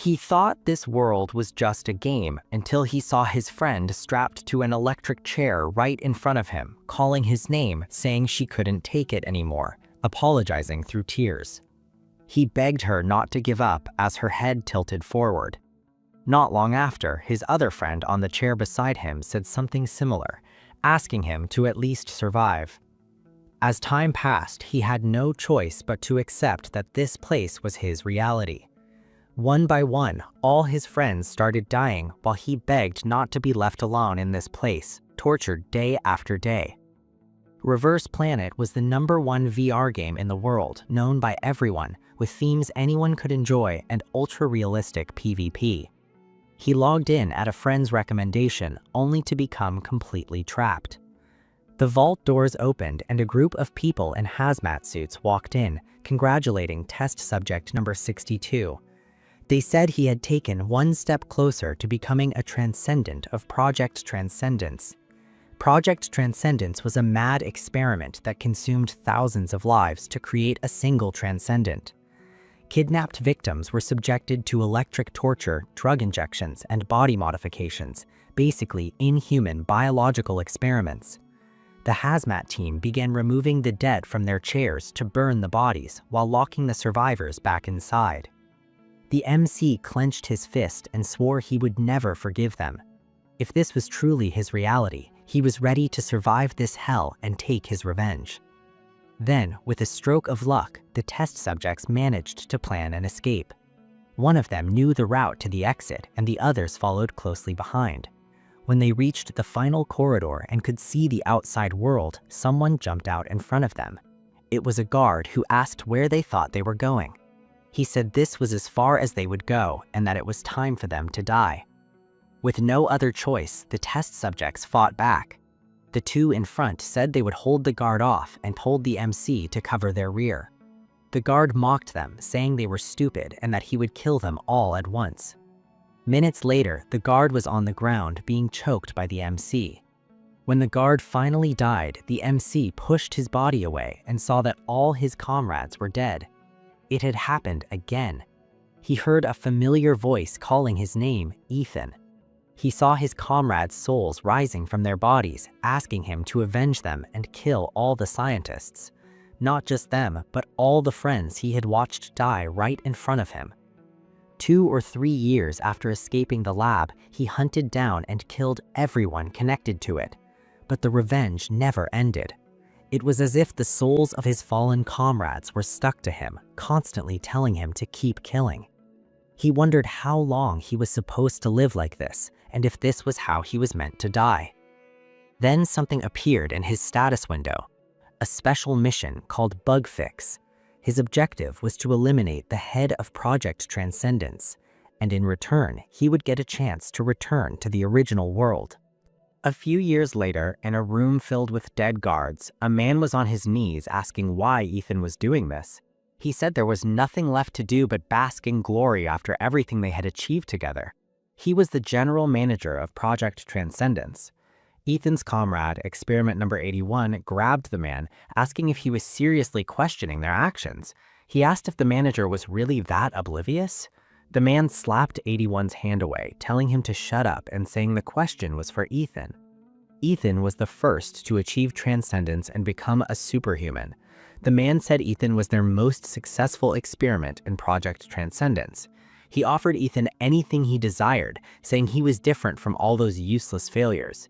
He thought this world was just a game until he saw his friend strapped to an electric chair right in front of him, calling his name, saying she couldn't take it anymore, apologizing through tears. He begged her not to give up as her head tilted forward. Not long after, his other friend on the chair beside him said something similar, asking him to at least survive. As time passed, he had no choice but to accept that this place was his reality. One by one, all his friends started dying while he begged not to be left alone in this place, tortured day after day. Reverse Planet was the #1 VR game in the world, known by everyone, with themes anyone could enjoy and ultra-realistic PvP. He logged in at a friend's recommendation, only to become completely trapped. The vault doors opened and a group of people in hazmat suits walked in, congratulating test subject number 62. They said he had taken one step closer to becoming a transcendent of Project Transcendence. Project Transcendence was a mad experiment that consumed thousands of lives to create a single transcendent. Kidnapped victims were subjected to electric torture, drug injections, and body modifications, basically inhuman biological experiments. The hazmat team began removing the dead from their chairs to burn the bodies while locking the survivors back inside. The MC clenched his fist and swore he would never forgive them. If this was truly his reality, he was ready to survive this hell and take his revenge. Then, with a stroke of luck, the test subjects managed to plan an escape. One of them knew the route to the exit, and the others followed closely behind. When they reached the final corridor and could see the outside world, someone jumped out in front of them. It was a guard who asked where they thought they were going. He said this was as far as they would go and that it was time for them to die. With no other choice, the test subjects fought back. The two in front said they would hold the guard off and told the MC to cover their rear. The guard mocked them, saying they were stupid and that he would kill them all at once. Minutes later, the guard was on the ground being choked by the MC. When the guard finally died, the MC pushed his body away and saw that all his comrades were dead. It had happened again. He heard a familiar voice calling his name, Ethan. He saw his comrades' souls rising from their bodies, asking him to avenge them and kill all the scientists. Not just them, but all the friends he had watched die right in front of him. 2 or 3 years after escaping the lab, he hunted down and killed everyone connected to it. But the revenge never ended. It was as if the souls of his fallen comrades were stuck to him, constantly telling him to keep killing. He wondered how long he was supposed to live like this, and if this was how he was meant to die. Then something appeared in his status window, a special mission called Bug Fix. His objective was to eliminate the head of Project Transcendence, and in return, he would get a chance to return to the original world. A few years later, in a room filled with dead guards, a man was on his knees asking why Ethan was doing this. He said there was nothing left to do but bask in glory after everything they had achieved together. He was the general manager of Project Transcendence. Ethan's comrade, experiment number 81, grabbed the man, asking if he was seriously questioning their actions. He asked if the manager was really that oblivious. The man slapped 81's hand away, telling him to shut up and saying the question was for Ethan. Ethan was the first to achieve transcendence and become a superhuman. The man said Ethan was their most successful experiment in Project Transcendence. He offered Ethan anything he desired, saying he was different from all those useless failures.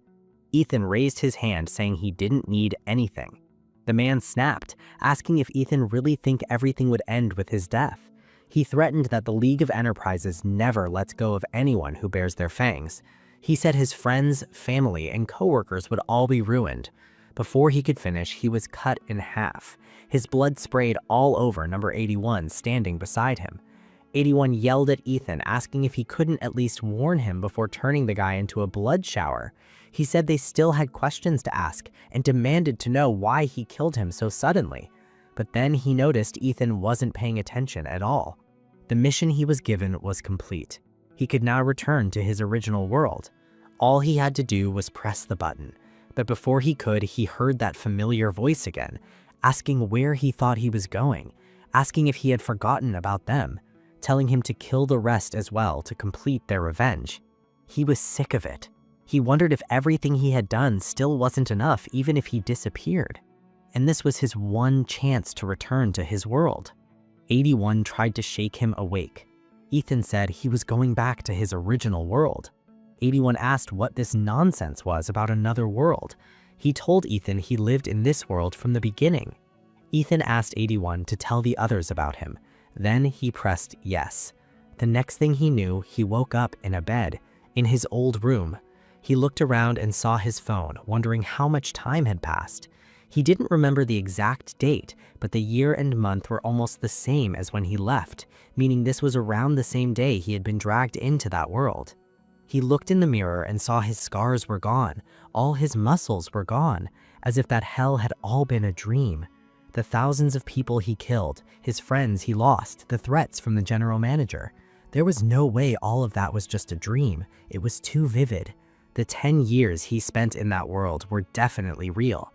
Ethan raised his hand, saying he didn't need anything. The man snapped, asking if Ethan really think everything would end with his death. He threatened that the League of Enterprises never lets go of anyone who bears their fangs. He said his friends, family, and coworkers would all be ruined. Before he could finish, he was cut in half. His blood sprayed all over number 81 standing beside him. 81 yelled at Ethan, asking if he couldn't at least warn him before turning the guy into a blood shower. He said they still had questions to ask and demanded to know why he killed him so suddenly. But then he noticed Ethan wasn't paying attention at all. The mission he was given was complete. He could now return to his original world. All he had to do was press the button. But before he could, he heard that familiar voice again, asking where he thought he was going, asking if he had forgotten about them. telling him to kill the rest as well to complete their revenge. He was sick of it. He wondered if everything he had done still wasn't enough even if he disappeared. And this was his one chance to return to his world. 81 tried to shake him awake. Ethan said he was going back to his original world. 81 asked what this nonsense was about another world. He told Ethan he lived in this world from the beginning. Ethan asked 81 to tell the others about him. Then he pressed yes. The next thing he knew, he woke up in a bed, in his old room. He looked around and saw his phone, wondering how much time had passed. He didn't remember the exact date, but the year and month were almost the same as when he left, meaning this was around the same day he had been dragged into that world. He looked in the mirror and saw his scars were gone, all his muscles were gone, as if that hell had all been a dream. The thousands of people he killed, his friends he lost, the threats from the general manager. There was no way all of that was just a dream. It was too vivid. The 10 years he spent in that world were definitely real.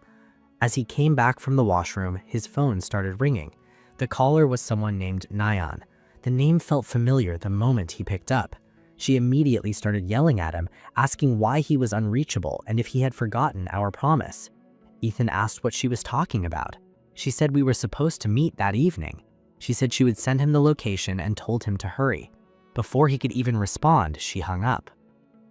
As he came back from the washroom, his phone started ringing. The caller was someone named Nyan. The name felt familiar the moment he picked up. She immediately started yelling at him, asking why he was unreachable and if he had forgotten our promise. Ethan asked what she was talking about. She said we were supposed to meet that evening. She said she would send him the location and told him to hurry. Before he could even respond, she hung up.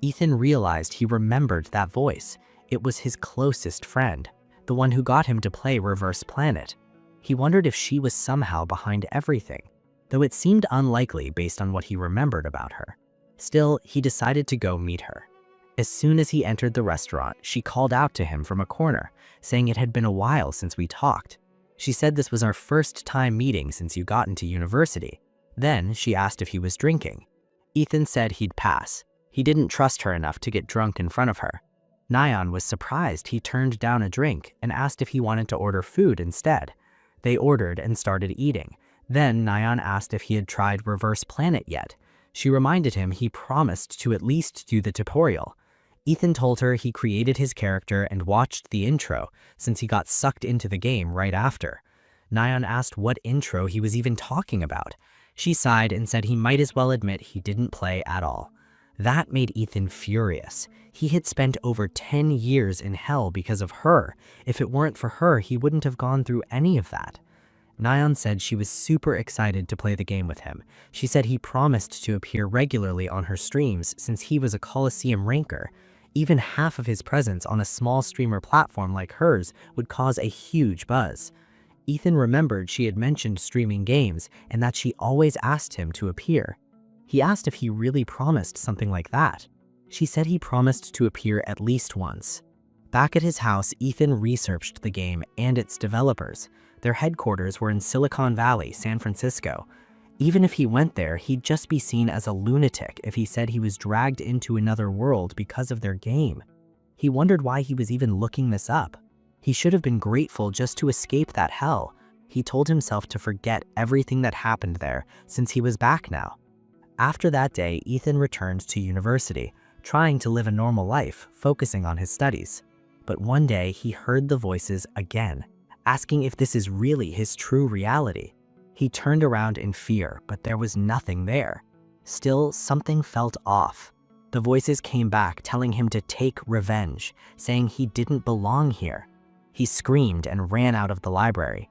Ethan realized he remembered that voice. It was his closest friend, the one who got him to play Reverse Planet. He wondered if she was somehow behind everything, though it seemed unlikely based on what he remembered about her. Still, he decided to go meet her. As soon as he entered the restaurant, she called out to him from a corner, saying it had been a while since we talked. She said this was our first time meeting since you got into university. Then she asked if he was drinking. Ethan said he'd pass. He didn't trust her enough to get drunk in front of her. Nyan was surprised he turned down a drink and asked if he wanted to order food instead. They ordered and started eating. Then Nyan asked if he had tried Reverse Planet yet. She reminded him he promised to at least do the tutorial. Ethan told her he created his character and watched the intro since he got sucked into the game right after. Nyan asked what intro he was even talking about. She sighed and said he might as well admit he didn't play at all. That made Ethan furious. He had spent over 10 years in hell because of her. If it weren't for her, he wouldn't have gone through any of that. Nyan said she was super excited to play the game with him. She said he promised to appear regularly on her streams since he was a Coliseum ranker. Even half of his presence on a small streamer platform like hers would cause a huge buzz. Ethan remembered she had mentioned streaming games and that she always asked him to appear. He asked if he really promised something like that. She said he promised to appear at least once. Back at his house, Ethan researched the game and its developers. Their headquarters were in Silicon Valley, San Francisco. Even if he went there, he'd just be seen as a lunatic if he said he was dragged into another world because of their game. He wondered why he was even looking this up. He should have been grateful just to escape that hell. He told himself to forget everything that happened there since he was back now. After that day, Ethan returned to university, trying to live a normal life, focusing on his studies. But one day he heard the voices again, asking if this is really his true reality. He turned around in fear, but there was nothing there. Still, something felt off. The voices came back telling him to take revenge, saying he didn't belong here. He screamed and ran out of the library.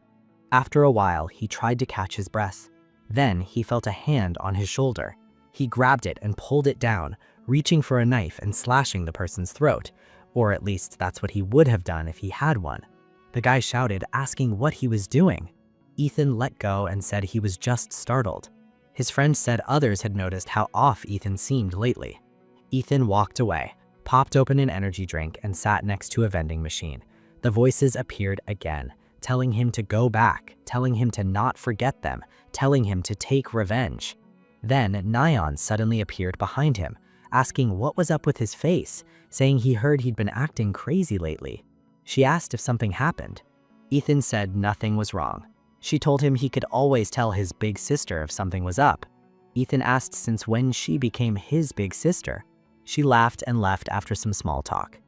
After a while, he tried to catch his breath. Then he felt a hand on his shoulder. He grabbed it and pulled it down, reaching for a knife and slashing the person's throat, or at least that's what he would have done if he had one. The guy shouted, asking what he was doing. Ethan let go and said he was just startled. His friend said others had noticed how off Ethan seemed lately. Ethan walked away, popped open an energy drink, and sat next to a vending machine. The voices appeared again, telling him to go back, telling him to not forget them, telling him to take revenge. Then Nyan suddenly appeared behind him, asking what was up with his face, saying he heard he'd been acting crazy lately. She asked if something happened. Ethan said nothing was wrong. She told him he could always tell his big sister if something was up. Ethan asked since when she became his big sister. She laughed and left after some small talk.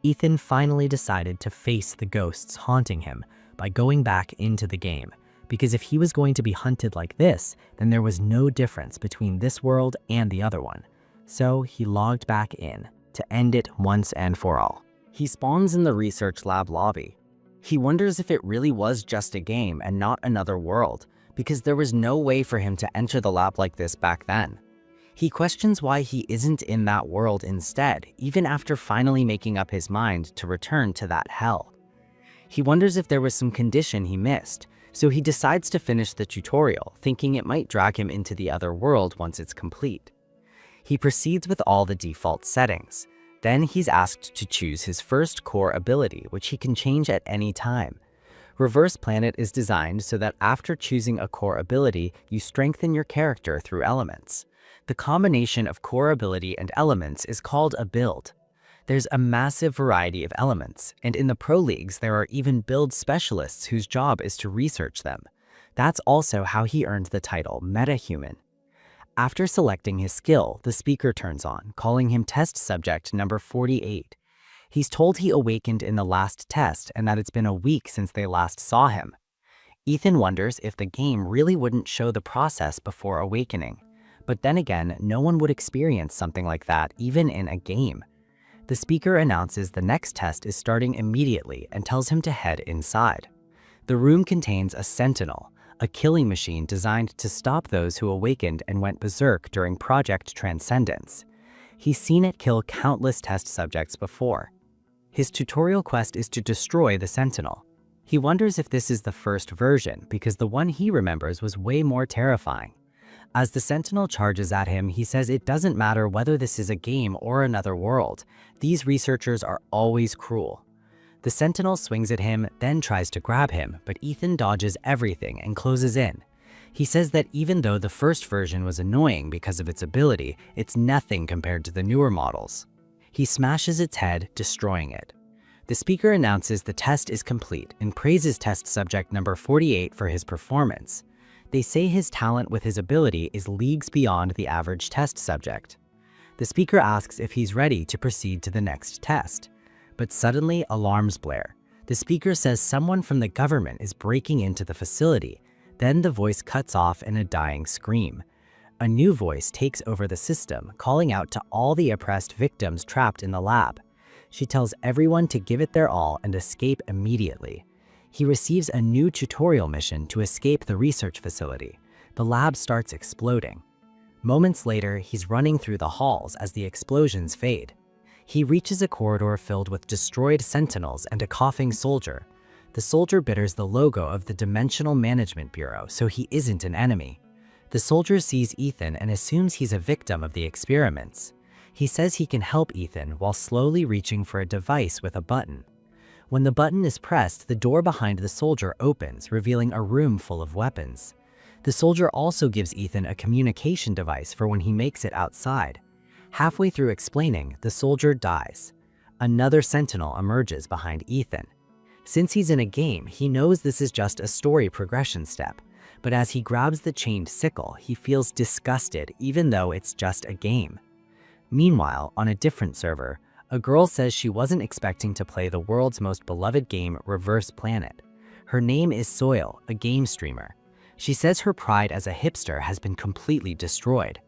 Ethan finally decided to face the ghosts haunting him by going back into the game, because if he was going to be hunted like this, then there was no difference between this world and the other one. So he logged back in to end it once and for all. He spawns in the research lab lobby. He wonders if it really was just a game and not another world, because there was no way for him to enter the lab like this back then. He questions why he isn't in that world instead, even after finally making up his mind to return to that hell. He wonders if there was some condition he missed, so he decides to finish the tutorial, thinking it might drag him into the other world once it's complete. He proceeds with all the default settings. Then he's asked to choose his first core ability, which he can change at any time. Reverse Planet is designed so that after choosing a core ability, you strengthen your character through elements. The combination of core ability and elements is called a build. There's a massive variety of elements, and in the pro leagues there are even build specialists whose job is to research them. That's also how he earned the title Metahuman. After selecting his skill, the speaker turns on, calling him test subject number 48. He's told he awakened in the last test and that it's been a week since they last saw him. Ethan wonders if the game really wouldn't show the process before awakening. But then again, no one would experience something like that even in a game. The speaker announces the next test is starting immediately and tells him to head inside. The room contains a sentinel, a killing machine designed to stop those who awakened and went berserk during Project Transcendence. He's seen it kill countless test subjects before. His tutorial quest is to destroy the sentinel. He wonders if this is the first version because the one he remembers was way more terrifying. As the sentinel charges at him, he says it doesn't matter whether this is a game or another world. These researchers are always cruel. The sentinel swings at him, then tries to grab him, but Ethan dodges everything and closes in. He says that even though the first version was annoying because of its ability, it's nothing compared to the newer models. He smashes its head, destroying it. The speaker announces the test is complete and praises test subject number 48 for his performance. They say his talent with his ability is leagues beyond the average test subject. The speaker asks if he's ready to proceed to the next test. But suddenly, alarms blare. The speaker says someone from the government is breaking into the facility. Then the voice cuts off in a dying scream. A new voice takes over the system, calling out to all the oppressed victims trapped in the lab. She tells everyone to give it their all and escape immediately. He receives a new tutorial mission to escape the research facility. The lab starts exploding. Moments later, he's running through the halls as the explosions fade. He reaches a corridor filled with destroyed sentinels and a coughing soldier. The soldier bears the logo of the Dimensional Management Bureau, so he isn't an enemy. The soldier sees Ethan and assumes he's a victim of the experiments. He says he can help Ethan while slowly reaching for a device with a button. When the button is pressed, the door behind the soldier opens, revealing a room full of weapons. The soldier also gives Ethan a communication device for when he makes it outside. Halfway through explaining, the soldier dies. Another sentinel emerges behind Ethan. Since he's in a game, he knows this is just a story progression step, but as he grabs the chained sickle, he feels disgusted even though it's just a game. Meanwhile, on a different server, a girl says she wasn't expecting to play the world's most beloved game, Reverse Planet. Her name is Soil, a game streamer. She says her pride as a hipster has been completely destroyed.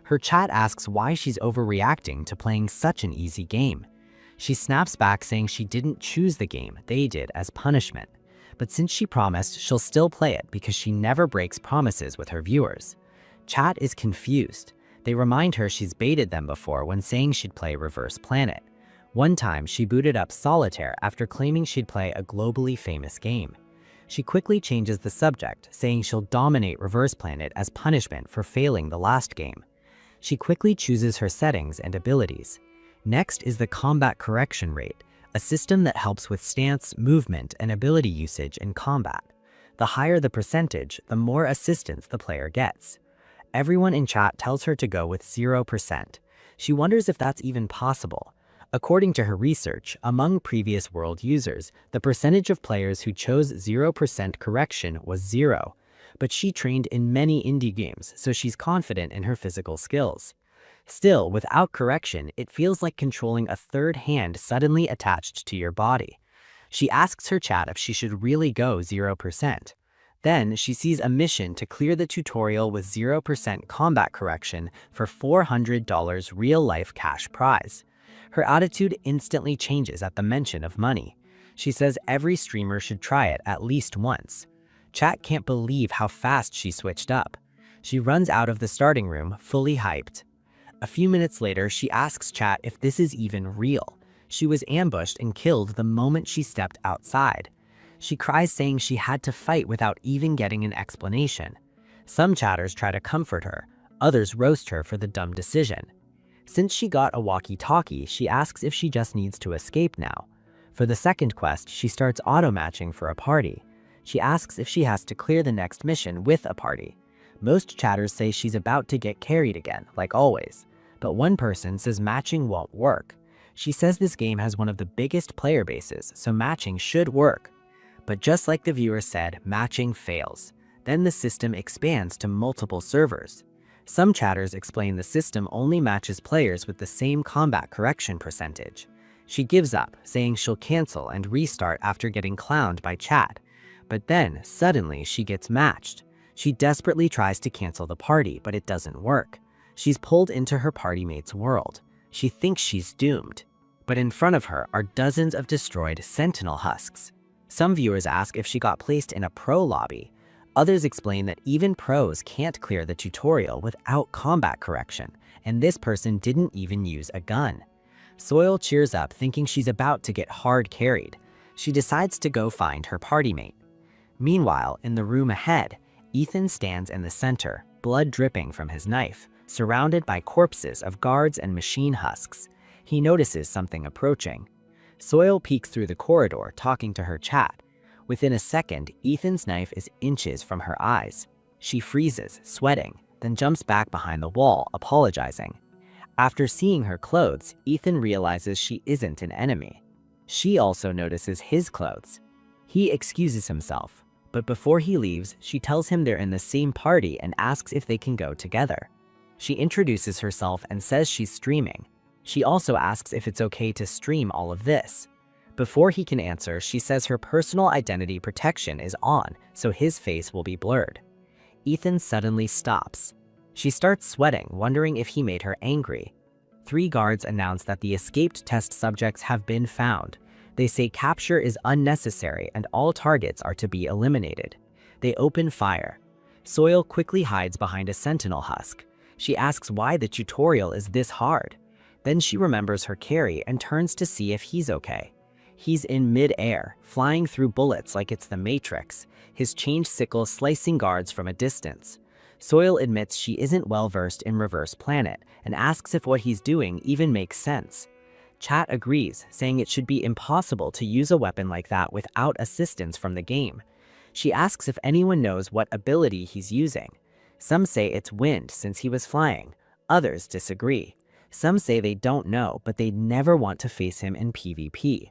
Her chat asks why she's overreacting to playing such an easy game. She snaps back saying she didn't choose the game, they did as punishment. But since she promised, she'll still play it because she never breaks promises with her viewers. Chat is confused. They remind her she's baited them before when saying she'd play Reverse Planet. One time, she booted up Solitaire after claiming she'd play a globally famous game. She quickly changes the subject, saying she'll dominate Reverse Planet as punishment for failing the last game. She quickly chooses her settings and abilities. Next is the combat correction rate, a system that helps with stance, movement, and ability usage in combat. The higher the percentage, the more assistance the player gets. Everyone in chat tells her to go with 0%. She wonders if that's even possible. According to her research, among previous world users, the percentage of players who chose 0% correction was 0. But she trained in many indie games, so she's confident in her physical skills. Still, without correction, it feels like controlling a third hand suddenly attached to your body. She asks her chat if she should really go 0%. Then she sees a mission to clear the tutorial with 0% combat correction for $400 real-life cash prize. Her attitude instantly changes at the mention of money. She says every streamer should try it at least once. Chat can't believe how fast she switched up. She runs out of the starting room, fully hyped. A few minutes later, she asks Chat if this is even real. She was ambushed and killed the moment she stepped outside. She cries, saying she had to fight without even getting an explanation. Some chatters try to comfort her, others roast her for the dumb decision. Since she got a walkie-talkie, she asks if she just needs to escape now. For the second quest, she starts auto-matching for a party. She asks if she has to clear the next mission with a party. Most chatters say she's about to get carried again, like always. But one person says matching won't work. She says this game has one of the biggest player bases, so matching should work. But just like the viewer said, matching fails. Then the system expands to multiple servers. Some chatters explain the system only matches players with the same combat correction percentage. She gives up, saying she'll cancel and restart after getting clowned by chat. But then, suddenly, she gets matched. She desperately tries to cancel the party, but it doesn't work. She's pulled into her party mate's world. She thinks she's doomed. But in front of her are dozens of destroyed sentinel husks. Some viewers ask if she got placed in a pro lobby. Others explain that even pros can't clear the tutorial without combat correction, and this person didn't even use a gun. Soil cheers up, thinking she's about to get hard carried. She decides to go find her party mate. Meanwhile, in the room ahead, Ethan stands in the center, blood dripping from his knife, surrounded by corpses of guards and machine husks. He notices something approaching. Soil peeks through the corridor, talking to her chat. Within a second, Ethan's knife is inches from her eyes. She freezes, sweating, then jumps back behind the wall, apologizing. After seeing her clothes, Ethan realizes she isn't an enemy. She also notices his clothes. He excuses himself, but before he leaves, she tells him they're in the same party and asks if they can go together. She introduces herself and says she's streaming. She also asks if it's okay to stream all of this. Before he can answer, she says her personal identity protection is on, so his face will be blurred. Ethan suddenly stops. She starts sweating, wondering if he made her angry. 3 guards announce that the escaped test subjects have been found. They say capture is unnecessary and all targets are to be eliminated. They open fire. Soil quickly hides behind a sentinel husk. She asks why the tutorial is this hard. Then she remembers her carry and turns to see if he's okay. He's in mid-air, flying through bullets like it's the Matrix, his changed sickle slicing guards from a distance. Soil admits she isn't well-versed in Reverse Planet and asks if what he's doing even makes sense. Chat agrees, saying it should be impossible to use a weapon like that without assistance from the game. She asks if anyone knows what ability he's using. Some say it's wind since he was flying. Others disagree. Some say they don't know, but they'd never want to face him in PvP.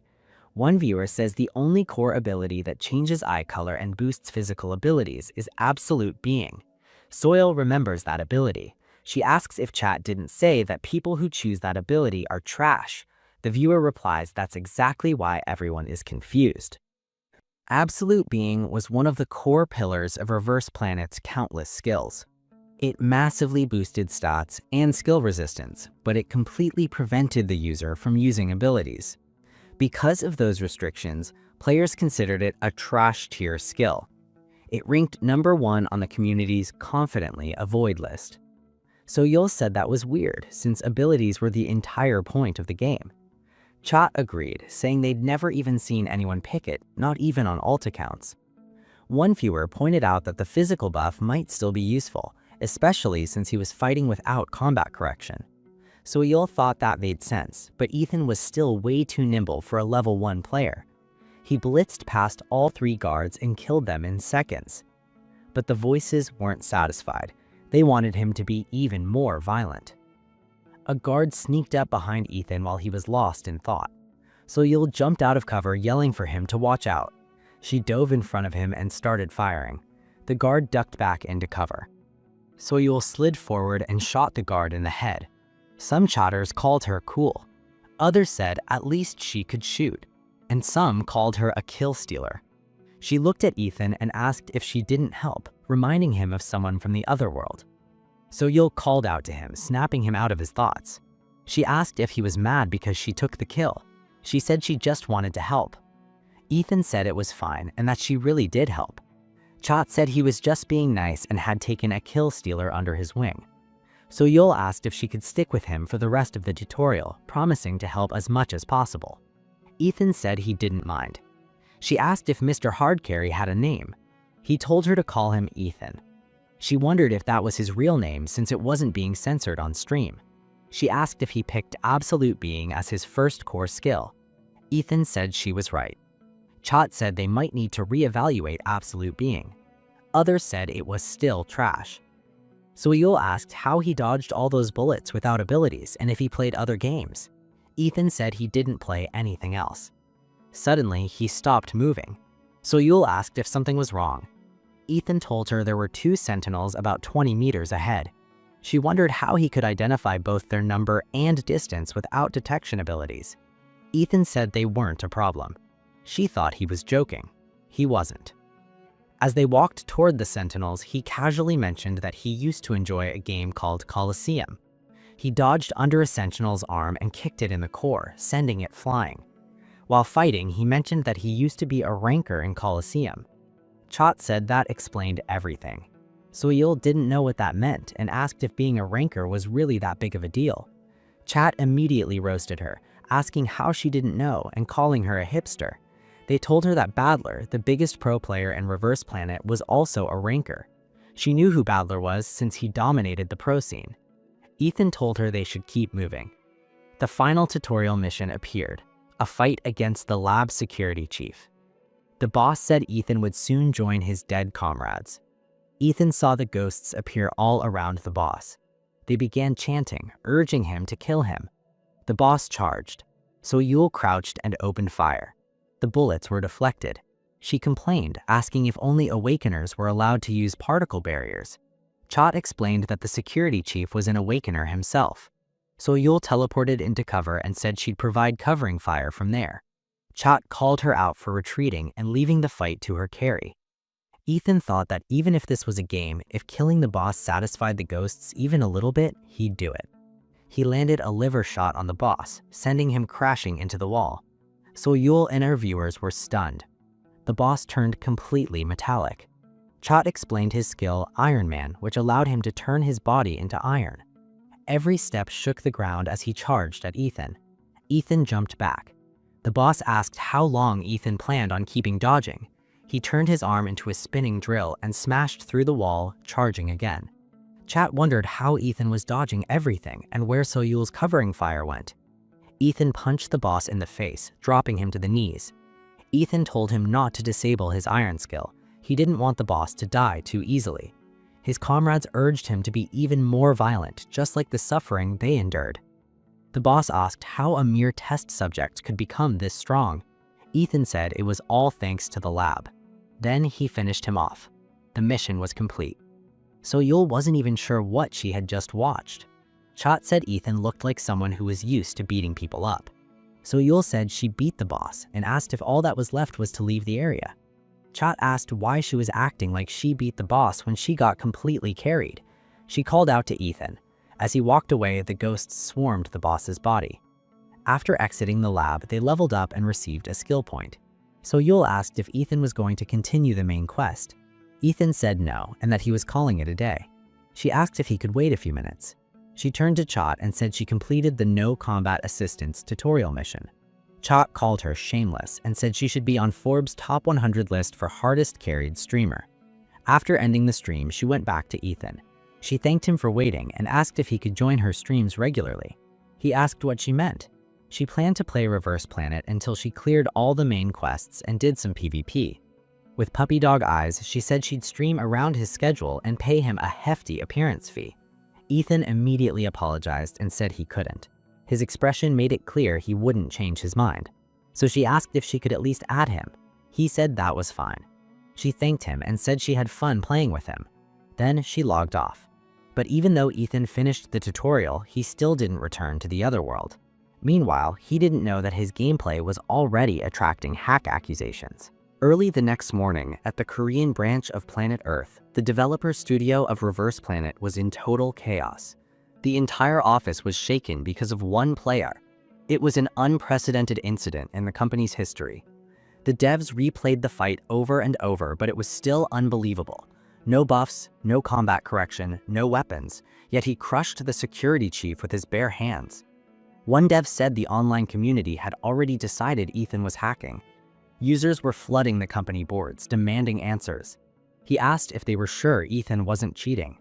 One viewer says the only core ability that changes eye color and boosts physical abilities is Absolute Being. Soil remembers that ability. She asks if chat didn't say that people who choose that ability are trash. The viewer replies that's exactly why everyone is confused. Absolute Being was one of the core pillars of Reverse Planet's countless skills. It massively boosted stats and skill resistance, but it completely prevented the user from using abilities. Because of those restrictions, players considered it a trash tier skill. It ranked number 1 on the community's confidently avoid list. So Yul said that was weird, since abilities were the entire point of the game. Chat agreed, saying they'd never even seen anyone pick it, not even on alt accounts. One viewer pointed out that the physical buff might still be useful, especially since he was fighting without combat correction. So Yul thought that made sense, but Ethan was still way too nimble for a level 1 player. He blitzed past all 3 guards and killed them in seconds. But the voices weren't satisfied. They wanted him to be even more violent. A guard sneaked up behind Ethan while he was lost in thought. So Yul jumped out of cover, yelling for him to watch out. She dove in front of him and started firing. The guard ducked back into cover. So Yul slid forward and shot the guard in the head. Some chatters called her cool. Others said at least she could shoot. And some called her a kill stealer. She looked at Ethan and asked if she didn't help, reminding him of someone from the other world. So-yeol called out to him, snapping him out of his thoughts. She asked if he was mad because she took the kill. She said she just wanted to help. Ethan said it was fine and that she really did help. Chot said he was just being nice and had taken a kill stealer under his wing. So-yeol asked if she could stick with him for the rest of the tutorial, promising to help as much as possible. Ethan said he didn't mind. She asked if Mr. Hardcarry had a name. He told her to call him Ethan. She wondered if that was his real name since it wasn't being censored on stream. She asked if he picked Absolute Being as his first core skill. Ethan said she was right. Chot said they might need to reevaluate Absolute Being. Others said it was still trash. So-yeol asked how he dodged all those bullets without abilities and if he played other games. Ethan said he didn't play anything else. Suddenly, he stopped moving. So-yeol asked if something was wrong. Ethan told her there were 2 sentinels about 20 meters ahead. She wondered how he could identify both their number and distance without detection abilities. Ethan said they weren't a problem. She thought he was joking. He wasn't. As they walked toward the sentinels, he casually mentioned that he used to enjoy a game called Colosseum. He dodged under a sentinel's arm and kicked it in the core, sending it flying. While fighting, he mentioned that he used to be a ranker in Colosseum. Chot said that explained everything. So-yeol didn't know what that meant and asked if being a ranker was really that big of a deal. Chat immediately roasted her, asking how she didn't know and calling her a hipster. They told her that Badler, the biggest pro player in Reverse Planet, was also a ranker. She knew who Badler was since he dominated the pro scene. Ethan told her they should keep moving. The final tutorial mission appeared, a fight against the lab security chief. The boss said Ethan would soon join his dead comrades. Ethan saw the ghosts appear all around the boss. They began chanting, urging him to kill him. The boss charged, so So-yeol crouched and opened fire. The bullets were deflected. She complained, asking if only Awakeners were allowed to use particle barriers. Chot explained that the security chief was an Awakener himself. So-yeol teleported into cover and said she'd provide covering fire from there. Chot called her out for retreating and leaving the fight to her carry. Ethan thought that even if this was a game, if killing the boss satisfied the ghosts even a little bit, he'd do it. He landed a liver shot on the boss, sending him crashing into the wall. So-yeol and her viewers were stunned. The boss turned completely metallic. Chot explained his skill, Iron Man, which allowed him to turn his body into iron. Every step shook the ground as he charged at Ethan. Ethan jumped back. The boss asked how long Ethan planned on keeping dodging. He turned his arm into a spinning drill and smashed through the wall, charging again. Chat wondered how Ethan was dodging everything and where So-yeol's covering fire went. Ethan punched the boss in the face, dropping him to the knees. Ethan told him not to disable his iron skill. He didn't want the boss to die too easily. His comrades urged him to be even more violent, just like the suffering they endured. The boss asked how a mere test subject could become this strong. Ethan said it was all thanks to the lab. Then he finished him off. The mission was complete. So-yeol wasn't even sure what she had just watched. Chot said Ethan looked like someone who was used to beating people up. So-yeol said she beat the boss and asked if all that was left was to leave the area. Chot asked why she was acting like she beat the boss when she got completely carried. She called out to Ethan. As he walked away, the ghosts swarmed the boss's body. After exiting the lab, they leveled up and received a skill point. So-yeol asked if Ethan was going to continue the main quest. Ethan said no, and that he was calling it a day. She asked if he could wait a few minutes. She turned to Chot and said she completed the No Combat Assistance tutorial mission. Chot called her shameless and said she should be on Forbes' top 100 list for hardest carried streamer. After ending the stream, she went back to Ethan. She thanked him for waiting and asked if he could join her streams regularly. He asked what she meant. She planned to play Reverse Planet until she cleared all the main quests and did some PvP. With puppy dog eyes, she said she'd stream around his schedule and pay him a hefty appearance fee. Ethan immediately apologized and said he couldn't. His expression made it clear he wouldn't change his mind. So she asked if she could at least add him. He said that was fine. She thanked him and said she had fun playing with him. Then she logged off. But even though Ethan finished the tutorial, he still didn't return to the other world. Meanwhile, he didn't know that his gameplay was already attracting hack accusations. Early the next morning, at the Korean branch of Planet Earth, the developer studio of Reverse Planet was in total chaos. The entire office was shaken because of one player. It was an unprecedented incident in the company's history. The devs replayed the fight over and over, but it was still unbelievable. No buffs, no combat correction, no weapons, yet he crushed the security chief with his bare hands. One dev said the online community had already decided Ethan was hacking. Users were flooding the company boards, demanding answers. He asked if they were sure Ethan wasn't cheating.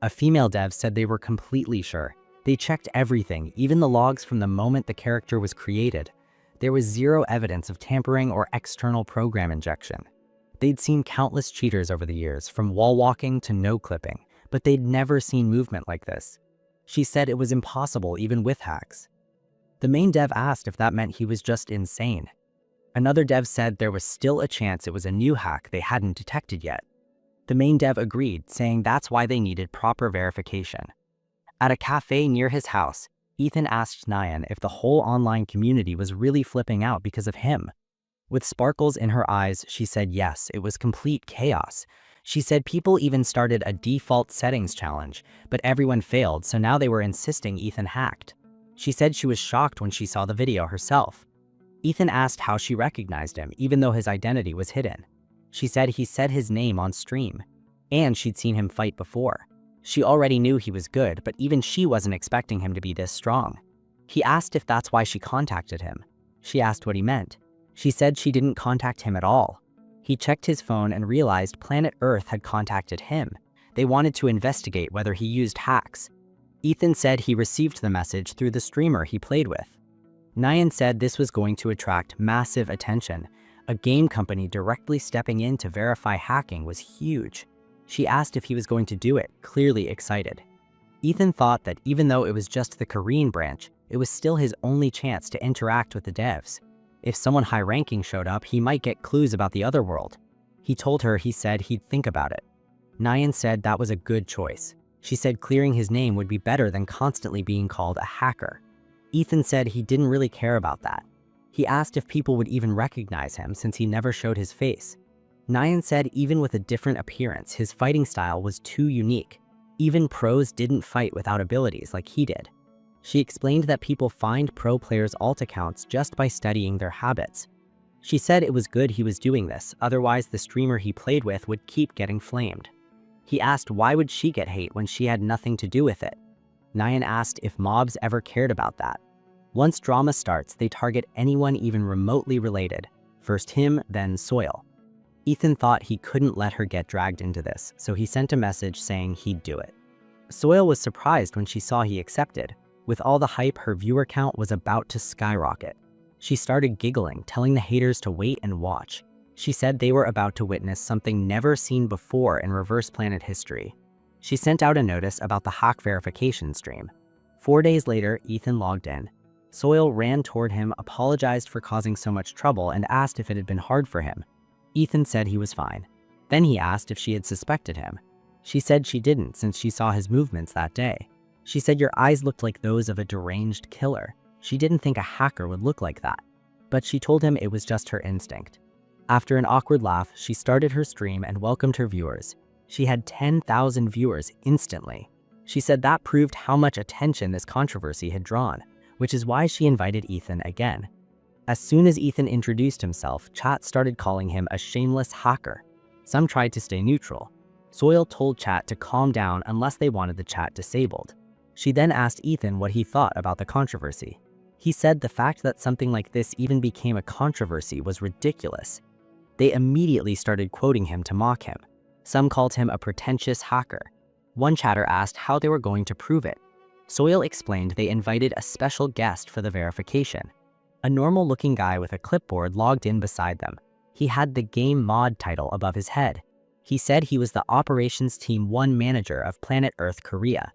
A female dev said they were completely sure. They checked everything, even the logs from the moment the character was created. There was zero evidence of tampering or external program injection. They'd seen countless cheaters over the years, from wall walking to no clipping, but they'd never seen movement like this. She said it was impossible even with hacks. The main dev asked if that meant he was just insane. Another dev said there was still a chance it was a new hack they hadn't detected yet. The main dev agreed, saying that's why they needed proper verification. At a cafe near his house, Ethan asked Nyan if the whole online community was really flipping out because of him. With sparkles in her eyes, she said yes, it was complete chaos. She said people even started a default settings challenge, but everyone failed, so now they were insisting Ethan hacked. She said she was shocked when she saw the video herself. Ethan asked how she recognized him, even though his identity was hidden. She said he said his name on stream, and she'd seen him fight before. She already knew he was good, but even she wasn't expecting him to be this strong. He asked if that's why she contacted him. She asked what he meant. She said she didn't contact him at all. He checked his phone and realized Planet Earth had contacted him. They wanted to investigate whether he used hacks. Ethan said he received the message through the streamer he played with. Nyan said this was going to attract massive attention. A game company directly stepping in to verify hacking was huge. She asked if he was going to do it, clearly excited. Ethan thought that even though it was just the Korean branch, it was still his only chance to interact with the devs. If someone high-ranking showed up, he might get clues about the other world. He told her he said he'd think about it. Nyan said that was a good choice. She said clearing his name would be better than constantly being called a hacker. Ethan said he didn't really care about that. He asked if people would even recognize him since he never showed his face. Nyan said even with a different appearance, his fighting style was too unique. Even pros didn't fight without abilities like he did. She explained that people find pro players' alt accounts just by studying their habits. She said it was good he was doing this, otherwise the streamer he played with would keep getting flamed. He asked why would she get hate when she had nothing to do with it. Nyan asked if mobs ever cared about that. Once drama starts, they target anyone even remotely related. First him, then Soil. Ethan thought he couldn't let her get dragged into this, so he sent a message saying he'd do it. Soil was surprised when she saw he accepted. With all the hype, her viewer count was about to skyrocket. She started giggling, telling the haters to wait and watch. She said they were about to witness something never seen before in Reverse Planet history. She sent out a notice about the hack verification stream. 4 days later, Ethan logged in. Soil ran toward him, apologized for causing so much trouble, and asked if it had been hard for him. Ethan said he was fine. Then he asked if she had suspected him. She said she didn't since she saw his movements that day. She said your eyes looked like those of a deranged killer. She didn't think a hacker would look like that. But she told him it was just her instinct. After an awkward laugh, she started her stream and welcomed her viewers. She had 10,000 viewers instantly. She said that proved how much attention this controversy had drawn, which is why she invited Ethan again. As soon as Ethan introduced himself, chat started calling him a shameless hacker. Some tried to stay neutral. Soil told chat to calm down unless they wanted the chat disabled. She then asked Ethan what he thought about the controversy. He said the fact that something like this even became a controversy was ridiculous. They immediately started quoting him to mock him. Some called him a pretentious hacker. One chatter asked how they were going to prove it. Soil explained they invited a special guest for the verification. A normal-looking guy with a clipboard logged in beside them. He had the game mod title above his head. He said he was the Operations Team 1 manager of Planet Earth Korea.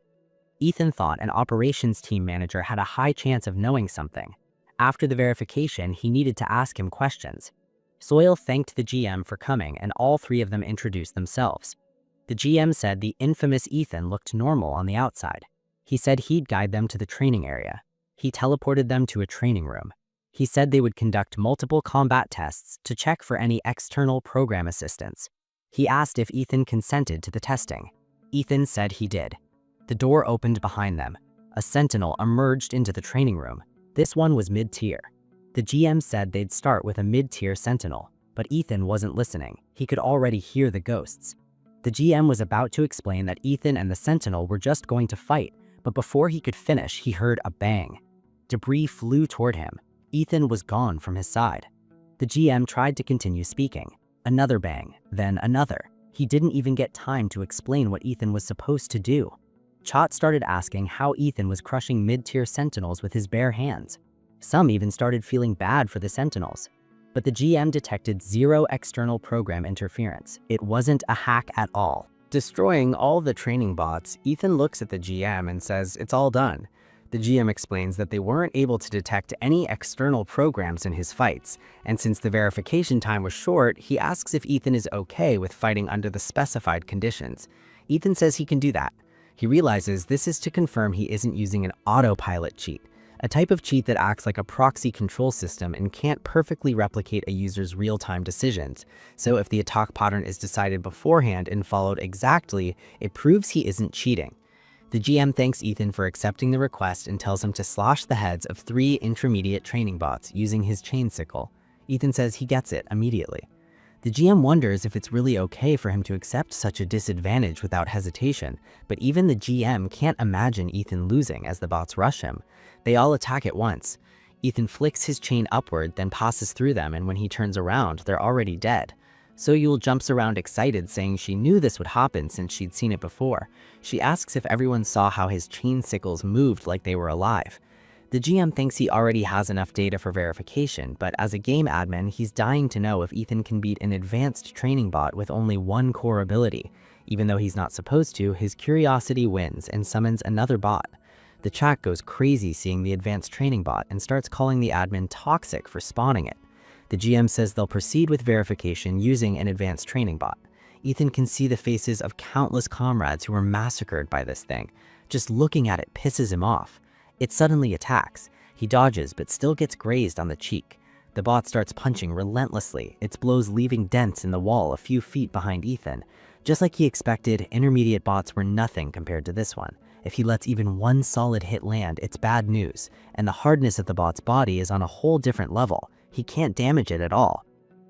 Ethan thought an Operations Team manager had a high chance of knowing something. After the verification, he needed to ask him questions. Soil thanked the GM for coming, and all three of them introduced themselves. The GM said the infamous Ethan looked normal on the outside. He said he'd guide them to the training area. He teleported them to a training room. He said they would conduct multiple combat tests to check for any external program assistance. He asked if Ethan consented to the testing. Ethan said he did. The door opened behind them. A sentinel emerged into the training room. This one was mid-tier. The GM said they'd start with a mid-tier sentinel, but Ethan wasn't listening. He could already hear the ghosts. The GM was about to explain that Ethan and the sentinel were just going to fight, but before he could finish, he heard a bang. Debris flew toward him. Ethan was gone from his side. The GM tried to continue speaking. Another bang, then another. He didn't even get time to explain what Ethan was supposed to do. Chot started asking how Ethan was crushing mid-tier sentinels with his bare hands. Some even started feeling bad for the sentinels. But the GM detected zero external program interference. It wasn't a hack at all. Destroying all the training bots, Ethan looks at the GM and says it's all done. The GM explains that they weren't able to detect any external programs in his fights, and since the verification time was short, he asks if Ethan is okay with fighting under the specified conditions. Ethan says he can do that. He realizes this is to confirm he isn't using an autopilot cheat, a type of cheat that acts like a proxy control system and can't perfectly replicate a user's real-time decisions. So if the attack pattern is decided beforehand and followed exactly, it proves he isn't cheating. The GM thanks Ethan for accepting the request and tells him to slash the heads of 3 intermediate training bots using his chain sickle. Ethan says he gets it immediately. The GM wonders if it's really okay for him to accept such a disadvantage without hesitation, but even the GM can't imagine Ethan losing as the bots rush him. They all attack at once. Ethan flicks his chain upward, then passes through them, and when he turns around, they're already dead. So-Yul jumps around excited, saying she knew this would happen since she'd seen it before. She asks if everyone saw how his chain sickles moved like they were alive. The GM thinks he already has enough data for verification, but as a game admin, he's dying to know if Ethan can beat an advanced training bot with only one core ability. Even though he's not supposed to, his curiosity wins and summons another bot. The chat goes crazy seeing the advanced training bot and starts calling the admin toxic for spawning it. The GM says they'll proceed with verification using an advanced training bot. Ethan can see the faces of countless comrades who were massacred by this thing. Just looking at it pisses him off. It suddenly attacks. He dodges but still gets grazed on the cheek. The bot starts punching relentlessly, its blows leaving dents in the wall a few feet behind Ethan. Just like he expected, intermediate bots were nothing compared to this one. If he lets even one solid hit land, it's bad news, and the hardness of the bot's body is on a whole different level. He can't damage it at all.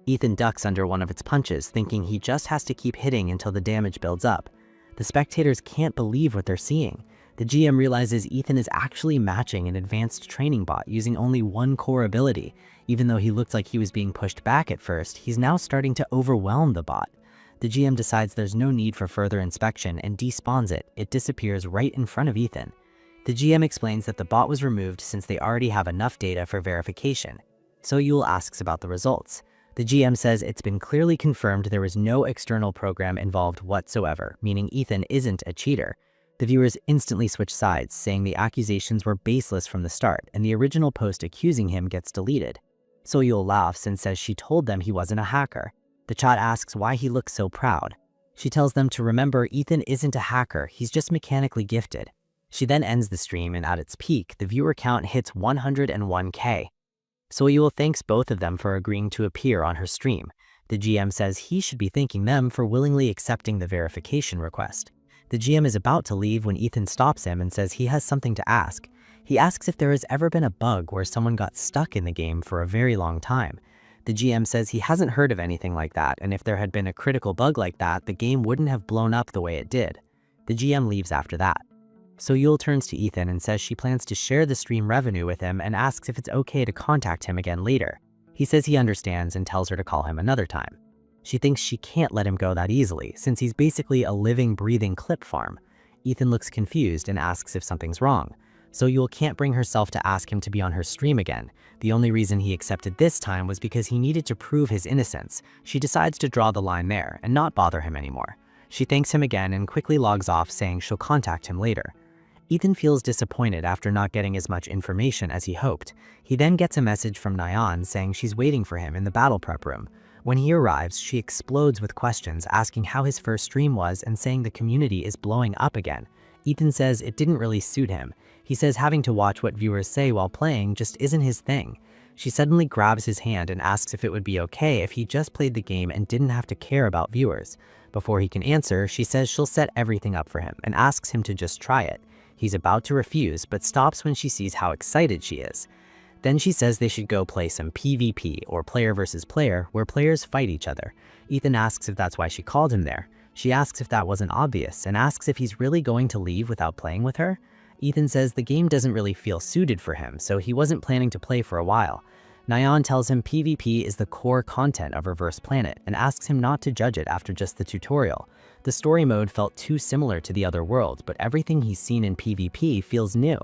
Ethan ducks under one of its punches, thinking he just has to keep hitting until the damage builds up. The spectators can't believe what they're seeing. The GM realizes Ethan is actually matching an advanced training bot using only one core ability. Even though he looked like he was being pushed back at first, he's now starting to overwhelm the bot. The GM decides there's no need for further inspection and despawns it. It disappears right in front of Ethan. The GM explains that the bot was removed since they already have enough data for verification. So-Yul asks about the results. The GM says it's been clearly confirmed there was no external program involved whatsoever, meaning Ethan isn't a cheater. The viewers instantly switch sides, saying the accusations were baseless from the start, and the original post accusing him gets deleted. So-Yul laughs and says she told them he wasn't a hacker. The chat asks why he looks so proud. She tells them to remember Ethan isn't a hacker, he's just mechanically gifted. She then ends the stream, and at its peak, the viewer count hits 101K. So-Yul thanks both of them for agreeing to appear on her stream. The GM says he should be thanking them for willingly accepting the verification request. The GM is about to leave when Ethan stops him and says he has something to ask. He asks if there has ever been a bug where someone got stuck in the game for a very long time. The GM says he hasn't heard of anything like that, and if there had been a critical bug like that, the game wouldn't have blown up the way it did. The GM leaves after that. So-Yul turns to Ethan and says she plans to share the stream revenue with him and asks if it's okay to contact him again later. He says he understands and tells her to call him another time. She thinks she can't let him go that easily, since he's basically a living, breathing clip farm. Ethan looks confused and asks if something's wrong. So-Yul can't bring herself to ask him to be on her stream again. The only reason he accepted this time was because he needed to prove his innocence. She decides to draw the line there and not bother him anymore. She thanks him again and quickly logs off, saying she'll contact him later. Ethan feels disappointed after not getting as much information as he hoped. He then gets a message from Nyan saying she's waiting for him in the battle prep room. When he arrives, she explodes with questions, asking how his first stream was and saying the community is blowing up again. Ethan says it didn't really suit him. He says having to watch what viewers say while playing just isn't his thing. She suddenly grabs his hand and asks if it would be okay if he just played the game and didn't have to care about viewers. Before he can answer, she says she'll set everything up for him and asks him to just try it. He's about to refuse, but stops when she sees how excited she is. Then she says they should go play some PvP, or player versus player, where players fight each other. Ethan asks if that's why she called him there. She asks if that wasn't obvious and asks if he's really going to leave without playing with her. Ethan says the game doesn't really feel suited for him, so he wasn't planning to play for a while. Nayeon tells him PvP is the core content of Reverse Planet and asks him not to judge it after just the tutorial. The story mode felt too similar to the other worlds, but everything he's seen in PvP feels new.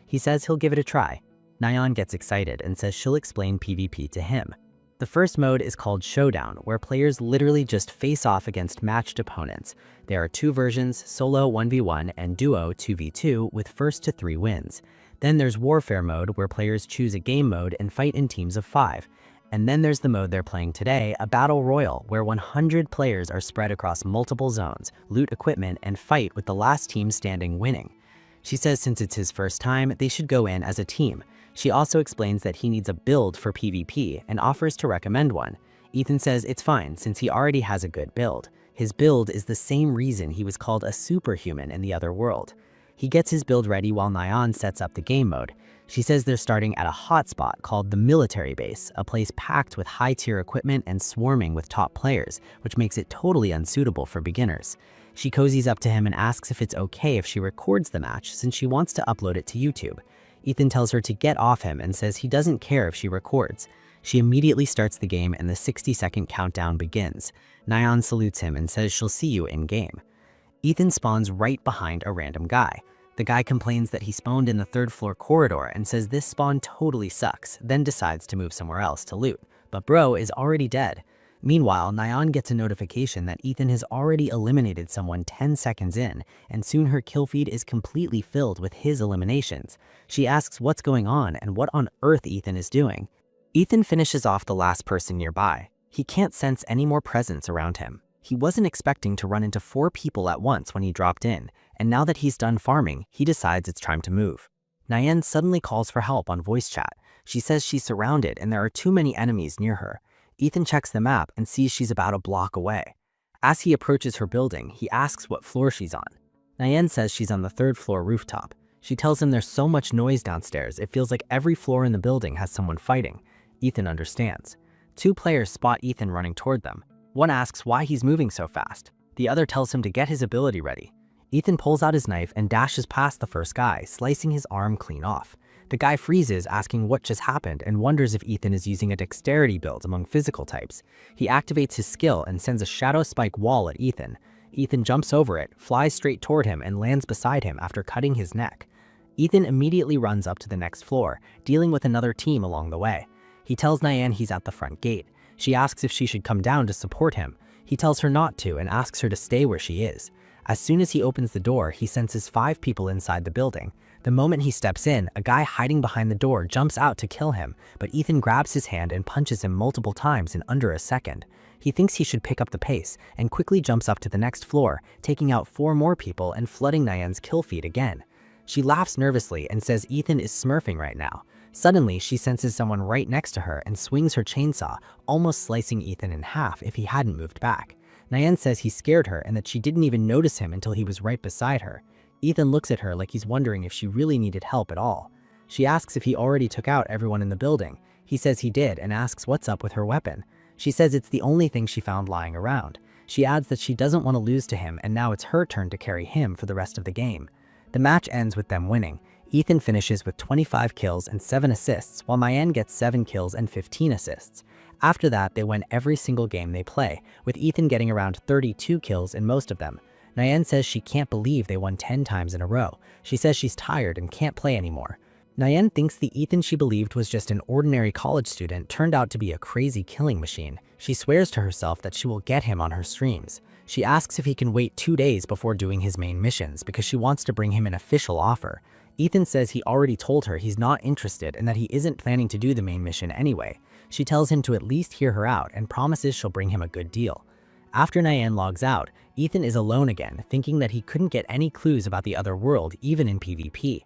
He says he'll give it a try. Nayeon gets excited and says she'll explain PvP to him. The first mode is called Showdown, where players literally just face off against matched opponents. There are two versions, Solo 1v1 and Duo 2v2, with first to 3 wins. Then there's Warfare mode, where players choose a game mode and fight in teams of 5. And then there's the mode they're playing today, a Battle Royal, where 100 players are spread across multiple zones, loot equipment, and fight with the last team standing winning. She says since it's his first time, they should go in as a team. She also explains that he needs a build for PvP and offers to recommend one. Ethan says it's fine since he already has a good build. His build is the same reason he was called a superhuman in the other world. He gets his build ready while Nayeon sets up the game mode. She says they're starting at a hotspot called the military base, a place packed with high-tier equipment and swarming with top players, which makes it totally unsuitable for beginners. She cozies up to him and asks if it's okay if she records the match since she wants to upload it to YouTube. Ethan tells her to get off him and says he doesn't care if she records. She immediately starts the game and the 60-second countdown begins. Nayeon salutes him and says she'll see you in-game. Ethan spawns right behind a random guy. The guy complains that he spawned in the 3rd floor corridor and says this spawn totally sucks, then decides to move somewhere else to loot. But bro is already dead. Meanwhile, Nayeon gets a notification that Ethan has already eliminated someone 10 seconds in, and soon her kill feed is completely filled with his eliminations. She asks what's going on and what on earth Ethan is doing. Ethan finishes off the last person nearby. He can't sense any more presence around him. He wasn't expecting to run into 4 people at once when he dropped in, and now that he's done farming, he decides it's time to move. Nayeon suddenly calls for help on voice chat. She says she's surrounded and there are too many enemies near her. Ethan checks the map and sees she's about a block away. As he approaches her building, he asks what floor she's on. Nayeon says she's on the 3rd floor rooftop. She tells him there's so much noise downstairs, it feels like every floor in the building has someone fighting. Ethan understands. 2 players spot Ethan running toward them. One asks why he's moving so fast. The other tells him to get his ability ready. Ethan pulls out his knife and dashes past the first guy, slicing his arm clean off. The guy freezes, asking what just happened, and wonders if Ethan is using a dexterity build among physical types. He activates his skill and sends a shadow spike wall at Ethan. Ethan jumps over it, flies straight toward him, and lands beside him after cutting his neck. Ethan immediately runs up to the next floor, dealing with another team along the way. He tells Nayeon he's at the front gate. She asks if she should come down to support him. He tells her not to and asks her to stay where she is. As soon as he opens the door, he senses 5 people inside the building. The moment he steps in, a guy hiding behind the door jumps out to kill him, but Ethan grabs his hand and punches him multiple times in under a second. He thinks he should pick up the pace and quickly jumps up to the next floor, taking out 4 more people and flooding Nayeon's kill feed again. She laughs nervously and says Ethan is smurfing right now. Suddenly, she senses someone right next to her and swings her chainsaw, almost slicing Ethan in half if he hadn't moved back. Nayeon says he scared her and that she didn't even notice him until he was right beside her. Ethan looks at her like he's wondering if she really needed help at all. She asks if he already took out everyone in the building. He says he did and asks what's up with her weapon. She says it's the only thing she found lying around. She adds that she doesn't want to lose to him and now it's her turn to carry him for the rest of the game. The match ends with them winning. Ethan finishes with 25 kills and 7 assists, while Nayeon gets 7 kills and 15 assists. After that, they win every single game they play, with Ethan getting around 32 kills in most of them. Nayeon says she can't believe they won 10 times in a row. She says she's tired and can't play anymore. Nayeon thinks the Ethan she believed was just an ordinary college student turned out to be a crazy killing machine. She swears to herself that she will get him on her streams. She asks if he can wait 2 days before doing his main missions because she wants to bring him an official offer. Ethan says he already told her he's not interested and that he isn't planning to do the main mission anyway. She tells him to at least hear her out and promises she'll bring him a good deal. After Nayeon logs out, Ethan is alone again, thinking that he couldn't get any clues about the other world even in PvP.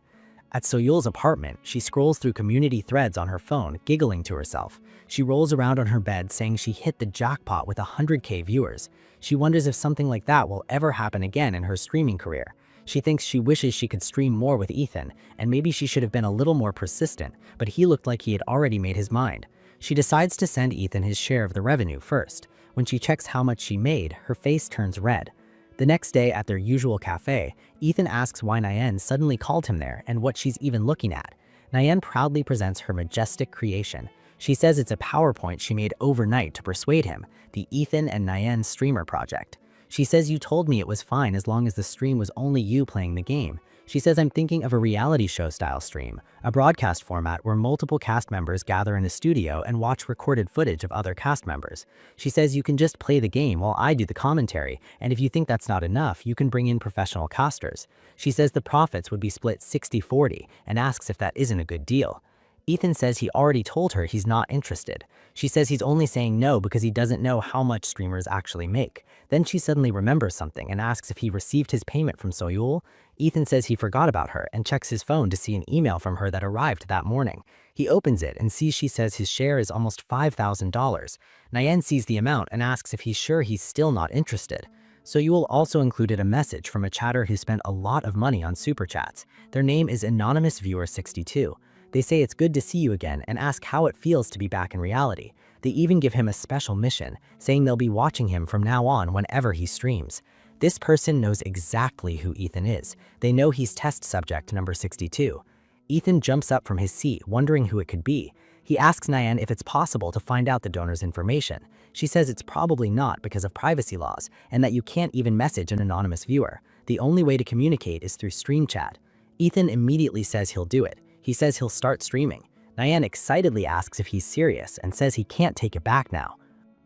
At Soyul's apartment, she scrolls through community threads on her phone, giggling to herself. She rolls around on her bed saying she hit the jackpot with 100K viewers. She wonders if something like that will ever happen again in her streaming career. She thinks she wishes she could stream more with Ethan, and maybe she should have been a little more persistent, but he looked like he had already made his mind. She decides to send Ethan his share of the revenue first. When she checks how much she made, her face turns red. The next day at their usual cafe, Ethan asks why Nayeon suddenly called him there and what she's even looking at. Nayeon proudly presents her majestic creation. She says it's a PowerPoint she made overnight to persuade him, the Ethan and Nayeon streamer project. She says, "You told me it was fine as long as the stream was only you playing the game." She says, "I'm thinking of a reality show style stream, a broadcast format where multiple cast members gather in a studio and watch recorded footage of other cast members." She says, "You can just play the game while I do the commentary, and if you think that's not enough, you can bring in professional casters." She says the profits would be split 60-40 and asks if that isn't a good deal. Ethan says he already told her he's not interested. She says he's only saying no because he doesn't know how much streamers actually make. Then she suddenly remembers something and asks if he received his payment from Soyul. Ethan says he forgot about her and checks his phone to see an email from her that arrived that morning. He opens it and sees she says his share is almost $5,000. Nayeon sees the amount and asks if he's sure he's still not interested. Soyul also included a message from a chatter who spent a lot of money on super chats. Their name is Anonymous Viewer 62. They say it's good to see you again and ask how it feels to be back in reality. They even give him a special mission, saying they'll be watching him from now on whenever he streams. This person knows exactly who Ethan is. They know he's test subject number 62. Ethan jumps up from his seat, wondering who it could be. He asks Nayeon if it's possible to find out the donor's information. She says it's probably not because of privacy laws, and that you can't even message an anonymous viewer. The only way to communicate is through stream chat. Ethan immediately says he'll do it. He says he'll start streaming. Nayeon excitedly asks if he's serious and says he can't take it back now.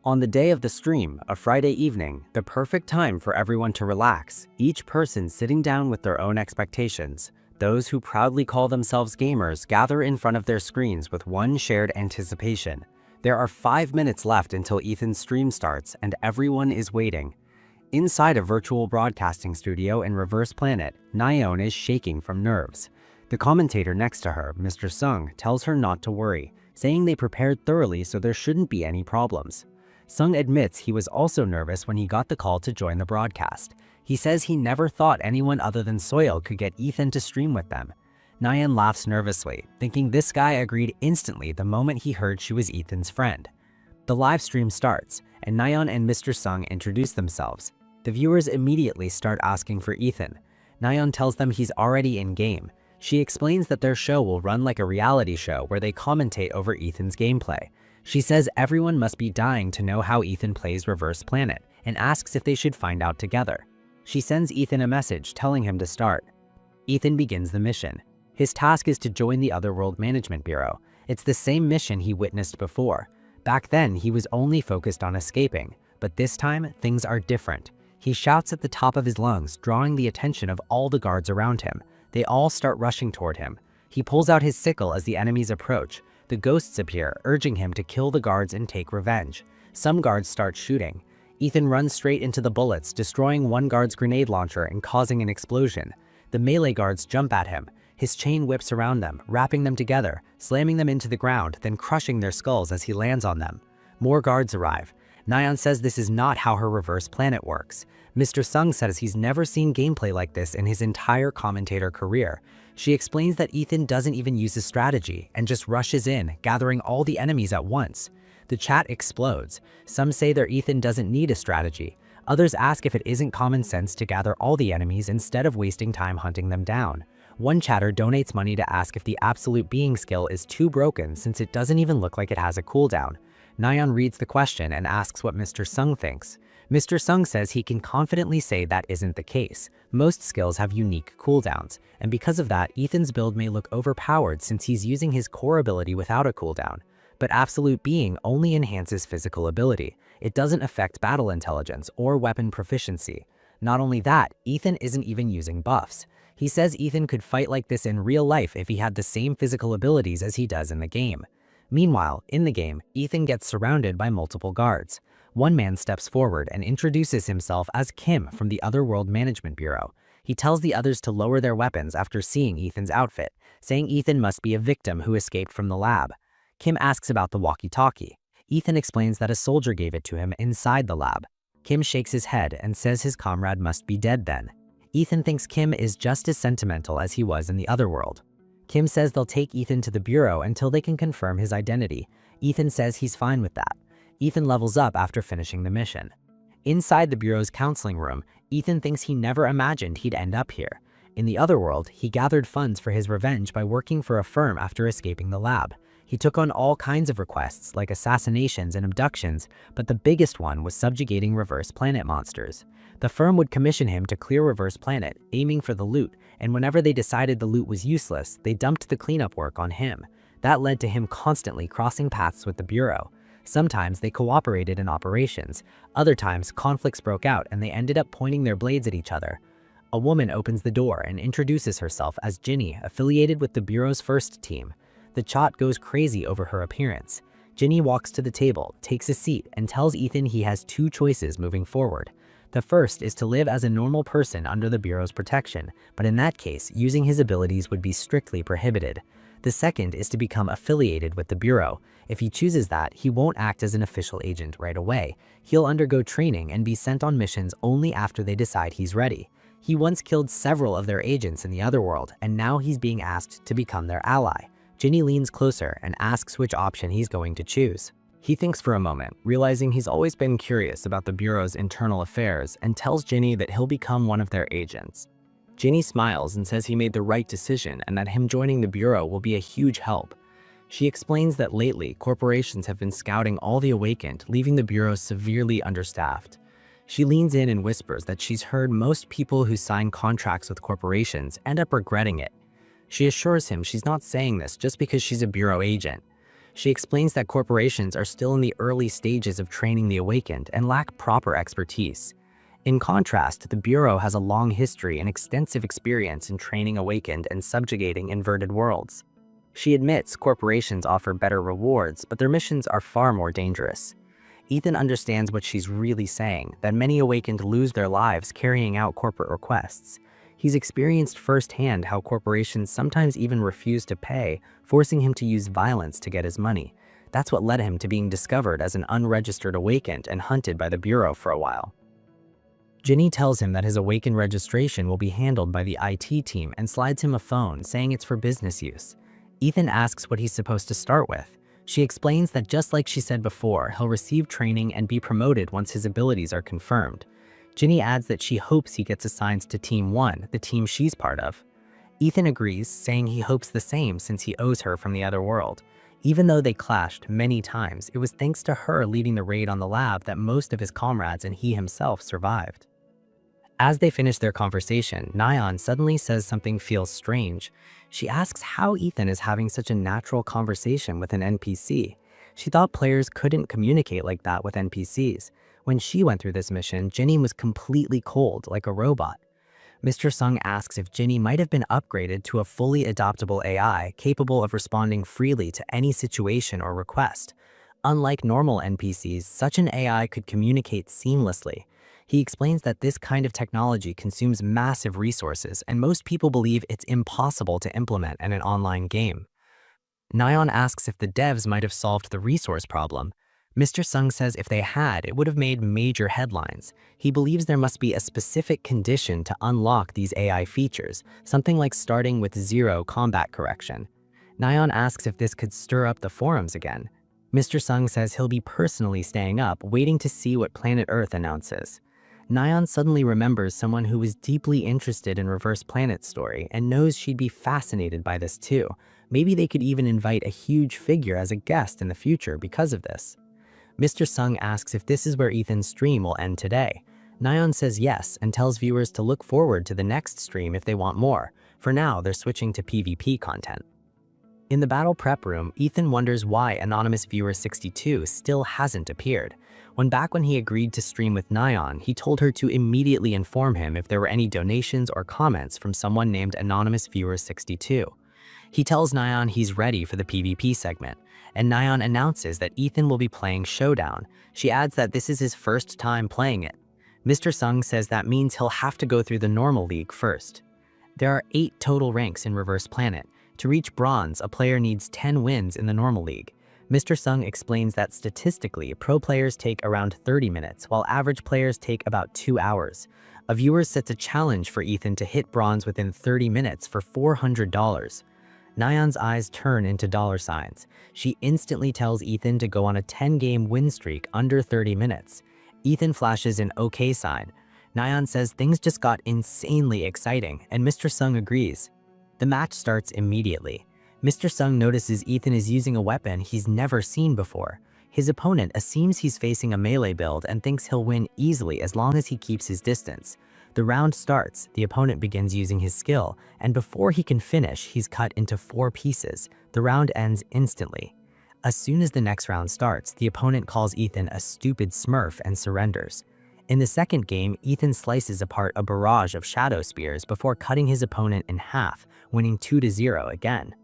On the day of the stream, a Friday evening, the perfect time for everyone to relax, each person sitting down with their own expectations. Those who proudly call themselves gamers gather in front of their screens with one shared anticipation. There are 5 minutes left until Ethan's stream starts and everyone is waiting. Inside a virtual broadcasting studio in Reverse Planet, Nayeon is shaking from nerves. The commentator next to her, Mr. Sung, tells her not to worry, saying they prepared thoroughly so there shouldn't be any problems. Sung admits he was also nervous when he got the call to join the broadcast. He says he never thought anyone other than Soyul could get Ethan to stream with them. Nayeon laughs nervously, thinking this guy agreed instantly the moment he heard she was Ethan's friend. The live stream starts, and Nayeon and Mr. Sung introduce themselves. The viewers immediately start asking for Ethan. Nayeon tells them he's already in-game. She explains that their show will run like a reality show where they commentate over Ethan's gameplay. She says everyone must be dying to know how Ethan plays Reverse Planet and asks if they should find out together. She sends Ethan a message telling him to start. Ethan begins the mission. His task is to join the Otherworld Management Bureau. It's the same mission he witnessed before. Back then, he was only focused on escaping, but this time, things are different. He shouts at the top of his lungs, drawing the attention of all the guards around him. They all start rushing toward him. He pulls out his sickle as the enemies approach. The ghosts appear, urging him to kill the guards and take revenge. Some guards start shooting. Ethan runs straight into the bullets, destroying one guard's grenade launcher and causing an explosion. The melee guards jump at him. His chain whips around them, wrapping them together, slamming them into the ground, then crushing their skulls as he lands on them. More guards arrive. Nayeon says this is not how her Reverse Planet works. Mr. Sung says he's never seen gameplay like this in his entire commentator career. She explains that Ethan doesn't even use a strategy and just rushes in, gathering all the enemies at once. The chat explodes. Some say their Ethan doesn't need a strategy. Others ask if it isn't common sense to gather all the enemies instead of wasting time hunting them down. One chatter donates money to ask if the Absolute Being skill is too broken since it doesn't even look like it has a cooldown. Nayeon reads the question and asks what Mr. Sung thinks. Mr. Sung says he can confidently say that isn't the case. Most skills have unique cooldowns, and because of that, Ethan's build may look overpowered since he's using his core ability without a cooldown. But Absolute Being only enhances physical ability. It doesn't affect battle intelligence or weapon proficiency. Not only that, Ethan isn't even using buffs. He says Ethan could fight like this in real life if he had the same physical abilities as he does in the game. Meanwhile, in the game, Ethan gets surrounded by multiple guards. One man steps forward and introduces himself as Kim from the Otherworld Management Bureau. He tells the others to lower their weapons after seeing Ethan's outfit, saying Ethan must be a victim who escaped from the lab. Kim asks about the walkie-talkie. Ethan explains that a soldier gave it to him inside the lab. Kim shakes his head and says his comrade must be dead then. Ethan thinks Kim is just as sentimental as he was in the other world. Kim says they'll take Ethan to the bureau until they can confirm his identity. Ethan says he's fine with that. Ethan levels up after finishing the mission. Inside the bureau's counseling room, Ethan thinks he never imagined he'd end up here. In the other world, he gathered funds for his revenge by working for a firm after escaping the lab. He took on all kinds of requests like assassinations and abductions, but the biggest one was subjugating Reverse Planet monsters. The firm would commission him to clear Reverse Planet, aiming for the loot, and whenever they decided the loot was useless, they dumped the cleanup work on him. That led to him constantly crossing paths with the Bureau. Sometimes they cooperated in operations. Other times, conflicts broke out and they ended up pointing their blades at each other. A woman opens the door and introduces herself as Ginny, affiliated with the Bureau's first team. The Chot goes crazy over her appearance. Ginny walks to the table, takes a seat, and tells Ethan he has two choices moving forward. The first is to live as a normal person under the Bureau's protection, but in that case, using his abilities would be strictly prohibited. The second is to become affiliated with the Bureau. If he chooses that, he won't act as an official agent right away. He'll undergo training and be sent on missions only after they decide he's ready. He once killed several of their agents in the other world, and now he's being asked to become their ally. Ginny leans closer and asks which option he's going to choose. He thinks for a moment, realizing he's always been curious about the Bureau's internal affairs, and tells Ginny that he'll become one of their agents. Ginny smiles and says he made the right decision and that him joining the Bureau will be a huge help. She explains that lately, corporations have been scouting all the awakened, leaving the Bureau severely understaffed. She leans in and whispers that she's heard most people who sign contracts with corporations end up regretting it. She assures him she's not saying this just because she's a Bureau agent. She explains that corporations are still in the early stages of training the awakened and lack proper expertise. In contrast, the Bureau has a long history and extensive experience in training awakened and subjugating inverted worlds. She admits corporations offer better rewards, but their missions are far more dangerous. Ethan understands what she's really saying, that many awakened lose their lives carrying out corporate requests. He's experienced firsthand how corporations sometimes even refuse to pay, forcing him to use violence to get his money. That's what led him to being discovered as an unregistered awakened and hunted by the Bureau for a while. Ginny tells him that his awakened registration will be handled by the IT team and slides him a phone, saying it's for business use. Ethan asks what he's supposed to start with. She explains that just like she said before, he'll receive training and be promoted once his abilities are confirmed. Ginny adds that she hopes he gets assigned to Team 1, the team she's part of. Ethan agrees, saying he hopes the same since he owes her from the other world. Even though they clashed many times, it was thanks to her leading the raid on the lab that most of his comrades and he himself survived. As they finish their conversation, Nyan suddenly says something feels strange. She asks how Ethan is having such a natural conversation with an NPC. She thought players couldn't communicate like that with NPCs. When she went through this mission, Ginny was completely cold, like a robot. Mr. Sung asks if Ginny might have been upgraded to a fully adoptable AI capable of responding freely to any situation or request. Unlike normal NPCs, such an AI could communicate seamlessly. He explains that this kind of technology consumes massive resources, and most people believe it's impossible to implement in an online game. Nyan asks if the devs might have solved the resource problem. Mr. Sung says if they had, it would have made major headlines. He believes there must be a specific condition to unlock these AI features, something like starting with 0 combat correction. Nyan asks if this could stir up the forums again. Mr. Sung says he'll be personally staying up, waiting to see what Planet Earth announces. Nyan suddenly remembers someone who was deeply interested in Reverse Planet's story and knows she'd be fascinated by this too. Maybe they could even invite a huge figure as a guest in the future because of this. Mr. Sung asks if this is where Ethan's stream will end today. Nyan says yes and tells viewers to look forward to the next stream if they want more. For now, they're switching to PvP content. In the battle prep room, Ethan wonders why Anonymous Viewer 62 still hasn't appeared. Back when he agreed to stream with Nyan, he told her to immediately inform him if there were any donations or comments from someone named Anonymous Viewer 62. He tells Nyan he's ready for the PvP segment, and Nyan announces that Ethan will be playing Showdown. She adds that this is his first time playing it. Mr. Sung says that means he'll have to go through the normal league first. There are 8 total ranks in Reverse Planet. To reach bronze, a player needs 10 wins in the normal league. Mr. Sung explains that statistically, pro players take around 30 minutes, while average players take about 2 hours. A viewer sets a challenge for Ethan to hit bronze within 30 minutes for $400. Nayeon's eyes turn into dollar signs. She instantly tells Ethan to go on a 10-game win streak under 30 minutes. Ethan flashes an OK sign. Nayeon says things just got insanely exciting, and Mr. Sung agrees. The match starts immediately. Mr. Sung notices Ethan is using a weapon he's never seen before. His opponent assumes he's facing a melee build and thinks he'll win easily as long as he keeps his distance. The round starts, the opponent begins using his skill, and before he can finish, he's cut into 4 pieces. The round ends instantly. As soon as the next round starts, the opponent calls Ethan a stupid smurf and surrenders. In the second game, Ethan slices apart a barrage of shadow spears before cutting his opponent in half, winning 2-0 again.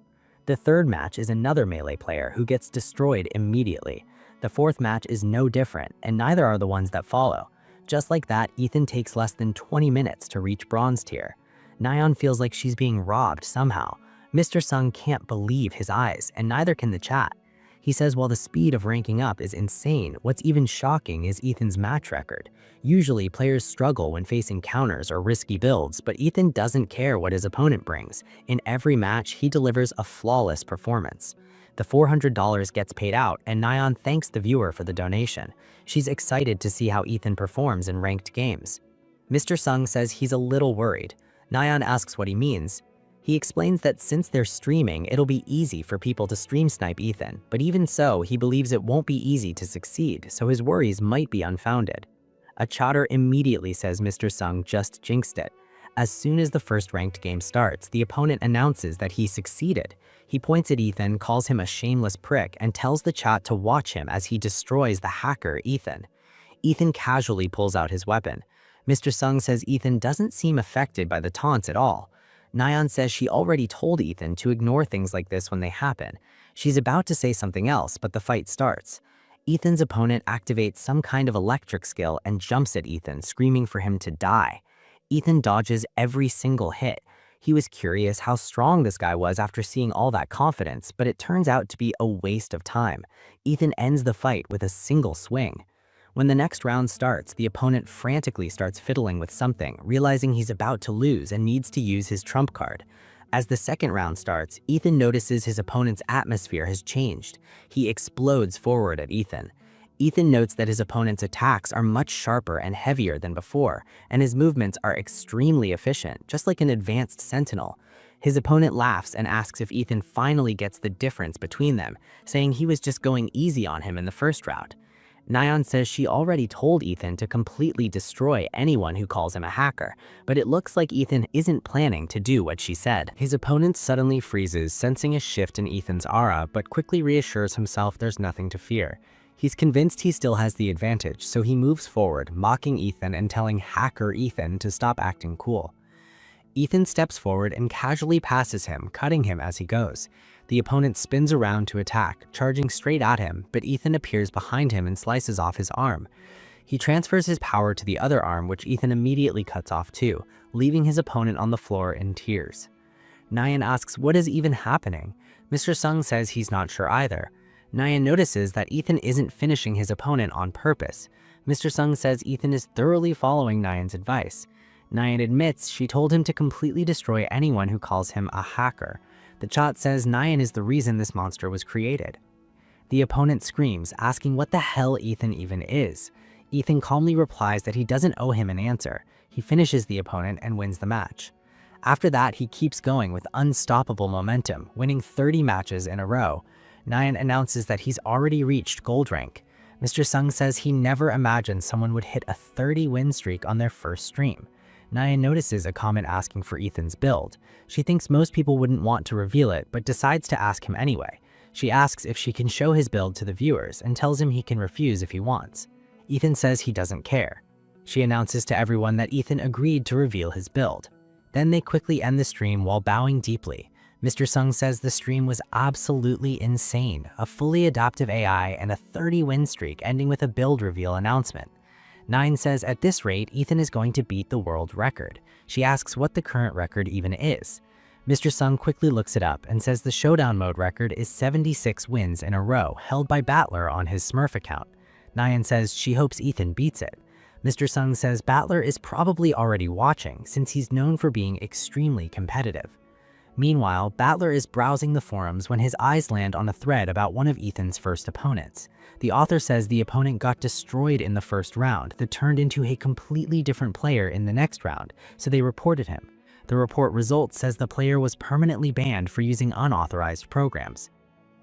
The third match is another melee player who gets destroyed immediately. The fourth match is no different, and neither are the ones that follow. Just like that, Ethan takes less than 20 minutes to reach bronze tier. Nayeon feels like she's being robbed somehow. Mr. Sung can't believe his eyes, and neither can the chat. He says while the speed of ranking up is insane, what's even shocking is Ethan's match record. Usually, players struggle when facing counters or risky builds, but Ethan doesn't care what his opponent brings. In every match, he delivers a flawless performance. The $400 gets paid out, and Nayeon thanks the viewer for the donation. She's excited to see how Ethan performs in ranked games. Mr. Sung says he's a little worried. Nayeon asks what he means. He explains that since they're streaming, it'll be easy for people to stream snipe Ethan, but even so, he believes it won't be easy to succeed, so his worries might be unfounded. A chatter immediately says Mr. Sung just jinxed it. As soon as the first ranked game starts, the opponent announces that he succeeded. He points at Ethan, calls him a shameless prick, and tells the chat to watch him as he destroys the hacker, Ethan. Ethan casually pulls out his weapon. Mr. Sung says Ethan doesn't seem affected by the taunts at all. Nayeon says she already told Ethan to ignore things like this when they happen. She's about to say something else, but the fight starts. Ethan's opponent activates some kind of electric skill and jumps at Ethan, screaming for him to die. Ethan dodges every single hit. He was curious how strong this guy was after seeing all that confidence, but it turns out to be a waste of time. Ethan ends the fight with a single swing. When the next round starts, the opponent frantically starts fiddling with something, realizing he's about to lose and needs to use his trump card. As the second round starts, Ethan notices his opponent's atmosphere has changed. He explodes forward at Ethan. Ethan notes that his opponent's attacks are much sharper and heavier than before, and his movements are extremely efficient, just like an advanced sentinel. His opponent laughs and asks if Ethan finally gets the difference between them, saying he was just going easy on him in the first round. Nayeon says she already told Ethan to completely destroy anyone who calls him a hacker, but it looks like Ethan isn't planning to do what she said. His opponent suddenly freezes, sensing a shift in Ethan's aura, but quickly reassures himself there's nothing to fear. He's convinced he still has the advantage, so he moves forward, mocking Ethan and telling hacker Ethan to stop acting cool. Ethan steps forward and casually passes him, cutting him as he goes. The opponent spins around to attack, charging straight at him, but Ethan appears behind him and slices off his arm. He transfers his power to the other arm, which Ethan immediately cuts off too, leaving his opponent on the floor in tears. Nayeon asks what is even happening. Mr. Sung says he's not sure either. Nayeon notices that Ethan isn't finishing his opponent on purpose. Mr. Sung says Ethan is thoroughly following Nayeon's advice. Nayeon admits she told him to completely destroy anyone who calls him a hacker. The chat says Nayeon is the reason this monster was created. The opponent screams, asking what the hell Ethan even is. Ethan calmly replies that he doesn't owe him an answer. He finishes the opponent and wins the match. After that, he keeps going with unstoppable momentum, winning 30 matches in a row. Nayeon announces that he's already reached gold rank. Mr. Sung says he never imagined someone would hit a 30-win streak on their first stream. Nayeon notices a comment asking for Ethan's build. She thinks most people wouldn't want to reveal it, but decides to ask him anyway. She asks if she can show his build to the viewers and tells him he can refuse if he wants. Ethan says he doesn't care. She announces to everyone that Ethan agreed to reveal his build. Then they quickly end the stream while bowing deeply. Mr. Sung says the stream was absolutely insane, a fully adaptive AI and a 30-win streak ending with a build reveal announcement. 9 says at this rate, Ethan is going to beat the world record. She asks what the current record even is. Mr. Sung quickly looks it up and says the showdown mode record is 76 wins in a row held by Battler on his Smurf account. 9 says she hopes Ethan beats it. Mr. Sung says Battler is probably already watching since he's known for being extremely competitive. Meanwhile, Battler is browsing the forums when his eyes land on a thread about one of Ethan's first opponents. The author says the opponent got destroyed in the first round that turned into a completely different player in the next round, so they reported him. The report result says the player was permanently banned for using unauthorized programs.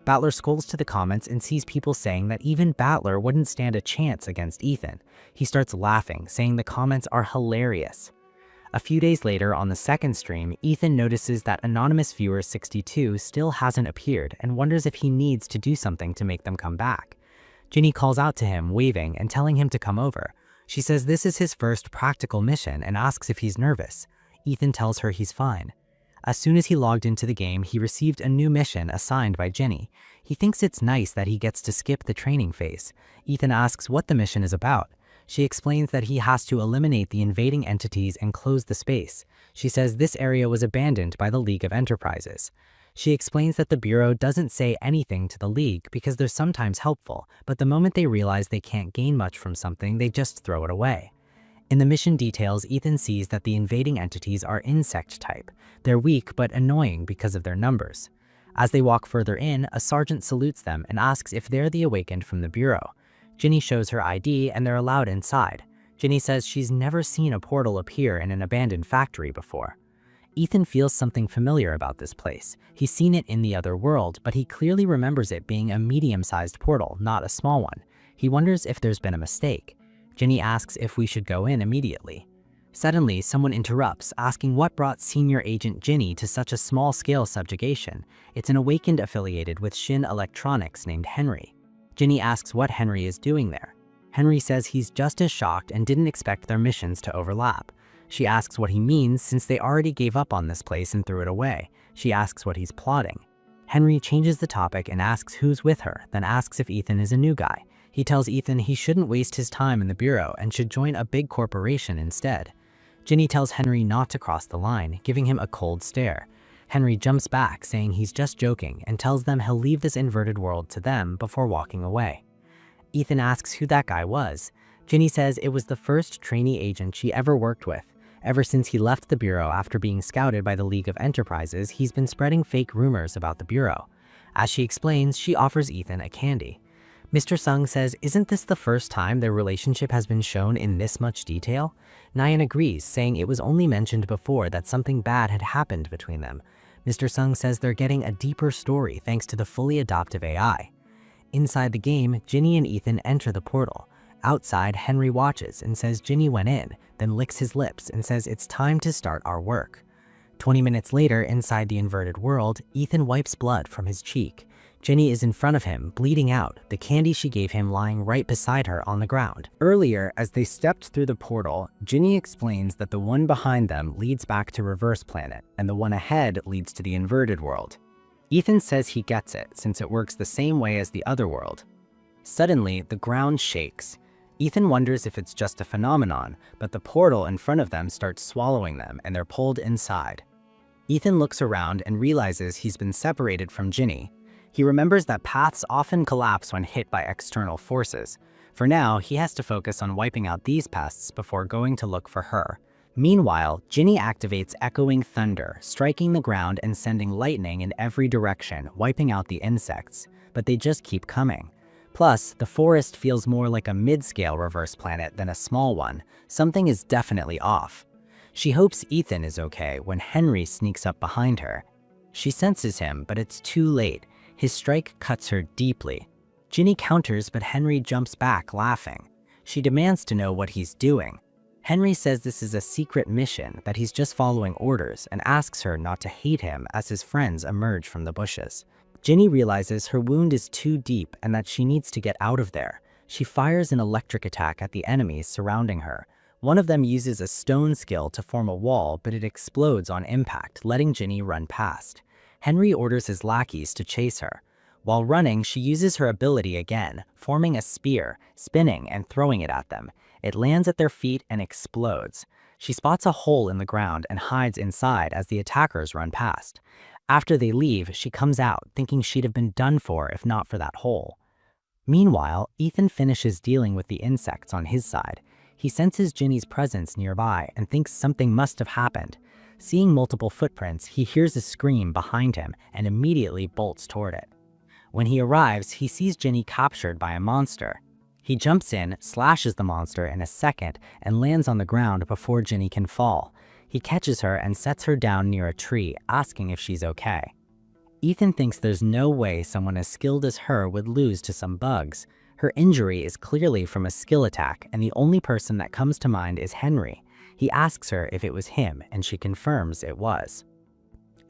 Battler scrolls to the comments and sees people saying that even Battler wouldn't stand a chance against Ethan. He starts laughing, saying the comments are hilarious. A few days later, on the second stream, Ethan notices that anonymous viewer 62 still hasn't appeared and wonders if he needs to do something to make them come back. Ginny calls out to him, waving and telling him to come over. She says this is his first practical mission and asks if he's nervous. Ethan tells her he's fine. As soon as he logged into the game, he received a new mission assigned by Ginny. He thinks it's nice that he gets to skip the training phase. Ethan asks what the mission is about. She explains that he has to eliminate the invading entities and close the space. She says this area was abandoned by the League of Enterprises. She explains that the Bureau doesn't say anything to the League because they're sometimes helpful, but the moment they realize they can't gain much from something, they just throw it away. In the mission details, Ethan sees that the invading entities are insect type. They're weak but annoying because of their numbers. As they walk further in, a sergeant salutes them and asks if they're the awakened from the Bureau. Ginny shows her ID and they're allowed inside. Ginny says she's never seen a portal appear in an abandoned factory before. Ethan feels something familiar about this place. He's seen it in the other world, but he clearly remembers it being a medium-sized portal, not a small one. He wonders if there's been a mistake. Ginny asks if we should go in immediately. Suddenly, someone interrupts, asking what brought Senior Agent Ginny to such a small-scale subjugation. It's an awakened affiliated with Shin Electronics named Henry. Ginny asks what Henry is doing there. Henry says he's just as shocked and didn't expect their missions to overlap. She asks what he means since they already gave up on this place and threw it away. She asks what he's plotting. Henry changes the topic and asks who's with her, then asks if Ethan is a new guy. He tells Ethan he shouldn't waste his time in the Bureau and should join a big corporation instead. Ginny tells Henry not to cross the line, giving him a cold stare. Henry jumps back, saying he's just joking, and tells them he'll leave this inverted world to them before walking away. Ethan asks who that guy was. Ginny says it was the first trainee agent she ever worked with. Ever since he left the Bureau after being scouted by the League of Enterprises, he's been spreading fake rumors about the Bureau. As she explains, she offers Ethan a candy. Mr. Sung says, isn't this the first time their relationship has been shown in this much detail? Nyan agrees, saying it was only mentioned before that something bad had happened between them. Mr. Sung says they're getting a deeper story thanks to the fully adaptive AI. Inside the game, Ginny and Ethan enter the portal. Outside, Henry watches and says Ginny went in, then licks his lips and says it's time to start our work. 20 minutes later, inside the inverted world, Ethan wipes blood from his cheek. Ginny is in front of him, bleeding out, the candy she gave him lying right beside her on the ground. Earlier, as they stepped through the portal, Ginny explains that the one behind them leads back to Reverse Planet, and the one ahead leads to the inverted world. Ethan says he gets it, since it works the same way as the other world. Suddenly, the ground shakes. Ethan wonders if it's just a phenomenon, but the portal in front of them starts swallowing them, and they're pulled inside. Ethan looks around and realizes he's been separated from Ginny. He remembers that paths often collapse when hit by external forces. For now, he has to focus on wiping out these pests before going to look for her. Meanwhile, Ginny activates Echoing Thunder, striking the ground and sending lightning in every direction, wiping out the insects. But they just keep coming. Plus, the forest feels more like a mid-scale Reverse Planet than a small one. Something is definitely off. She hopes Ethan is okay when Henry sneaks up behind her. She senses him, but it's too late. His strike cuts her deeply. Ginny counters, but Henry jumps back, laughing. She demands to know what he's doing. Henry says this is a secret mission, that he's just following orders, and asks her not to hate him as his friends emerge from the bushes. Ginny realizes her wound is too deep and that she needs to get out of there. She fires an electric attack at the enemies surrounding her. One of them uses a stone skill to form a wall, but it explodes on impact, letting Ginny run past. Henry orders his lackeys to chase her. While running, she uses her ability again, forming a spear, spinning and throwing it at them. It lands at their feet and explodes. She spots a hole in the ground and hides inside as the attackers run past. After they leave, she comes out, thinking she'd have been done for if not for that hole. Meanwhile, Ethan finishes dealing with the insects on his side. He senses Ginny's presence nearby and thinks something must have happened. Seeing multiple footprints, he hears a scream behind him and immediately bolts toward it. When he arrives, he sees Ginny captured by a monster. He jumps in, slashes the monster in a second, and lands on the ground before Ginny can fall. He catches her and sets her down near a tree, asking if she's okay. Ethan thinks there's no way someone as skilled as her would lose to some bugs. Her injury is clearly from a skill attack, and the only person that comes to mind is Henry. He asks her if it was him, and she confirms it was.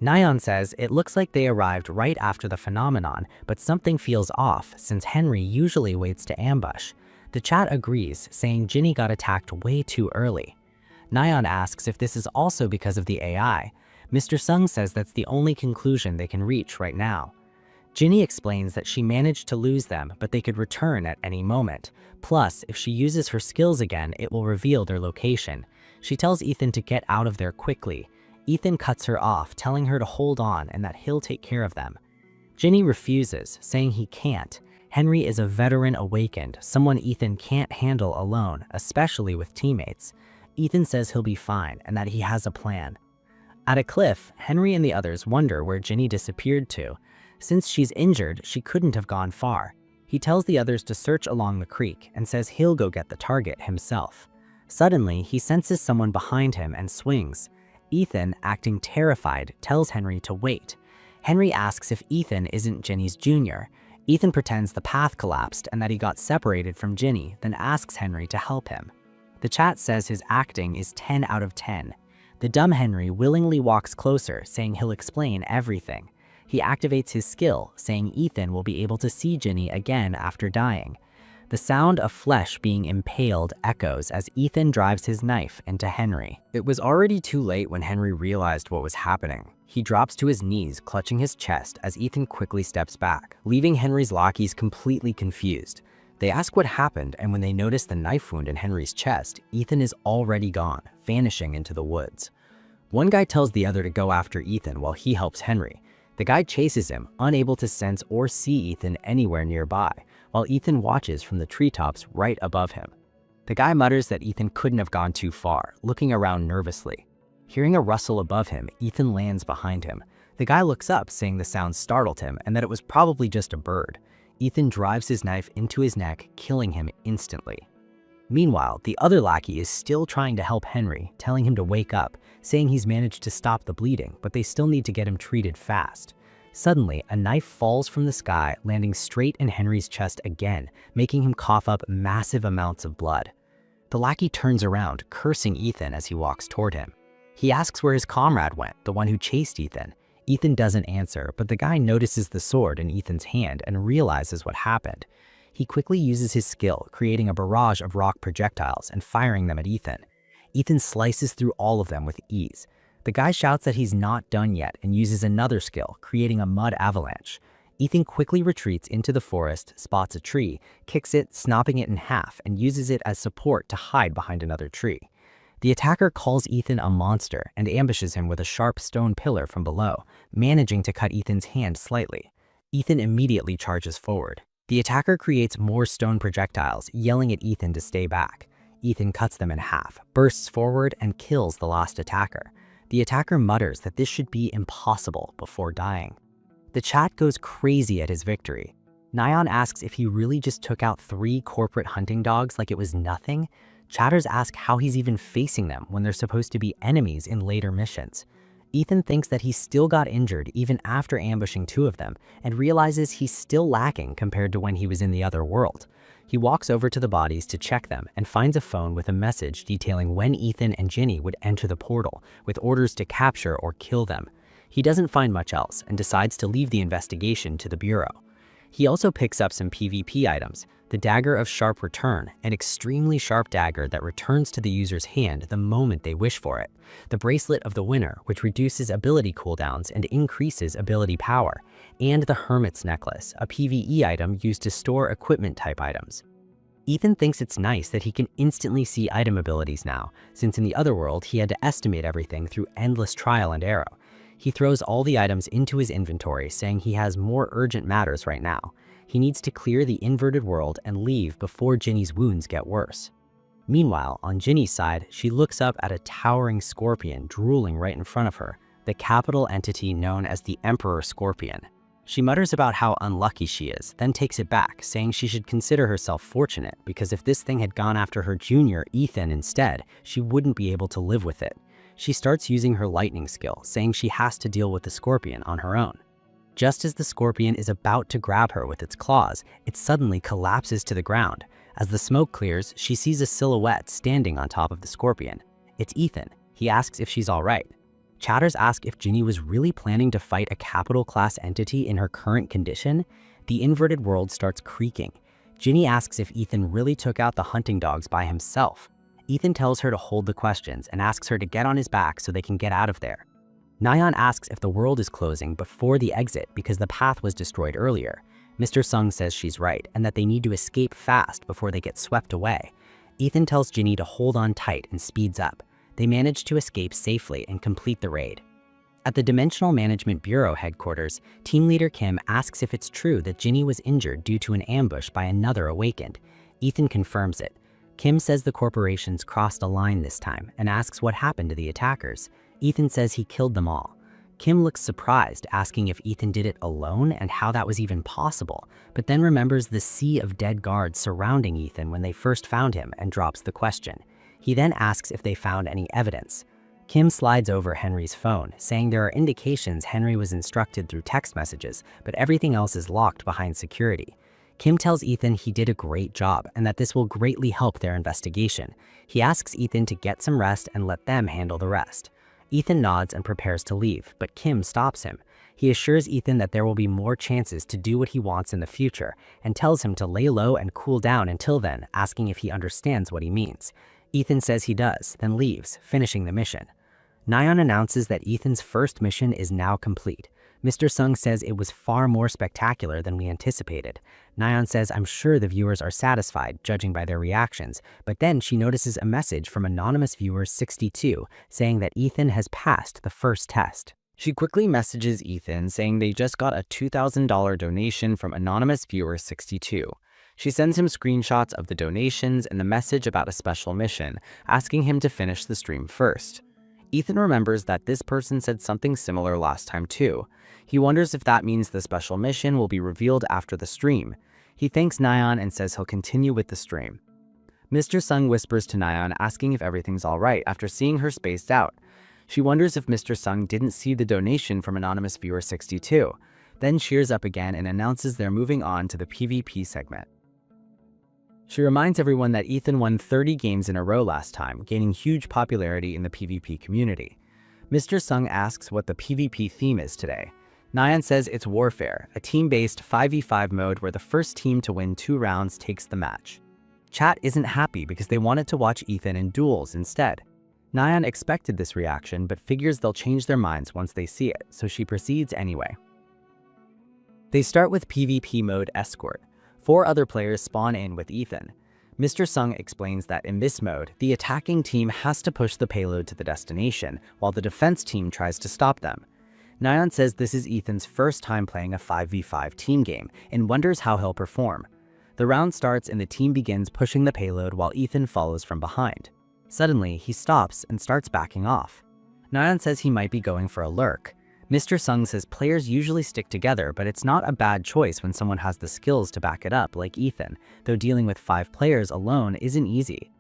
Nyan says it looks like they arrived right after the phenomenon, but something feels off since Henry usually waits to ambush. The chat agrees, saying Ginny got attacked way too early. Nyan asks if this is also because of the AI. Mr. Sung says that's the only conclusion they can reach right now. Ginny explains that she managed to lose them, but they could return at any moment. Plus, if she uses her skills again, it will reveal their location. She tells Ethan to get out of there quickly. Ethan cuts her off, telling her to hold on and that he'll take care of them. Ginny refuses, saying he can't. Henry is a veteran awakened, someone Ethan can't handle alone, especially with teammates. Ethan says he'll be fine and that he has a plan. At a cliff, Henry and the others wonder where Ginny disappeared to. Since she's injured, she couldn't have gone far. He tells the others to search along the creek and says he'll go get the target himself. Suddenly, he senses someone behind him and swings. Ethan, acting terrified, tells Henry to wait. Henry asks if Ethan isn't Ginny's junior. Ethan pretends the path collapsed and that he got separated from Ginny, then asks Henry to help him. The chat says his acting is 10 out of 10. The dumb Henry willingly walks closer, saying he'll explain everything. He activates his skill, saying Ethan will be able to see Ginny again after dying. The sound of flesh being impaled echoes as Ethan drives his knife into Henry. It was already too late when Henry realized what was happening. He drops to his knees, clutching his chest as Ethan quickly steps back, leaving Henry's lackeys completely confused. They ask what happened, and when they notice the knife wound in Henry's chest, Ethan is already gone, vanishing into the woods. One guy tells the other to go after Ethan while he helps Henry. The guy chases him, unable to sense or see Ethan anywhere nearby, while Ethan watches from the treetops right above him. The guy mutters that Ethan couldn't have gone too far, looking around nervously. Hearing a rustle above him, Ethan lands behind him. The guy looks up, saying the sound startled him and that it was probably just a bird. Ethan drives his knife into his neck, killing him instantly. Meanwhile, the other lackey is still trying to help Henry, telling him to wake up, saying he's managed to stop the bleeding, but they still need to get him treated fast. Suddenly, a knife falls from the sky, landing straight in Henry's chest again, making him cough up massive amounts of blood. The lackey turns around, cursing Ethan as he walks toward him. He asks where his comrade went, the one who chased Ethan. Ethan doesn't answer, but the guy notices the sword in Ethan's hand and realizes what happened. He quickly uses his skill, creating a barrage of rock projectiles and firing them at Ethan. Ethan slices through all of them with ease. The guy shouts that he's not done yet and uses another skill, creating a mud avalanche. Ethan quickly retreats into the forest, spots a tree, kicks it, snapping it in half, and uses it as support to hide behind another tree. The attacker calls Ethan a monster and ambushes him with a sharp stone pillar from below, managing to cut Ethan's hand slightly. Ethan immediately charges forward. The attacker creates more stone projectiles, yelling at Ethan to stay back. Ethan cuts them in half, bursts forward, and kills the last attacker. The attacker mutters that this should be impossible before dying. The chat goes crazy at his victory. Nyan asks if he really just took out 3 corporate hunting dogs like it was nothing. Chatters ask how he's even facing them when they're supposed to be enemies in later missions. Ethan thinks that he still got injured even after ambushing 2 of them and realizes he's still lacking compared to when he was in the other world. He walks over to the bodies to check them and finds a phone with a message detailing when Ethan and Ginny would enter the portal, with orders to capture or kill them. He doesn't find much else and decides to leave the investigation to the Bureau. He also picks up some PvP items, the Dagger of Sharp Return, an extremely sharp dagger that returns to the user's hand the moment they wish for it, the Bracelet of the Winner, which reduces ability cooldowns and increases ability power, and the Hermit's Necklace, a PvE item used to store equipment type items. Ethan thinks it's nice that he can instantly see item abilities now, since in the other world he had to estimate everything through endless trial and error. He throws all the items into his inventory, saying he has more urgent matters right now. He needs to clear the inverted world and leave before Ginny's wounds get worse. Meanwhile, on Ginny's side, she looks up at a towering scorpion drooling right in front of her, the capital entity known as the Emperor Scorpion. She mutters about how unlucky she is, then takes it back, saying she should consider herself fortunate because if this thing had gone after her junior, Ethan, instead, she wouldn't be able to live with it. She starts using her lightning skill, saying she has to deal with the scorpion on her own. Just as the scorpion is about to grab her with its claws, it suddenly collapses to the ground. As the smoke clears, she sees a silhouette standing on top of the scorpion. It's Ethan. He asks if she's all right. Chatters ask if Ginny was really planning to fight a capital class entity in her current condition. The inverted world starts creaking. Ginny asks if Ethan really took out the hunting dogs by himself. Ethan tells her to hold the questions and asks her to get on his back so they can get out of there. Nyan asks if the world is closing before the exit because the path was destroyed earlier. Mr. Sung says she's right and that they need to escape fast before they get swept away. Ethan tells Ginny to hold on tight and speeds up. They manage to escape safely and complete the raid. At the Dimensional Management Bureau headquarters, Team Leader Kim asks if it's true that Ginny was injured due to an ambush by another Awakened. Ethan confirms it. Kim says the corporations crossed a line this time and asks what happened to the attackers. Ethan says he killed them all. Kim looks surprised, asking if Ethan did it alone and how that was even possible, but then remembers the sea of dead guards surrounding Ethan when they first found him and drops the question. He then asks if they found any evidence. Kim slides over Henry's phone, saying there are indications Henry was instructed through text messages, but everything else is locked behind security. Kim tells Ethan he did a great job and that this will greatly help their investigation. He asks Ethan to get some rest and let them handle the rest. Ethan nods and prepares to leave, but Kim stops him. He assures Ethan that there will be more chances to do what he wants in the future and tells him to lay low and cool down until then, asking if he understands what he means. Ethan says he does, then leaves, finishing the mission. Nyan announces that Ethan's first mission is now complete. Mr. Sung says it was far more spectacular than we anticipated. Nyan says I'm sure the viewers are satisfied, judging by their reactions, but then she notices a message from anonymous viewer 62 saying that Ethan has passed the first test. She quickly messages Ethan saying they just got a $2,000 donation from anonymous viewer 62. She sends him screenshots of the donations and the message about a special mission, asking him to finish the stream first. Ethan remembers that this person said something similar last time too. He wonders if that means the special mission will be revealed after the stream. He thanks Nyan and says he'll continue with the stream. Mr. Sung whispers to Nyan, asking if everything's alright after seeing her spaced out. She wonders if Mr. Sung didn't see the donation from anonymous viewer 62, then cheers up again and announces they're moving on to the PvP segment. She reminds everyone that Ethan won 30 games in a row last time, gaining huge popularity in the PvP community. Mr. Sung asks what the PvP theme is today. Nyan says it's Warfare, a team-based 5v5 mode where the first team to win 2 rounds takes the match. Chat isn't happy because they wanted to watch Ethan in duels instead. Nyan expected this reaction but figures they'll change their minds once they see it, so she proceeds anyway. They start with PvP mode Escort. 4 other players spawn in with Ethan. Mr. Sung explains that in this mode, the attacking team has to push the payload to the destination, while the defense team tries to stop them. Nyan says this is Ethan's first time playing a 5v5 team game, and wonders how he'll perform. The round starts and the team begins pushing the payload while Ethan follows from behind. Suddenly, he stops and starts backing off. Nyan says he might be going for a lurk. Mr. Sung says players usually stick together, but it's not a bad choice when someone has the skills to back it up like Ethan, though dealing with 5 players alone isn't easy.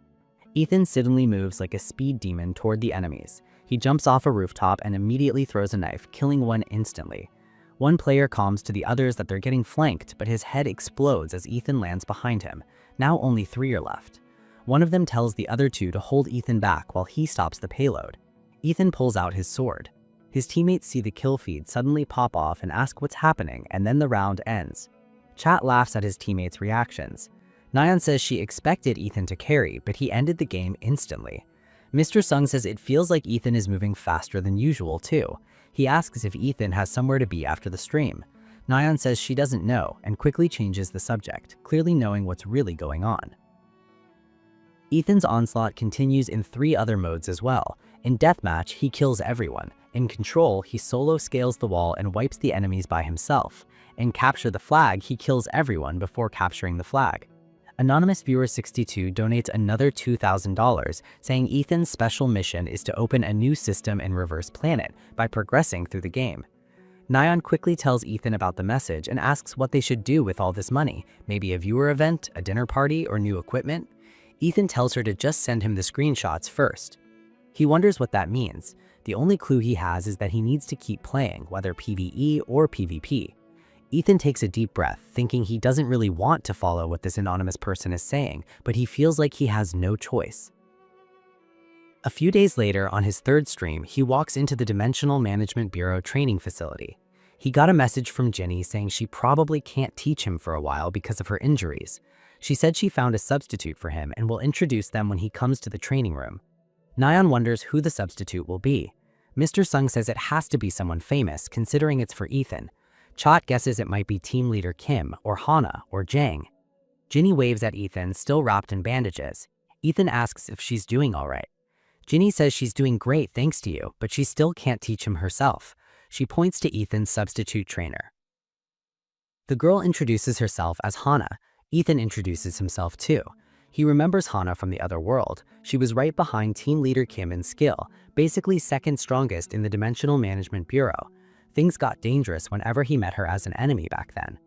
Ethan suddenly moves like a speed demon toward the enemies. He jumps off a rooftop and immediately throws a knife, killing one instantly. One player calms to the others that they're getting flanked, but his head explodes as Ethan lands behind him. Now only 3 are left. One of them tells the other 2 to hold Ethan back while he stops the payload. Ethan pulls out his sword. His teammates see the kill feed suddenly pop off and ask what's happening, and then the round ends. Chat laughs at his teammates' reactions. Nyan says she expected Ethan to carry, but he ended the game instantly. Mr. Sung says it feels like Ethan is moving faster than usual too. He asks if Ethan has somewhere to be after the stream. Nyan says she doesn't know and quickly changes the subject, clearly knowing what's really going on. Ethan's onslaught continues in 3 other modes as well. In Deathmatch, he kills everyone. In Control, he solo scales the wall and wipes the enemies by himself. In Capture the Flag, he kills everyone before capturing the flag. Anonymous Viewer 62 donates another $2,000, saying Ethan's special mission is to open a new system in Reverse Planet by progressing through the game. Nyan quickly tells Ethan about the message and asks what they should do with all this money, maybe a viewer event, a dinner party, or new equipment. Ethan tells her to just send him the screenshots first. He wonders what that means. The only clue he has is that he needs to keep playing, whether PvE or PvP. Ethan takes a deep breath, thinking he doesn't really want to follow what this anonymous person is saying, but he feels like he has no choice. A few days later, on his 3rd stream, he walks into the Dimensional Management Bureau training facility. He got a message from Ginny saying she probably can't teach him for a while because of her injuries. She said she found a substitute for him and will introduce them when he comes to the training room. Nyan wonders who the substitute will be. Mr. Sung says it has to be someone famous, considering it's for Ethan. Chot guesses it might be team leader Kim, or Hana, or Jang. Ginny waves at Ethan, still wrapped in bandages. Ethan asks if she's doing all right. Ginny says she's doing great thanks to you, but she still can't teach him herself. She points to Ethan's substitute trainer. The girl introduces herself as Hana. Ethan introduces himself too. He remembers Hana from the other world. She was right behind team leader Kim in skill, basically second strongest in the Dimensional Management Bureau. Things got dangerous whenever he met her as an enemy back then.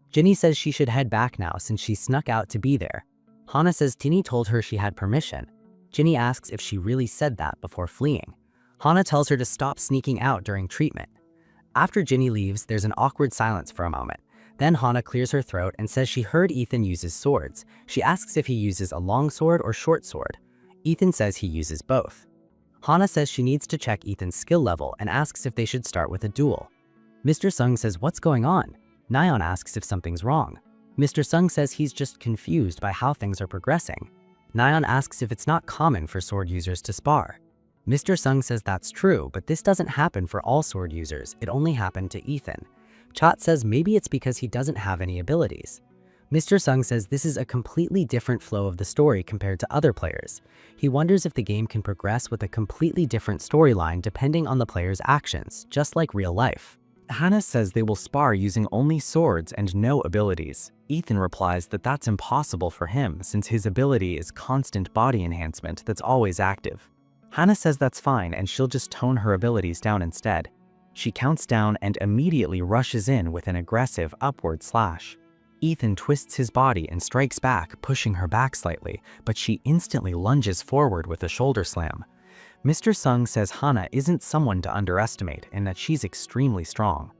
Ginny says she should head back now since she snuck out to be there. Hana says Ginny told her she had permission. Ginny asks if she really said that before fleeing. Hana tells her to stop sneaking out during treatment. After Ginny leaves, there's an awkward silence for a moment. Then Hana clears her throat and says she heard Ethan uses swords. She asks if he uses a long sword or short sword. Ethan says he uses both. Hana says she needs to check Ethan's skill level and asks if they should start with a duel. Mr. Sung says what's going on? Nyan asks if something's wrong. Mr. Sung says he's just confused by how things are progressing. Nyan asks if it's not common for sword users to spar. Mr. Sung says that's true, but this doesn't happen for all sword users. It only happened to Ethan. Chot says maybe it's because he doesn't have any abilities. Mr. Sung says this is a completely different flow of the story compared to other players. He wonders if the game can progress with a completely different storyline depending on the player's actions, just like real life. Hana says they will spar using only swords and no abilities. Ethan replies that that's impossible for him since his ability is constant body enhancement that's always active. Hana says that's fine and she'll just tone her abilities down instead. She counts down and immediately rushes in with an aggressive upward slash. Ethan twists his body and strikes back, pushing her back slightly, but she instantly lunges forward with a shoulder slam. Mr. Sung says Hana isn't someone to underestimate and that she's extremely strong.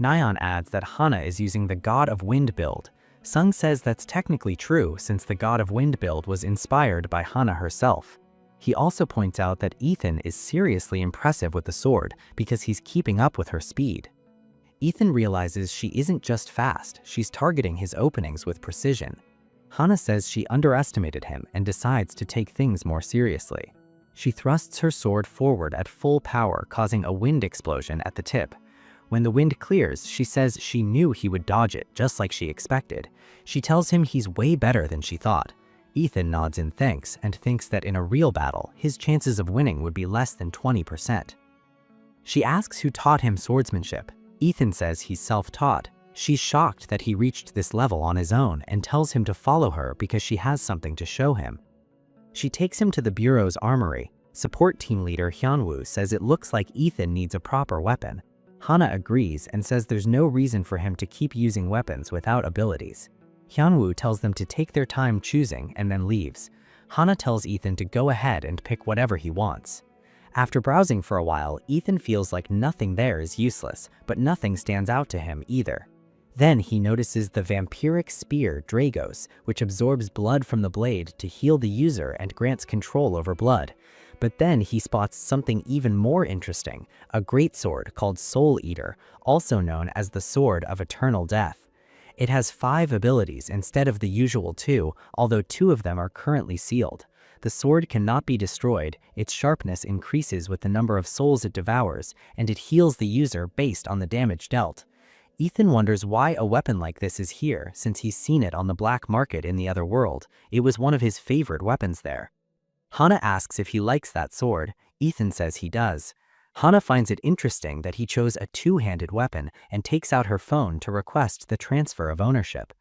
Nyan adds that Hana is using the God of Wind build. Sung says that's technically true since the God of Wind build was inspired by Hana herself. He also points out that Ethan is seriously impressive with the sword because he's keeping up with her speed. Ethan realizes she isn't just fast, she's targeting his openings with precision. Hana says she underestimated him and decides to take things more seriously. She thrusts her sword forward at full power, causing a wind explosion at the tip. When the wind clears, she says she knew he would dodge it just like she expected. She tells him he's way better than she thought. Ethan nods in thanks and thinks that in a real battle, his chances of winning would be less than 20%. She asks who taught him swordsmanship. Ethan says he's self-taught. She's shocked that he reached this level on his own and tells him to follow her because she has something to show him. She takes him to the Bureau's armory. Support team leader Hyunwoo says it looks like Ethan needs a proper weapon. Hana agrees and says there's no reason for him to keep using weapons without abilities. Hyunwoo tells them to take their time choosing and then leaves. Hana tells Ethan to go ahead and pick whatever he wants. After browsing for a while, Ethan feels like nothing there is useless, but nothing stands out to him either. Then he notices the vampiric spear Dragos, which absorbs blood from the blade to heal the user and grants control over blood. But then he spots something even more interesting, a greatsword called Soul Eater, also known as the Sword of Eternal Death. It has 5 abilities instead of the usual 2, although 2 of them are currently sealed. The sword cannot be destroyed, its sharpness increases with the number of souls it devours, and it heals the user based on the damage dealt. Ethan wonders why a weapon like this is here since he's seen it on the black market in the other world. It was one of his favorite weapons there. Hana asks if he likes that sword. Ethan says he does. Hana finds it interesting that he chose a two-handed weapon and takes out her phone to request the transfer of ownership.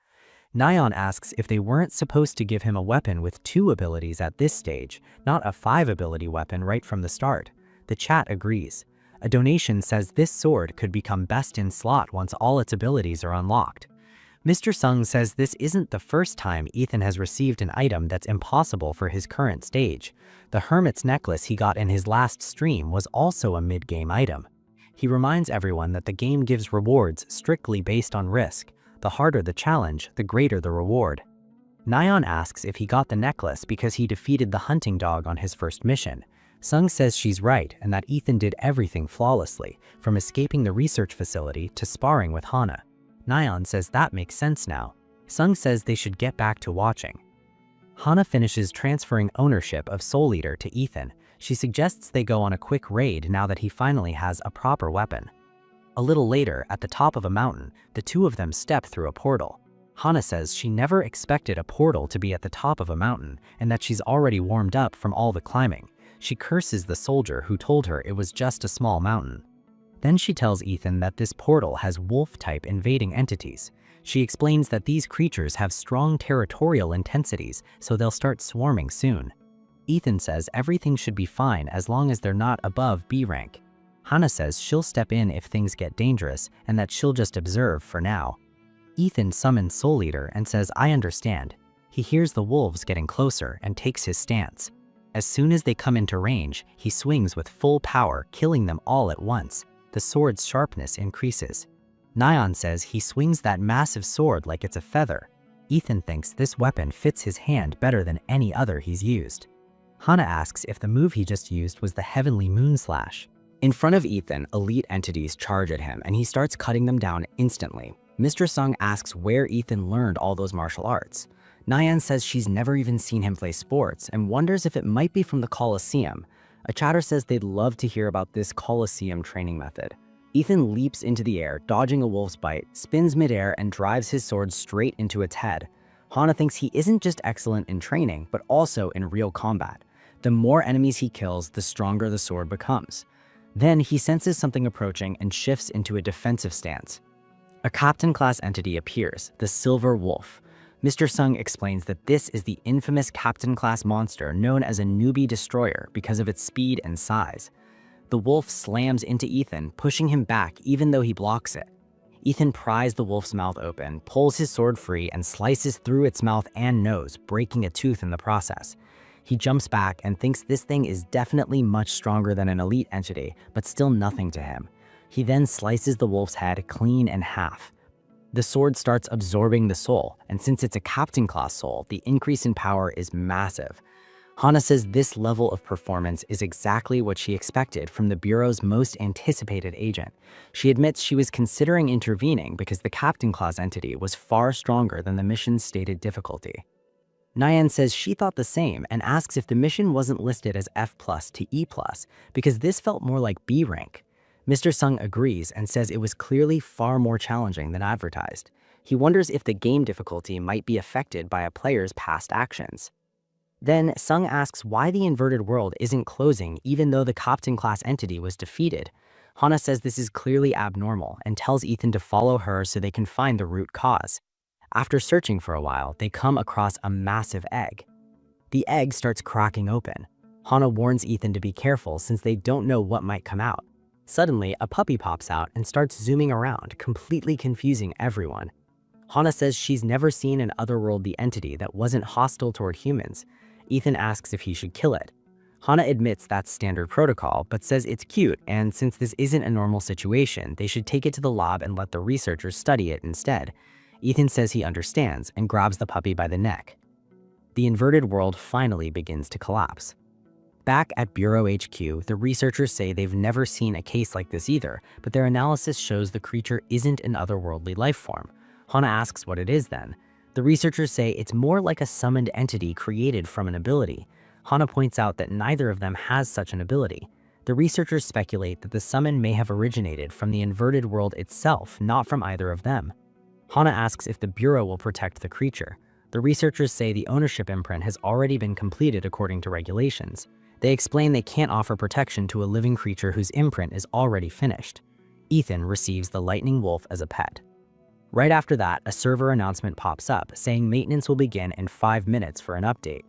Nyan asks if they weren't supposed to give him a weapon with 2 abilities at this stage, not a 5-ability weapon right from the start. The chat agrees. A donation says this sword could become best in slot once all its abilities are unlocked. Mr. Sung says this isn't the first time Ethan has received an item that's impossible for his current stage. The Hermit's necklace he got in his last stream was also a mid-game item. He reminds everyone that the game gives rewards strictly based on risk. The harder the challenge, the greater the reward. Nyan asks if he got the necklace because he defeated the hunting dog on his first mission. Sung says she's right and that Ethan did everything flawlessly, from escaping the research facility to sparring with Hana. Nyan says that makes sense now. Sung says they should get back to watching. Hana finishes transferring ownership of Soul Eater to Ethan. She suggests they go on a quick raid now that he finally has a proper weapon. A little later, at the top of a mountain, the two of them step through a portal. Hana says she never expected a portal to be at the top of a mountain and that she's already warmed up from all the climbing. She curses the soldier who told her it was just a small mountain. Then she tells Ethan that this portal has wolf-type invading entities. She explains that these creatures have strong territorial intensities, so they'll start swarming soon. Ethan says everything should be fine as long as they're not above B rank. Hana says she'll step in if things get dangerous and that she'll just observe for now. Ethan summons Soul Eater and says, "I understand." He hears the wolves getting closer and takes his stance. As soon as they come into range, he swings with full power, killing them all at once. The sword's sharpness increases. Nyan says he swings that massive sword like it's a feather. Ethan thinks this weapon fits his hand better than any other he's used. Hana asks if the move he just used was the Heavenly Moon Slash. In front of Ethan, elite entities charge at him and he starts cutting them down instantly. Mr. Sung asks where Ethan learned all those martial arts. Nyan says she's never even seen him play sports and wonders if it might be from the Colosseum. A chatter says they'd love to hear about this Colosseum training method. Ethan leaps into the air, dodging a wolf's bite, spins midair, and drives his sword straight into its head. Hana thinks he isn't just excellent in training, but also in real combat. The more enemies he kills, the stronger the sword becomes. Then he senses something approaching and shifts into a defensive stance. A captain-class entity appears, the Silver Wolf. Mr. Sung explains that this is the infamous captain-class monster known as a newbie destroyer because of its speed and size. The wolf slams into Ethan, pushing him back even though he blocks it. Ethan pries the wolf's mouth open, pulls his sword free, and slices through its mouth and nose, breaking a tooth in the process. He jumps back and thinks this thing is definitely much stronger than an elite entity, but still nothing to him. He then slices the wolf's head clean in half. The sword starts absorbing the soul, and since it's a captain-class soul, the increase in power is massive. Hana says this level of performance is exactly what she expected from the Bureau's most anticipated agent. She admits she was considering intervening because the captain-class entity was far stronger than the mission's stated difficulty. Nyan says she thought the same and asks if the mission wasn't listed as F+ to E+, because this felt more like B rank. Mr. Sung agrees and says it was clearly far more challenging than advertised. He wonders if the game difficulty might be affected by a player's past actions. Then Sung asks why the inverted world isn't closing even though the captain-class entity was defeated. Hana says this is clearly abnormal and tells Ethan to follow her so they can find the root cause. After searching for a while, they come across a massive egg. The egg starts cracking open. Hana warns Ethan to be careful since they don't know what might come out. Suddenly, a puppy pops out and starts zooming around, completely confusing everyone. Hana says she's never seen an otherworldly entity that wasn't hostile toward humans. Ethan asks if he should kill it. Hana admits that's standard protocol, but says it's cute, and since this isn't a normal situation, they should take it to the lab and let the researchers study it instead. Ethan says he understands and grabs the puppy by the neck. The inverted world finally begins to collapse. Back at Bureau HQ, the researchers say they've never seen a case like this either, but their analysis shows the creature isn't an otherworldly life form. Hana asks what it is then. The researchers say it's more like a summoned entity created from an ability. Hana points out that neither of them has such an ability. The researchers speculate that the summon may have originated from the inverted world itself, not from either of them. Hana asks if the Bureau will protect the creature. The researchers say the ownership imprint has already been completed according to regulations. They explain they can't offer protection to a living creature whose imprint is already finished. Ethan receives the lightning wolf as a pet. Right after that, a server announcement pops up saying maintenance will begin in 5 minutes for an update.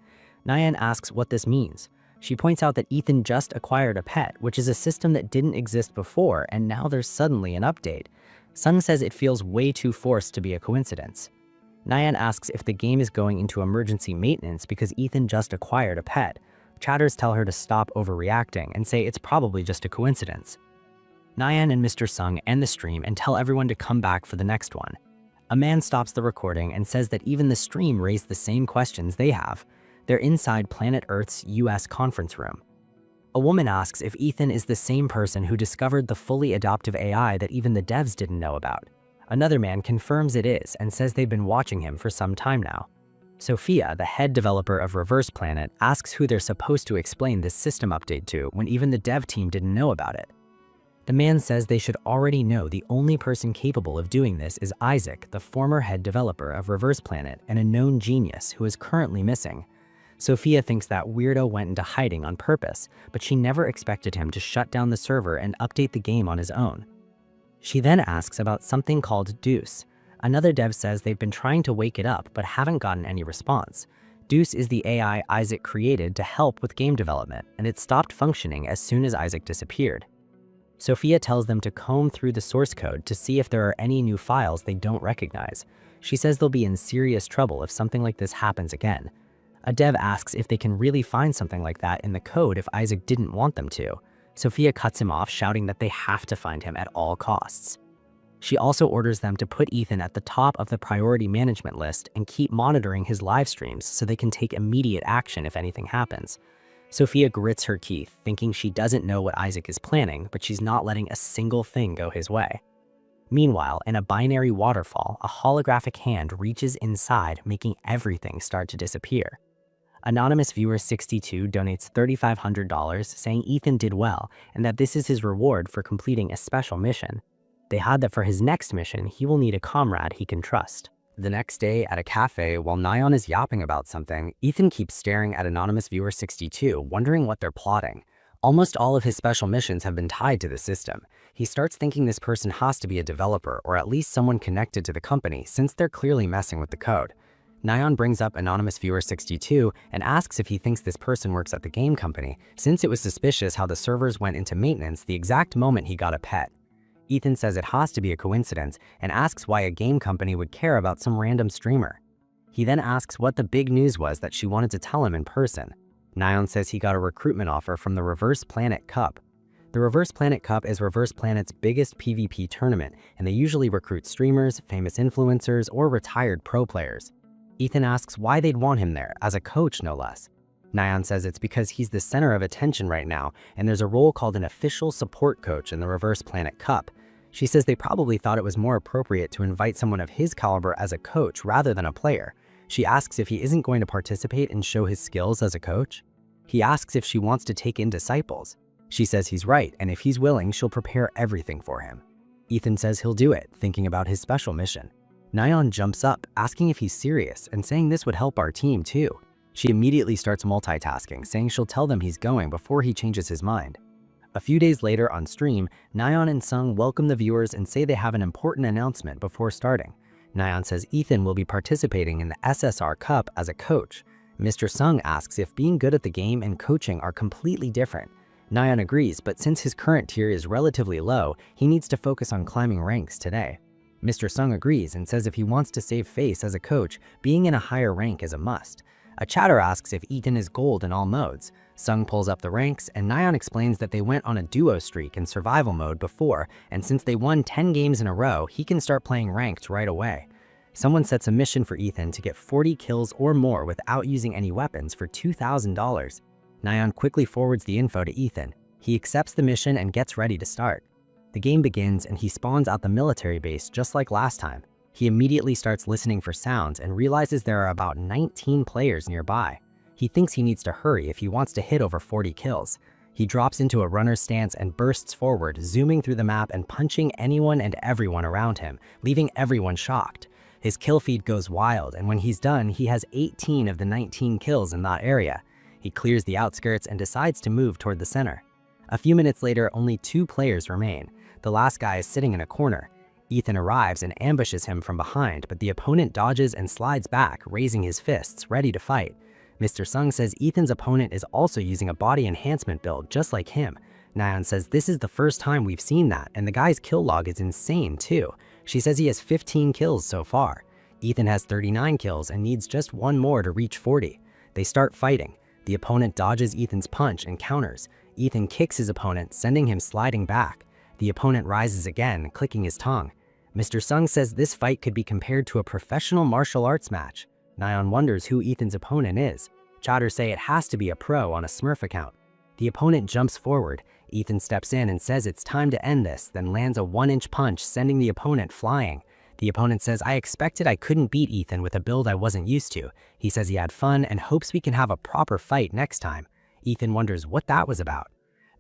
Nyan asks what this means. She points out that Ethan just acquired a pet, which is a system that didn't exist before, and now there's suddenly an update. Sung says it feels way too forced to be a coincidence. Nyan asks if the game is going into emergency maintenance because Ethan just acquired a pet. Chatters tell her to stop overreacting and say it's probably just a coincidence. Nyan and Mr. Sung end the stream and tell everyone to come back for the next one. A man stops the recording and says that even the stream raised the same questions they have. They're inside Planet Earth's US conference room. A woman asks if Ethan is the same person who discovered the fully adaptive AI that even the devs didn't know about. Another man confirms it is and says they've been watching him for some time now. Sophia, the head developer of Reverse Planet, asks who they're supposed to explain this system update to when even the dev team didn't know about it. The man says they should already know the only person capable of doing this is Isaac, the former head developer of Reverse Planet and a known genius who is currently missing. Sophia thinks that weirdo went into hiding on purpose, but she never expected him to shut down the server and update the game on his own. She then asks about something called Deuce. Another dev says they've been trying to wake it up but haven't gotten any response. Deuce is the AI Isaac created to help with game development, and it stopped functioning as soon as Isaac disappeared. Sophia tells them to comb through the source code to see if there are any new files they don't recognize. She says they'll be in serious trouble if something like this happens again. A dev asks if they can really find something like that in the code if Isaac didn't want them to. Sophia cuts him off, shouting that they have to find him at all costs. She also orders them to put Ethan at the top of the priority management list and keep monitoring his live streams so they can take immediate action if anything happens. Sophia grits her teeth, thinking she doesn't know what Isaac is planning, but she's not letting a single thing go his way. Meanwhile, in a binary waterfall, a holographic hand reaches inside, making everything start to disappear. Anonymous Viewer 62 donates $3,500, saying Ethan did well and that this is his reward for completing a special mission. They add that for his next mission, he will need a comrade he can trust. The next day, at a cafe, while Nyan is yapping about something, Ethan keeps staring at Anonymous Viewer 62, wondering what they're plotting. Almost all of his special missions have been tied to the system. He starts thinking this person has to be a developer or at least someone connected to the company since they're clearly messing with the code. Nyan brings up Anonymous Viewer 62 and asks if he thinks this person works at the game company, since it was suspicious how the servers went into maintenance the exact moment he got a pet. Ethan says it has to be a coincidence and asks why a game company would care about some random streamer. He then asks what the big news was that she wanted to tell him in person. Nyan says he got a recruitment offer from the Reverse Planet Cup. The Reverse Planet Cup is Reverse Planet's biggest PvP tournament, and they usually recruit streamers, famous influencers, or retired pro players. Ethan asks why they'd want him there, as a coach no less. Nyan says it's because he's the center of attention right now, and there's a role called an official support coach in the Reverse Planet Cup. She says they probably thought it was more appropriate to invite someone of his caliber as a coach rather than a player. She asks if he isn't going to participate and show his skills as a coach. He asks if she wants to take in disciples. She says he's right, and if he's willing, she'll prepare everything for him. Ethan says he'll do it, thinking about his special mission. Nyan jumps up, asking if he's serious and saying this would help our team too. She immediately starts multitasking, saying she'll tell them he's going before he changes his mind. A few days later on stream, Nyan and Sung welcome the viewers and say they have an important announcement before starting. Nyan says Ethan will be participating in the SSR Cup as a coach. Mr. Sung asks if being good at the game and coaching are completely different. Nyan agrees, but since his current tier is relatively low, he needs to focus on climbing ranks today. Mr. Sung agrees and says if he wants to save face as a coach, being in a higher rank is a must. A chatter asks if Ethan is gold in all modes. Sung pulls up the ranks, and Nyan explains that they went on a duo streak in survival mode before, and since they won 10 games in a row, he can start playing ranked right away. Someone sets a mission for Ethan to get 40 kills or more without using any weapons for $2,000. Nyan quickly forwards the info to Ethan. He accepts the mission and gets ready to start. The game begins and he spawns out the military base just like last time. He immediately starts listening for sounds and realizes there are about 19 players nearby. He thinks he needs to hurry if he wants to hit over 40 kills. He drops into a runner's stance and bursts forward, zooming through the map and punching anyone and everyone around him, leaving everyone shocked. His kill feed goes wild, and when he's done, he has 18 of the 19 kills in that area. He clears the outskirts and decides to move toward the center. A few minutes later, only 2 players remain. The last guy is sitting in a corner. Ethan arrives and ambushes him from behind, but the opponent dodges and slides back, raising his fists, ready to fight. Mr. Sung says Ethan's opponent is also using a body enhancement build just like him. Nayeon says this is the first time we've seen that, and the guy's kill log is insane too. She says he has 15 kills so far. Ethan has 39 kills and needs just 1 more to reach 40. They start fighting. The opponent dodges Ethan's punch and counters. Ethan kicks his opponent, sending him sliding back. The opponent rises again, clicking his tongue. Mr. Sung says this fight could be compared to a professional martial arts match. Nayeon wonders who Ethan's opponent is. Chatters say it has to be a pro on a Smurf account. The opponent jumps forward. Ethan steps in and says it's time to end this, then lands a 1-inch punch, sending the opponent flying. The opponent says, I expected I couldn't beat Ethan with a build I wasn't used to. He says he had fun and hopes we can have a proper fight next time. Ethan wonders what that was about.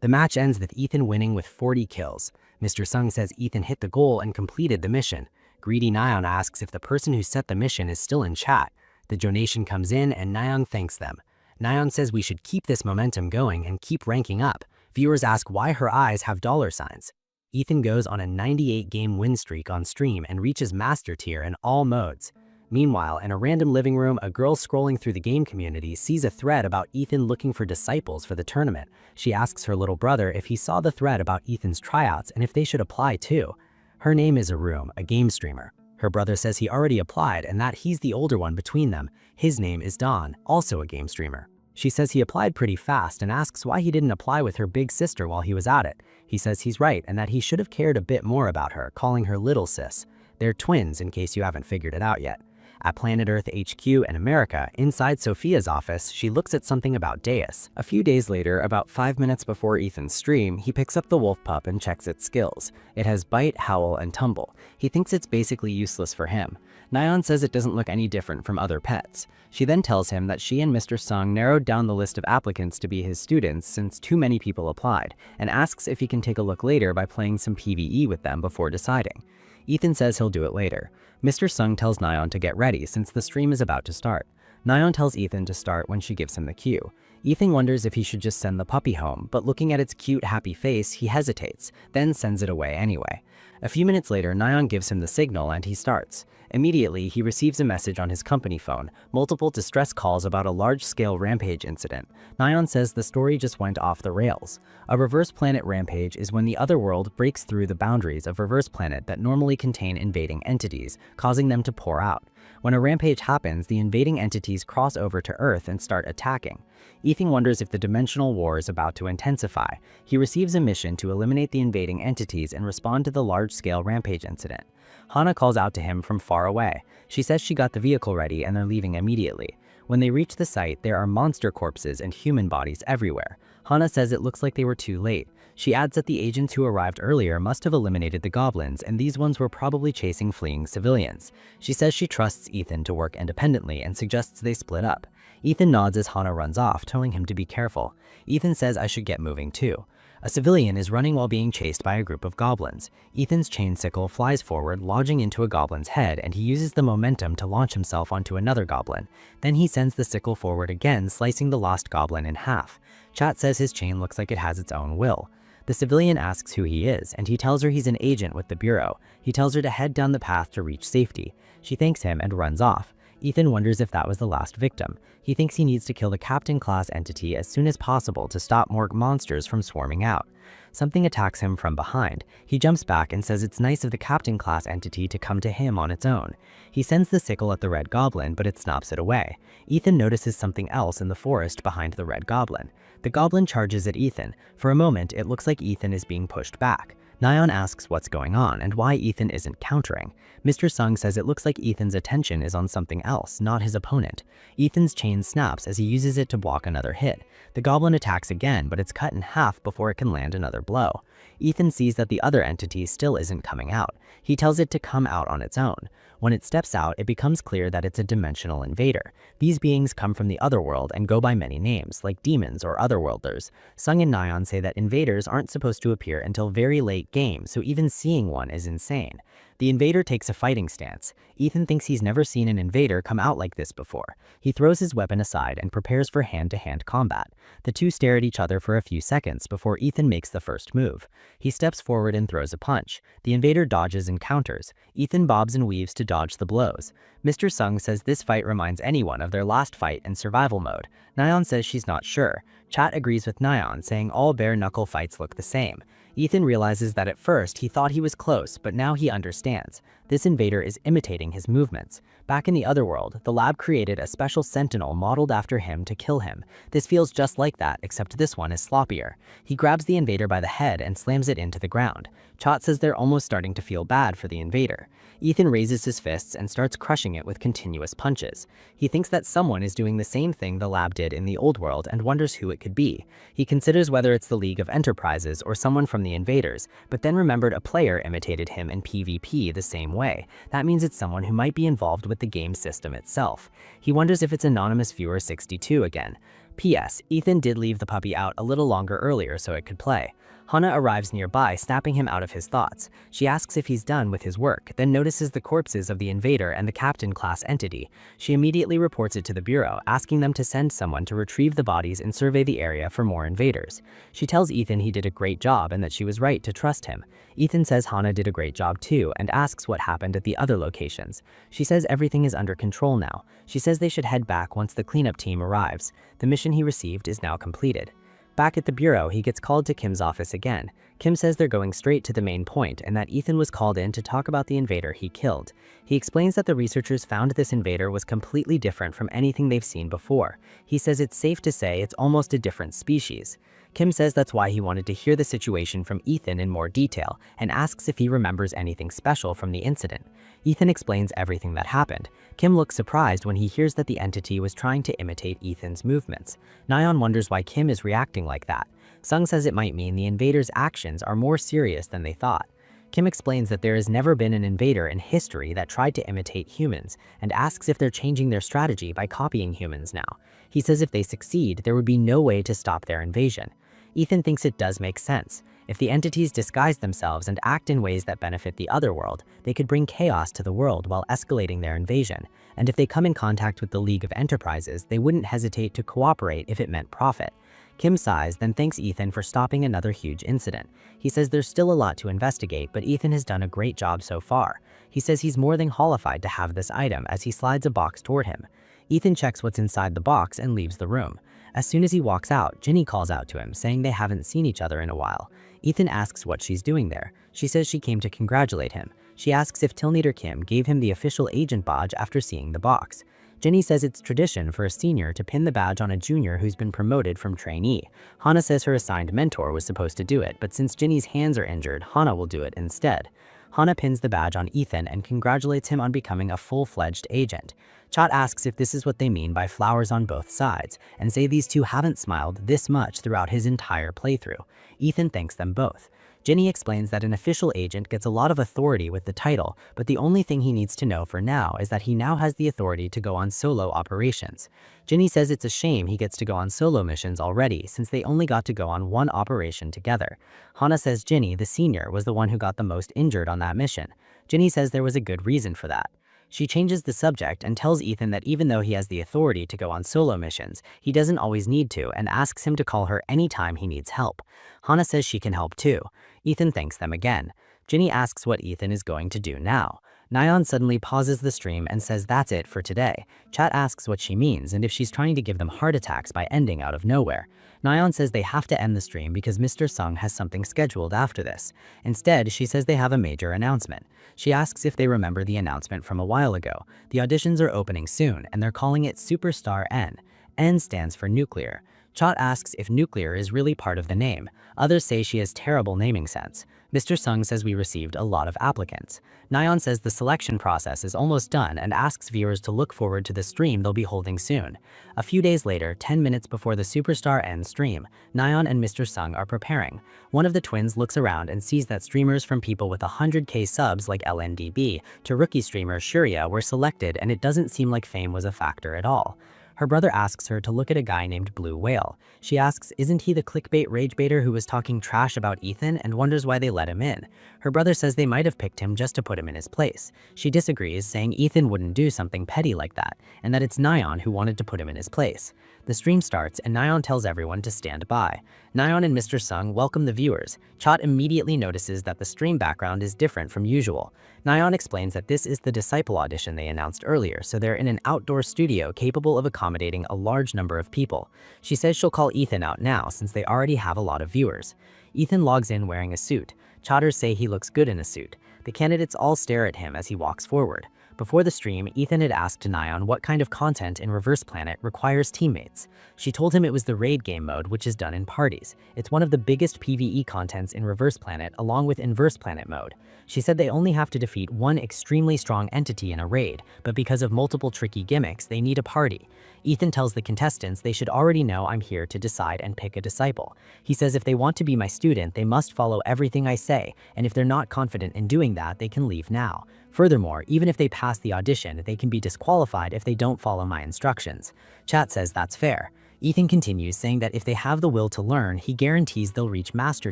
The match ends with Ethan winning with 40 kills. Mr. Sung says Ethan hit the goal and completed the mission. Greedy Nayeon asks if the person who set the mission is still in chat. The donation comes in and Nayeon thanks them. Nayeon says we should keep this momentum going and keep ranking up. Viewers ask why her eyes have dollar signs. Ethan goes on a 98-game win streak on stream and reaches Master Tier in all modes. Meanwhile, in a random living room, a girl scrolling through the game community sees a thread about Ethan looking for disciples for the tournament. She asks her little brother if he saw the thread about Ethan's tryouts and if they should apply too. Her name is Arum, a game streamer. Her brother says he already applied and that he's the older one between them. His name is Don, also a game streamer. She says he applied pretty fast and asks why he didn't apply with her big sister while he was at it. He says he's right and that he should have cared a bit more about her, calling her little sis. They're twins in case you haven't figured it out yet. At Planet Earth HQ in America, inside Sophia's office, she looks at something about Deus. A few days later, about 5 minutes before Ethan's stream, he picks up the wolf pup and checks its skills. It has bite, howl, and tumble. He thinks it's basically useless for him. Nayeon says it doesn't look any different from other pets. She then tells him that she and Mr. Sung narrowed down the list of applicants to be his students since too many people applied, and asks if he can take a look later by playing some PvE with them before deciding. Ethan says he'll do it later. Mr. Sung tells Nayeon to get ready since the stream is about to start. Nayeon tells Ethan to start when she gives him the cue. Ethan wonders if he should just send the puppy home, but looking at its cute, happy face, he hesitates, then sends it away anyway. A few minutes later, Nayeon gives him the signal and he starts. Immediately, he receives a message on his company phone, multiple distress calls about a large-scale rampage incident. Nayeon says the story just went off the rails. A reverse planet rampage is when the other world breaks through the boundaries of reverse planet that normally contain invading entities, causing them to pour out. When a rampage happens, the invading entities cross over to Earth and start attacking. Ethan wonders if the dimensional war is about to intensify. He receives a mission to eliminate the invading entities and respond to the large-scale rampage incident. Hana calls out to him from far away. She says she got the vehicle ready and they're leaving immediately. When they reach the site, there are monster corpses and human bodies everywhere. Hana says it looks like they were too late. She adds that the agents who arrived earlier must have eliminated the goblins, and these ones were probably chasing fleeing civilians. She says she trusts Ethan to work independently and suggests they split up. Ethan nods as Hana runs off, telling him to be careful. Ethan says I should get moving too. A civilian is running while being chased by a group of goblins. Ethan's chain sickle flies forward, lodging into a goblin's head, and he uses the momentum to launch himself onto another goblin. Then he sends the sickle forward again, slicing the lost goblin in half. Chat says his chain looks like it has its own will. The civilian asks who he is, and he tells her he's an agent with the Bureau. He tells her to head down the path to reach safety. She thanks him and runs off. Ethan wonders if that was the last victim. He thinks he needs to kill the captain-class entity as soon as possible to stop more monsters from swarming out. Something attacks him from behind. He jumps back and says it's nice of the captain-class entity to come to him on its own. He sends the sickle at the red goblin, but it snaps it away. Ethan notices something else in the forest behind the red goblin. The goblin charges at Ethan. For a moment, it looks like Ethan is being pushed back. Nayeon asks what's going on and why Ethan isn't countering. Mr. Sung says it looks like Ethan's attention is on something else, not his opponent. Ethan's chain snaps as he uses it to block another hit. The goblin attacks again, but it's cut in half before it can land another blow. Ethan sees that the other entity still isn't coming out. He tells it to come out on its own. When it steps out, it becomes clear that it's a dimensional invader. These beings come from the otherworld and go by many names, like demons or otherworlders. Sung and Nyan say that invaders aren't supposed to appear until very late game, so even seeing one is insane. The invader takes a fighting stance. Ethan thinks he's never seen an invader come out like this before. He throws his weapon aside and prepares for hand-to-hand combat. The two stare at each other for a few seconds before Ethan makes the first move. He steps forward and throws a punch. The invader dodges and counters. Ethan bobs and weaves to dodge the blows. Mr. Sung says this fight reminds anyone of their last fight in survival mode. Nyan says she's not sure. Chat agrees with Nyan, saying all bare-knuckle fights look the same. Ethan realizes that at first he thought he was close, but now he understands. This invader is imitating his movements. Back in the otherworld, the lab created a special sentinel modeled after him to kill him. This feels just like that, except this one is sloppier. He grabs the invader by the head and slams it into the ground. Chat says they're almost starting to feel bad for the invader. Ethan raises his fists and starts crushing it with continuous punches. He thinks that someone is doing the same thing the lab did in the old world and wonders who it could be. He considers whether it's the League of Enterprises or someone from the invaders, but then remembered a player imitated him in PvP the same way. That means it's someone who might be involved with the game system itself. He wonders if it's anonymous viewer 62 again. P.S. Ethan did leave the puppy out a little longer earlier so it could play. Hana arrives nearby, snapping him out of his thoughts. She asks if he's done with his work, then notices the corpses of the invader and the captain class entity. She immediately reports it to the bureau, asking them to send someone to retrieve the bodies and survey the area for more invaders. She tells Ethan he did a great job and that she was right to trust him. Ethan says Hana did a great job too and asks what happened at the other locations. She says everything is under control now. She says they should head back once the cleanup team arrives. The mission he received is now completed. Back at the bureau, he gets called to Kim's office again. Kim says they're going straight to the main point and that Ethan was called in to talk about the invader he killed. He explains that the researchers found this invader was completely different from anything they've seen before. He says it's safe to say it's almost a different species. Kim says that's why he wanted to hear the situation from Ethan in more detail and asks if he remembers anything special from the incident. Ethan explains everything that happened. Kim looks surprised when he hears that the entity was trying to imitate Ethan's movements. Nyan wonders why Kim is reacting like that. Sung says it might mean the invader's actions are more serious than they thought. Kim explains that there has never been an invader in history that tried to imitate humans and asks if they're changing their strategy by copying humans now. He says if they succeed, there would be no way to stop their invasion. Ethan thinks it does make sense. If the entities disguise themselves and act in ways that benefit the other world, they could bring chaos to the world while escalating their invasion. And if they come in contact with the League of Enterprises, they wouldn't hesitate to cooperate if it meant profit. Kim sighs, then thanks Ethan for stopping another huge incident. He says there's still a lot to investigate, but Ethan has done a great job so far. He says he's more than qualified to have this item as he slides a box toward him. Ethan checks what's inside the box and leaves the room. As soon as he walks out, Ginny calls out to him, saying they haven't seen each other in a while. Ethan asks what she's doing there. She says she came to congratulate him. She asks if Tilniter Kim gave him the official agent badge after seeing the box. Ginny says it's tradition for a senior to pin the badge on a junior who's been promoted from trainee. Hana says her assigned mentor was supposed to do it, but since Ginny's hands are injured, Hana will do it instead. Hana pins the badge on Ethan and congratulates him on becoming a full-fledged agent. Chat asks if this is what they mean by flowers on both sides, and say these two haven't smiled this much throughout his entire playthrough. Ethan thanks them both. Ginny explains that an official agent gets a lot of authority with the title, but the only thing he needs to know for now is that he now has the authority to go on solo operations. Ginny says it's a shame he gets to go on solo missions already since they only got to go on one operation together. Hana says Ginny, the senior, was the one who got the most injured on that mission. Ginny says there was a good reason for that. She changes the subject and tells Ethan that even though he has the authority to go on solo missions, he doesn't always need to and asks him to call her anytime he needs help. Hana says she can help too. Ethan thanks them again. Ginny asks what Ethan is going to do now. Nyan suddenly pauses the stream and says that's it for today. Chat asks what she means and if she's trying to give them heart attacks by ending out of nowhere. Nyan says they have to end the stream because Mr. Sung has something scheduled after this. Instead, she says they have a major announcement. She asks if they remember the announcement from a while ago. The auditions are opening soon and they're calling it Superstar N. N stands for nuclear. Chot asks if nuclear is really part of the name. Others say she has terrible naming sense. Mr. Sung says we received a lot of applicants. Nyan says the selection process is almost done and asks viewers to look forward to the stream they'll be holding soon. A few days later, 10 minutes before the Superstar N stream, Nyan and Mr. Sung are preparing. One of the twins looks around and sees that streamers from people with 100k subs like LNDB to rookie streamer Shuria were selected, and it doesn't seem like fame was a factor at all. Her brother asks her to look at a guy named Blue Whale. She asks, isn't he the clickbait rage baiter who was talking trash about Ethan, and wonders why they let him in. Her brother says they might have picked him just to put him in his place. She disagrees, saying Ethan wouldn't do something petty like that, and that it's Nyan who wanted to put him in his place. The stream starts, and Nyan tells everyone to stand by. Nyan and Mr. Sung welcome the viewers. Chot immediately notices that the stream background is different from usual. Nyan explains that this is the Disciple audition they announced earlier, so they're in an outdoor studio capable of accommodating a large number of people. She says she'll call Ethan out now since they already have a lot of viewers. Ethan logs in wearing a suit. Chotters say he looks good in a suit. The candidates all stare at him as he walks forward. Before the stream, Ethan had asked Nyan what kind of content in Reverse Planet requires teammates. She told him it was the raid game mode, which is done in parties. It's one of the biggest PvE contents in Reverse Planet, along with Inverse Planet mode. She said they only have to defeat one extremely strong entity in a raid, but because of multiple tricky gimmicks, they need a party. Ethan tells the contestants they should already know I'm here to decide and pick a disciple. He says if they want to be my student, they must follow everything I say, and if they're not confident in doing that, they can leave now. Furthermore, even if they pass the audition, they can be disqualified if they don't follow my instructions. Chat says that's fair. Ethan continues, saying that if they have the will to learn, he guarantees they'll reach Master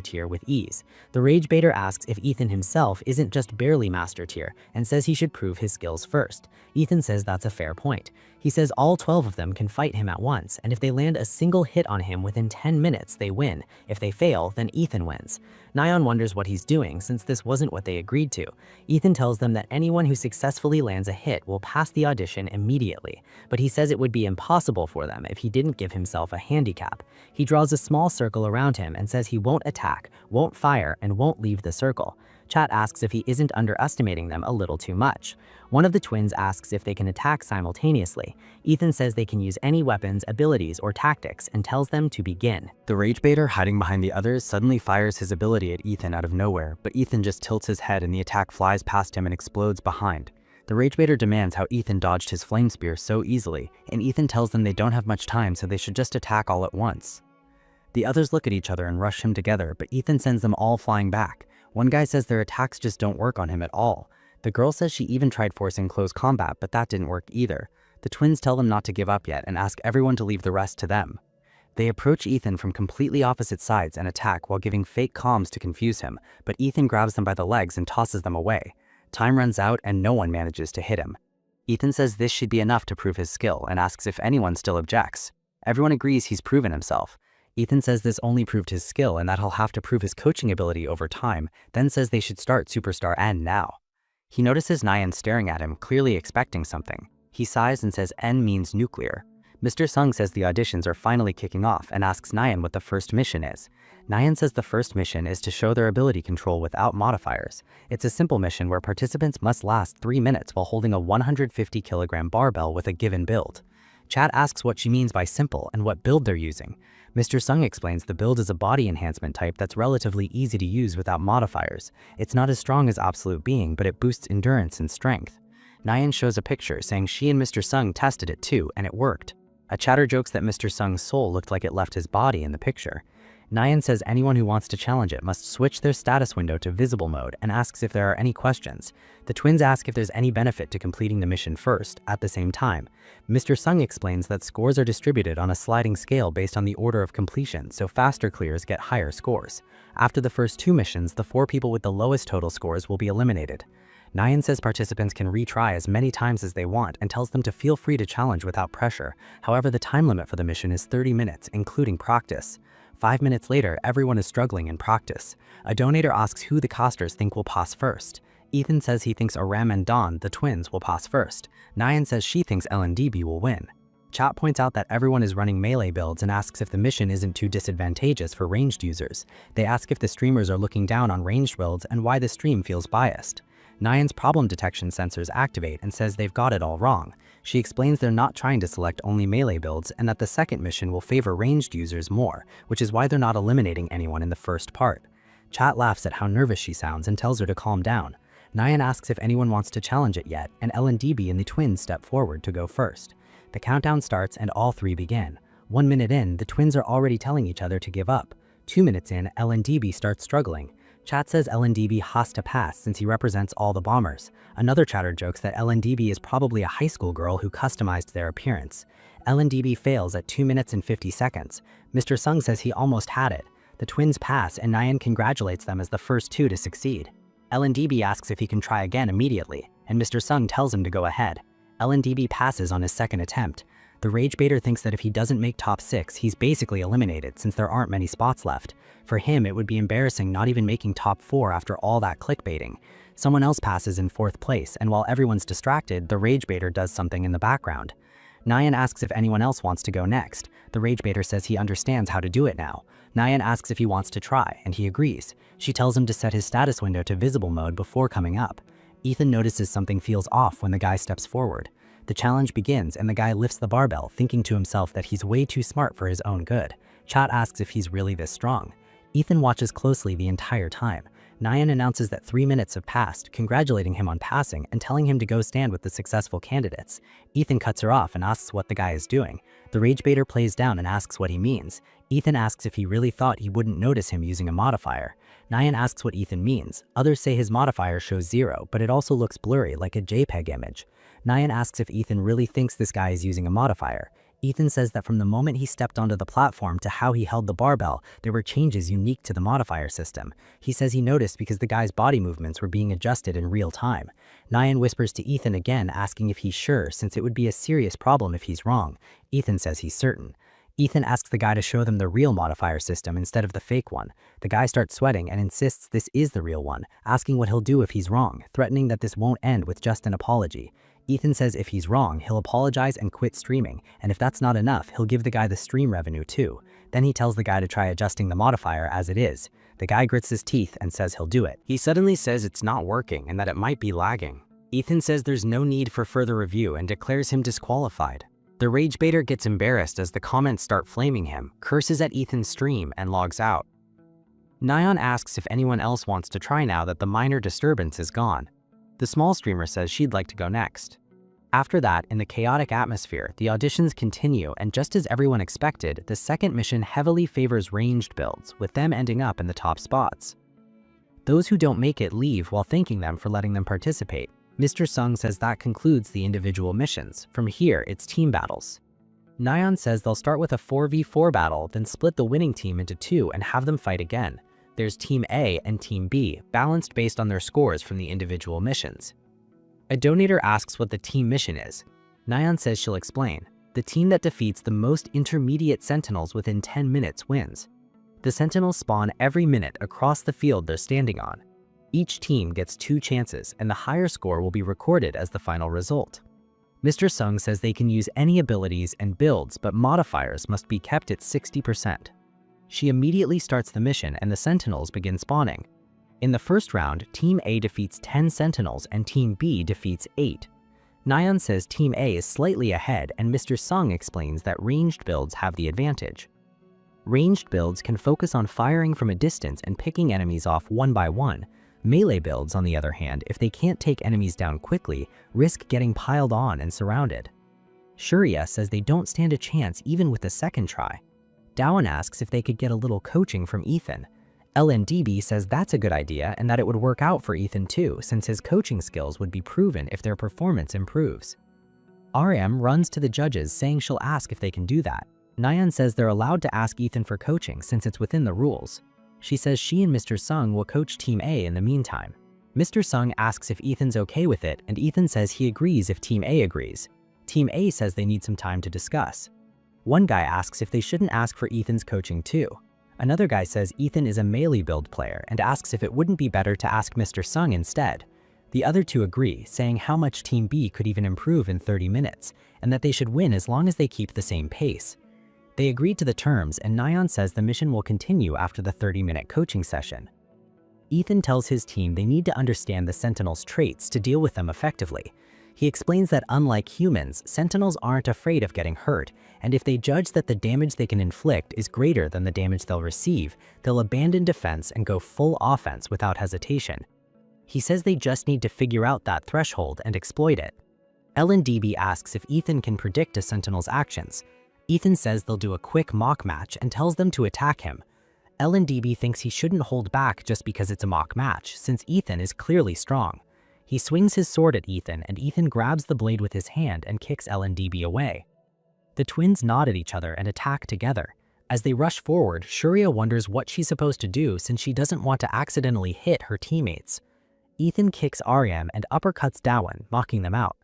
Tier with ease. The Rage Baiter asks if Ethan himself isn't just barely Master Tier, and says he should prove his skills first. Ethan says that's a fair point. He says all 12 of them can fight him at once, and if they land a single hit on him within 10 minutes, they win. If they fail, then Ethan wins. Nyan wonders what he's doing since this wasn't what they agreed to. Ethan tells them that anyone who successfully lands a hit will pass the audition immediately, but he says it would be impossible for them if he didn't give himself a handicap. He draws a small circle around him and says he won't attack, won't fire, and won't leave the circle. Chat asks if he isn't underestimating them a little too much. One of the twins asks if they can attack simultaneously. Ethan says they can use any weapons, abilities, or tactics and tells them to begin. The Rage Baiter hiding behind the others suddenly fires his ability at Ethan out of nowhere, but Ethan just tilts his head and the attack flies past him and explodes behind. The Rage Baiter demands how Ethan dodged his flame spear so easily, and Ethan tells them they don't have much time, so they should just attack all at once. The others look at each other and rush him together, but Ethan sends them all flying back. One guy says their attacks just don't work on him at all. The girl says she even tried forcing close combat, but that didn't work either. The twins tell them not to give up yet and ask everyone to leave the rest to them. They approach Ethan from completely opposite sides and attack while giving fake comms to confuse him, but Ethan grabs them by the legs and tosses them away. Time runs out and no one manages to hit him. Ethan says this should be enough to prove his skill and asks if anyone still objects. Everyone agrees he's proven himself. Ethan says this only proved his skill and that he'll have to prove his coaching ability over time, then says they should start Superstar N now. He notices Nyan staring at him, clearly expecting something. He sighs and says N means nuclear. Mr. Sung says the auditions are finally kicking off and asks Nyan what the first mission is. Nyan says the first mission is to show their ability control without modifiers. It's a simple mission where participants must last 3 minutes while holding a 150 kilogram barbell with a given build. Chat asks what she means by simple and what build they're using. Mr. Sung explains the build is a body enhancement type that's relatively easy to use without modifiers. It's not as strong as Absolute Being, but it boosts endurance and strength. Nyan shows a picture saying she and Mr. Sung tested it too, and it worked. A chatter jokes that Mr. Sung's soul looked like it left his body in the picture. Nyan says anyone who wants to challenge it must switch their status window to visible mode and asks if there are any questions. The twins ask if there's any benefit to completing the mission first, at the same time. Mr. Sung explains that scores are distributed on a sliding scale based on the order of completion, so faster clears get higher scores. After the first 2 missions, the 4 people with the lowest total scores will be eliminated. Nyan says participants can retry as many times as they want and tells them to feel free to challenge without pressure. However, the time limit for the mission is 30 minutes, including practice. 5 minutes later, everyone is struggling in practice. A donator asks who the casters think will pass first. Ethan says he thinks Aram and Dawn, the twins, will pass first. Nyan says she thinks LNDB will win. Chat points out that everyone is running melee builds and asks if the mission isn't too disadvantageous for ranged users. They ask if the streamers are looking down on ranged builds and why the stream feels biased. Nyan's problem detection sensors activate and says they've got it all wrong. She explains they're not trying to select only melee builds and that the second mission will favor ranged users more, which is why they're not eliminating anyone in the first part. Chat laughs at how nervous she sounds and tells her to calm down. Nyan asks if anyone wants to challenge it yet, and LNDB and the twins step forward to go first. The countdown starts and all three begin. 1 minute in, the twins are already telling each other to give up. 2 minutes in, LNDB starts struggling. Chat says LNDB has to pass since he represents all the bombers. Another chatter jokes that LNDB is probably a high school girl who customized their appearance. LNDB fails at 2 minutes and 50 seconds. Mr. Sung says he almost had it. The twins pass and Nyan congratulates them as the first two to succeed. LNDB asks if he can try again immediately, and Mr. Sung tells him to go ahead. LNDB passes on his second attempt. The rage baiter thinks that if he doesn't make top 6, he's basically eliminated since there aren't many spots left. For him, it would be embarrassing not even making top 4 after all that clickbaiting. Someone else passes in 4th place, and while everyone's distracted, the rage baiter does something in the background. Nyan asks if anyone else wants to go next. The rage baiter says he understands how to do it now. Nyan asks if he wants to try, and he agrees. She tells him to set his status window to visible mode before coming up. Ethan notices something feels off when the guy steps forward. The challenge begins and the guy lifts the barbell, thinking to himself that he's way too smart for his own good. Chat asks if he's really this strong. Ethan watches closely the entire time. Nyan announces that 3 minutes have passed, congratulating him on passing and telling him to go stand with the successful candidates. Ethan cuts her off and asks what the guy is doing. The rage baiter plays down and asks what he means. Ethan asks if he really thought he wouldn't notice him using a modifier. Nyan asks what Ethan means. Others say his modifier shows 0, but it also looks blurry like a JPEG image. Nyan asks if Ethan really thinks this guy is using a modifier. Ethan says that from the moment he stepped onto the platform to how he held the barbell, there were changes unique to the modifier system. He says he noticed because the guy's body movements were being adjusted in real time. Nyan whispers to Ethan again, asking if he's sure, since it would be a serious problem if he's wrong. Ethan says he's certain. Ethan asks the guy to show them the real modifier system instead of the fake one. The guy starts sweating and insists this is the real one, asking what he'll do if he's wrong, threatening that this won't end with just an apology. Ethan says if he's wrong, he'll apologize and quit streaming, and if that's not enough, he'll give the guy the stream revenue too. Then he tells the guy to try adjusting the modifier as it is. The guy grits his teeth and says he'll do it. He suddenly says it's not working and that it might be lagging. Ethan says there's no need for further review and declares him disqualified. The rage baiter gets embarrassed as the comments start flaming him, curses at Ethan's stream, and logs out. Nyan asks if anyone else wants to try now that the minor disturbance is gone. The small streamer says she'd like to go next. After that, in the chaotic atmosphere, the auditions continue, and just as everyone expected, the second mission heavily favors ranged builds, with them ending up in the top spots. Those who don't make it leave while thanking them for letting them participate. Mr. Sung says that concludes the individual missions. From here, it's team battles. Nyan says they'll start with a 4v4 battle, then split the winning team into 2 and have them fight again. There's Team A and Team B, balanced based on their scores from the individual missions. A donator asks what the team mission is. Nyan says she'll explain. The team that defeats the most intermediate sentinels within 10 minutes wins. The sentinels spawn every minute across the field they're standing on. Each team gets 2 chances, and the higher score will be recorded as the final result. Mr. Sung says they can use any abilities and builds, but modifiers must be kept at 60%. She immediately starts the mission and the sentinels begin spawning. In the first round, Team A defeats 10 sentinels and Team B defeats 8. Nyan says Team A is slightly ahead, and Mr. Sung explains that ranged builds have the advantage. Ranged builds can focus on firing from a distance and picking enemies off one by one. Melee builds, on the other hand, if they can't take enemies down quickly, risk getting piled on and surrounded. Shuria says they don't stand a chance even with the second try. Dowan asks if they could get a little coaching from Ethan. LNDB says that's a good idea and that it would work out for Ethan too, since his coaching skills would be proven if their performance improves. RM runs to the judges saying she'll ask if they can do that. Nyan says they're allowed to ask Ethan for coaching since it's within the rules. She says she and Mr. Sung will coach Team A in the meantime. Mr. Sung asks if Ethan's okay with it, and Ethan says he agrees if Team A agrees. Team A says they need some time to discuss. One guy asks if they shouldn't ask for Ethan's coaching too. Another guy says Ethan is a melee build player and asks if it wouldn't be better to ask Mr. Sung instead. The other two agree, saying how much Team B could even improve in 30 minutes, and that they should win as long as they keep the same pace. They agreed to the terms, and Nyan says the mission will continue after the 30-minute coaching session. Ethan tells his team they need to understand the Sentinels' traits to deal with them effectively. He explains that unlike humans, Sentinels aren't afraid of getting hurt, and if they judge that the damage they can inflict is greater than the damage they'll receive, they'll abandon defense and go full offense without hesitation. He says they just need to figure out that threshold and exploit it. LNDB asks if Ethan can predict a Sentinel's actions. Ethan says they'll do a quick mock match and tells them to attack him. LNDB thinks he shouldn't hold back just because it's a mock match, since Ethan is clearly strong. He swings his sword at Ethan, and Ethan grabs the blade with his hand and kicks LNDB away. The twins nod at each other and attack together. As they rush forward, Shuriya wonders what she's supposed to do since she doesn't want to accidentally hit her teammates. Ethan kicks Aryam and uppercuts Dawan, knocking them out.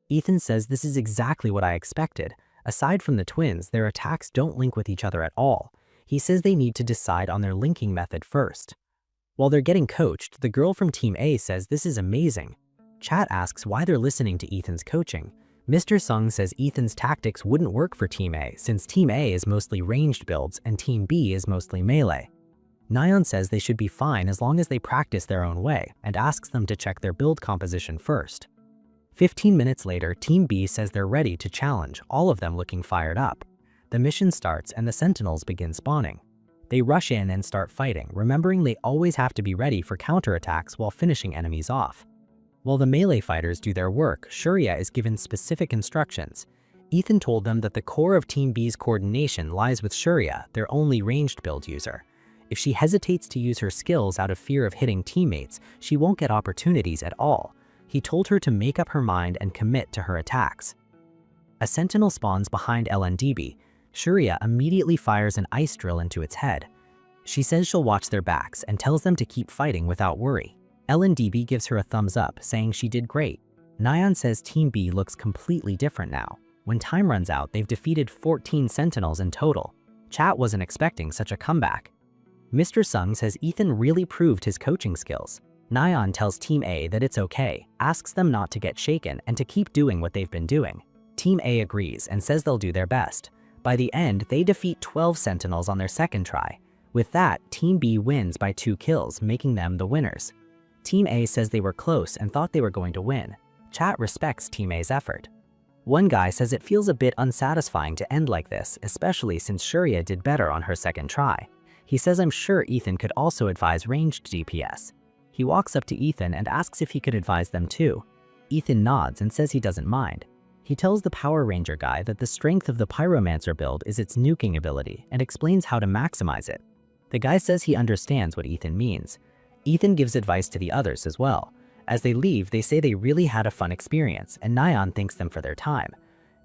Ethan says this is exactly what I expected. Aside from the twins, their attacks don't link with each other at all. He says they need to decide on their linking method first. While they're getting coached, the girl from Team A says this is amazing. Chat asks why they're listening to Ethan's coaching. Mr. Sung says Ethan's tactics wouldn't work for Team A since Team A is mostly ranged builds and Team B is mostly melee. Nyan says they should be fine as long as they practice their own way and asks them to check their build composition first. 15 minutes later, Team B says they're ready to challenge, all of them looking fired up. The mission starts and the Sentinels begin spawning. They rush in and start fighting, remembering they always have to be ready for counterattacks while finishing enemies off. While the melee fighters do their work, Shuriya is given specific instructions. Ethan told them that the core of Team B's coordination lies with Shuriya, their only ranged build user. If she hesitates to use her skills out of fear of hitting teammates, she won't get opportunities at all. He told her to make up her mind and commit to her attacks. A sentinel spawns behind LNDB. Shuriya immediately fires an ice drill into its head. She says she'll watch their backs and tells them to keep fighting without worry. LNDB gives her a thumbs up, saying she did great. Nyan says Team B looks completely different now. When time runs out, they've defeated 14 Sentinels in total. Chat wasn't expecting such a comeback. Mr. Sung says Ethan really proved his coaching skills. Nyan tells Team A that it's okay, asks them not to get shaken and to keep doing what they've been doing. Team A agrees and says they'll do their best. By the end, they defeat 12 Sentinels on their second try. With that, Team B wins by 2 kills, making them the winners. Team A says they were close and thought they were going to win. Chat respects Team A's effort. One guy says it feels a bit unsatisfying to end like this, especially since Shuriya did better on her second try. He says I'm sure Ethan could also advise ranged DPS. He walks up to Ethan and asks if he could advise them too. Ethan nods and says he doesn't mind. He tells the Power Ranger guy that the strength of the Pyromancer build is its nuking ability and explains how to maximize it. The guy says he understands what Ethan means. Ethan gives advice to the others as well. As they leave, they say they really had a fun experience, and Nyan thanks them for their time.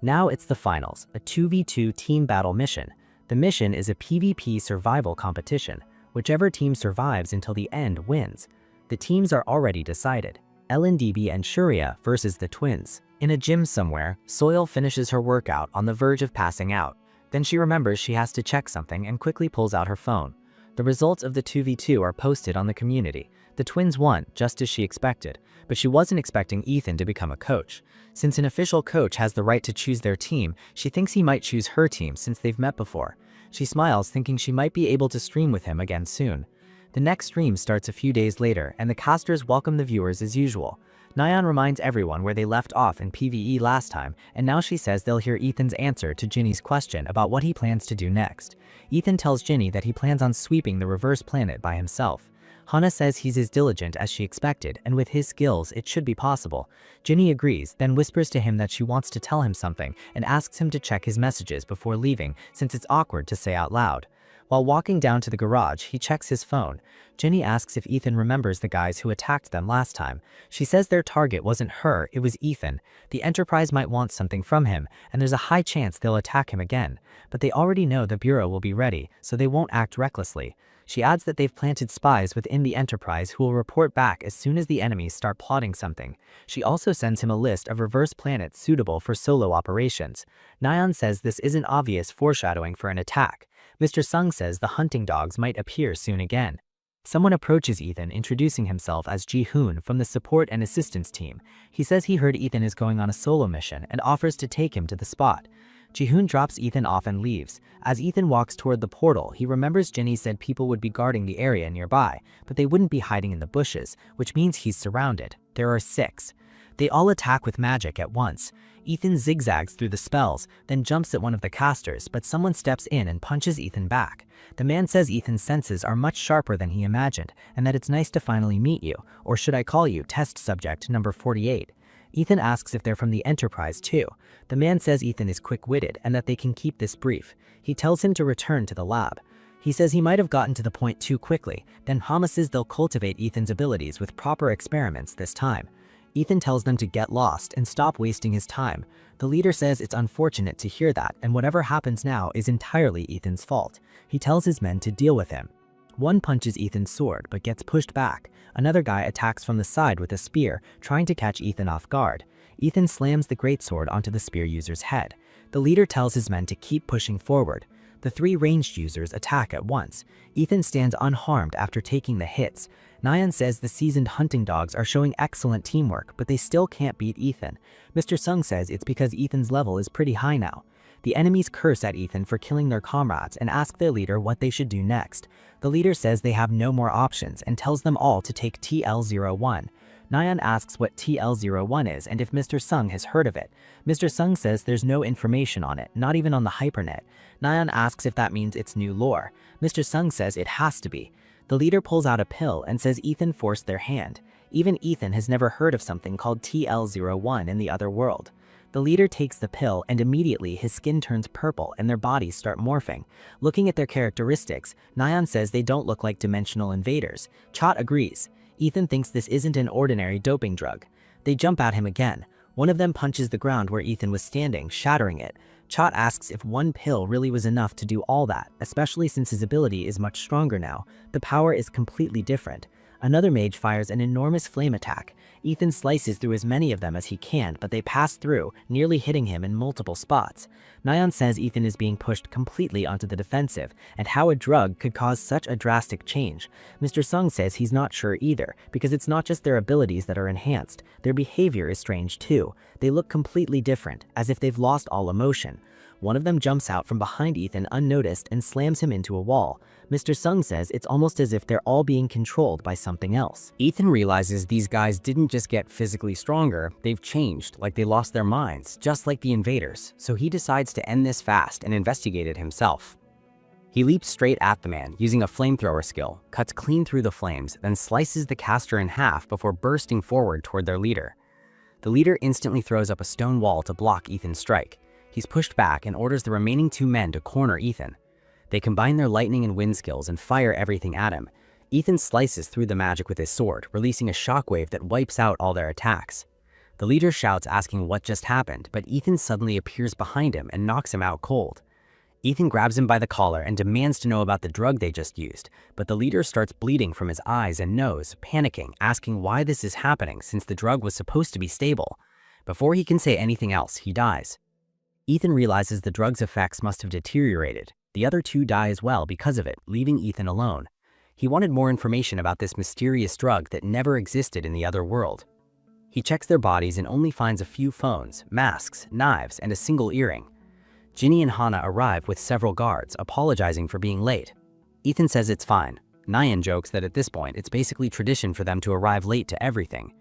Now it's the finals, a 2v2 team battle mission. The mission is a PvP survival competition. Whichever team survives until the end wins. The teams are already decided. LNDB and Shuriya versus the twins. In a gym somewhere, Soil finishes her workout on the verge of passing out. Then she remembers she has to check something and quickly pulls out her phone. The results of the 2v2 are posted on the community. The twins won, just as she expected, but she wasn't expecting Ethan to become a coach. Since an official coach has the right to choose their team, she thinks he might choose her team since they've met before. She smiles, thinking she might be able to stream with him again soon. The next stream starts a few days later, and the casters welcome the viewers as usual. Nyan reminds everyone where they left off in PvE last time, and now she says they'll hear Ethan's answer to Ginny's question about what he plans to do next. Ethan tells Ginny that he plans on sweeping the reverse planet by himself. Hana says he's as diligent as she expected, and with his skills, it should be possible. Ginny agrees, then whispers to him that she wants to tell him something and asks him to check his messages before leaving, since it's awkward to say out loud. While walking down to the garage, he checks his phone. Ginny asks if Ethan remembers the guys who attacked them last time. She says their target wasn't her, it was Ethan. The Enterprise might want something from him, and there's a high chance they'll attack him again. But they already know the Bureau will be ready, so they won't act recklessly. She adds that they've planted spies within the Enterprise who will report back as soon as the enemies start plotting something. She also sends him a list of reverse planets suitable for solo operations. Nyan says this isn't obvious foreshadowing for an attack. Mr. Sung says the hunting dogs might appear soon again. Someone approaches Ethan, introducing himself as Ji-hoon from the support and assistance team. He says he heard Ethan is going on a solo mission and offers to take him to the spot. Jihoon drops Ethan off and leaves. As Ethan walks toward the portal, he remembers Ginny said people would be guarding the area nearby, but they wouldn't be hiding in the bushes, which means he's surrounded. There are 6. They all attack with magic at once. Ethan zigzags through the spells, then jumps at one of the casters, but someone steps in and punches Ethan back. The man says Ethan's senses are much sharper than he imagined, and that it's nice to finally meet you, or should I call you test subject number 48. Ethan asks if they're from the Enterprise too. The man says Ethan is quick-witted and that they can keep this brief. He tells him to return to the lab. He says he might have gotten to the point too quickly, then promises they'll cultivate Ethan's abilities with proper experiments this time. Ethan tells them to get lost and stop wasting his time. The leader says it's unfortunate to hear that, and whatever happens now is entirely Ethan's fault. He tells his men to deal with him. One punches Ethan's sword, but gets pushed back. Another guy attacks from the side with a spear, trying to catch Ethan off guard. Ethan slams the greatsword onto the spear user's head. The leader tells his men to keep pushing forward. The 3 ranged users attack at once. Ethan stands unharmed after taking the hits. Nyan says the seasoned hunting dogs are showing excellent teamwork, but they still can't beat Ethan. Mr. Sung says it's because Ethan's level is pretty high now. The enemies curse at Ethan for killing their comrades and ask their leader what they should do next. The leader says they have no more options and tells them all to take TL-01. Nyan asks what TL-01 is and if Mr. Sung has heard of it. Mr. Sung says there's no information on it, not even on the hypernet. Nyan asks if that means it's new lore. Mr. Sung says it has to be. The leader pulls out a pill and says Ethan forced their hand. Even Ethan has never heard of something called TL-01 in the other world. The leader takes the pill and immediately his skin turns purple and their bodies start morphing. Looking at their characteristics, Nyan says they don't look like dimensional invaders. Chot agrees. Ethan thinks this isn't an ordinary doping drug. They jump at him again. One of them punches the ground where Ethan was standing, shattering it. Chot asks if one pill really was enough to do all that, especially since his ability is much stronger now. The power is completely different. Another mage fires an enormous flame attack. Ethan slices through as many of them as he can, but they pass through, nearly hitting him in multiple spots. Nyan says Ethan is being pushed completely onto the defensive, and how a drug could cause such a drastic change. Mr. Sung says he's not sure either, because it's not just their abilities that are enhanced, their behavior is strange too. They look completely different, as if they've lost all emotion. One of them jumps out from behind Ethan unnoticed and slams him into a wall. Mr. Sung says it's almost as if they're all being controlled by something else. Ethan realizes these guys didn't just get physically stronger, they've changed, like they lost their minds, just like the invaders, so he decides to end this fast and investigate it himself. He leaps straight at the man, using a flamethrower skill, cuts clean through the flames, then slices the caster in half before bursting forward toward their leader. The leader instantly throws up a stone wall to block Ethan's strike. He's pushed back and orders the remaining 2 men to corner Ethan. They combine their lightning and wind skills and fire everything at him. Ethan slices through the magic with his sword, releasing a shockwave that wipes out all their attacks. The leader shouts asking what just happened, but Ethan suddenly appears behind him and knocks him out cold. Ethan grabs him by the collar and demands to know about the drug they just used, but the leader starts bleeding from his eyes and nose, panicking, asking why this is happening since the drug was supposed to be stable. Before he can say anything else, he dies. Ethan realizes the drug's effects must have deteriorated. The other 2 die as well because of it, leaving Ethan alone. He wanted more information about this mysterious drug that never existed in the other world. He checks their bodies and only finds a few phones, masks, knives, and a single earring. Ginny and Hana arrive with several guards, apologizing for being late. Ethan says it's fine. Nyan jokes that at this point it's basically tradition for them to arrive late to everything.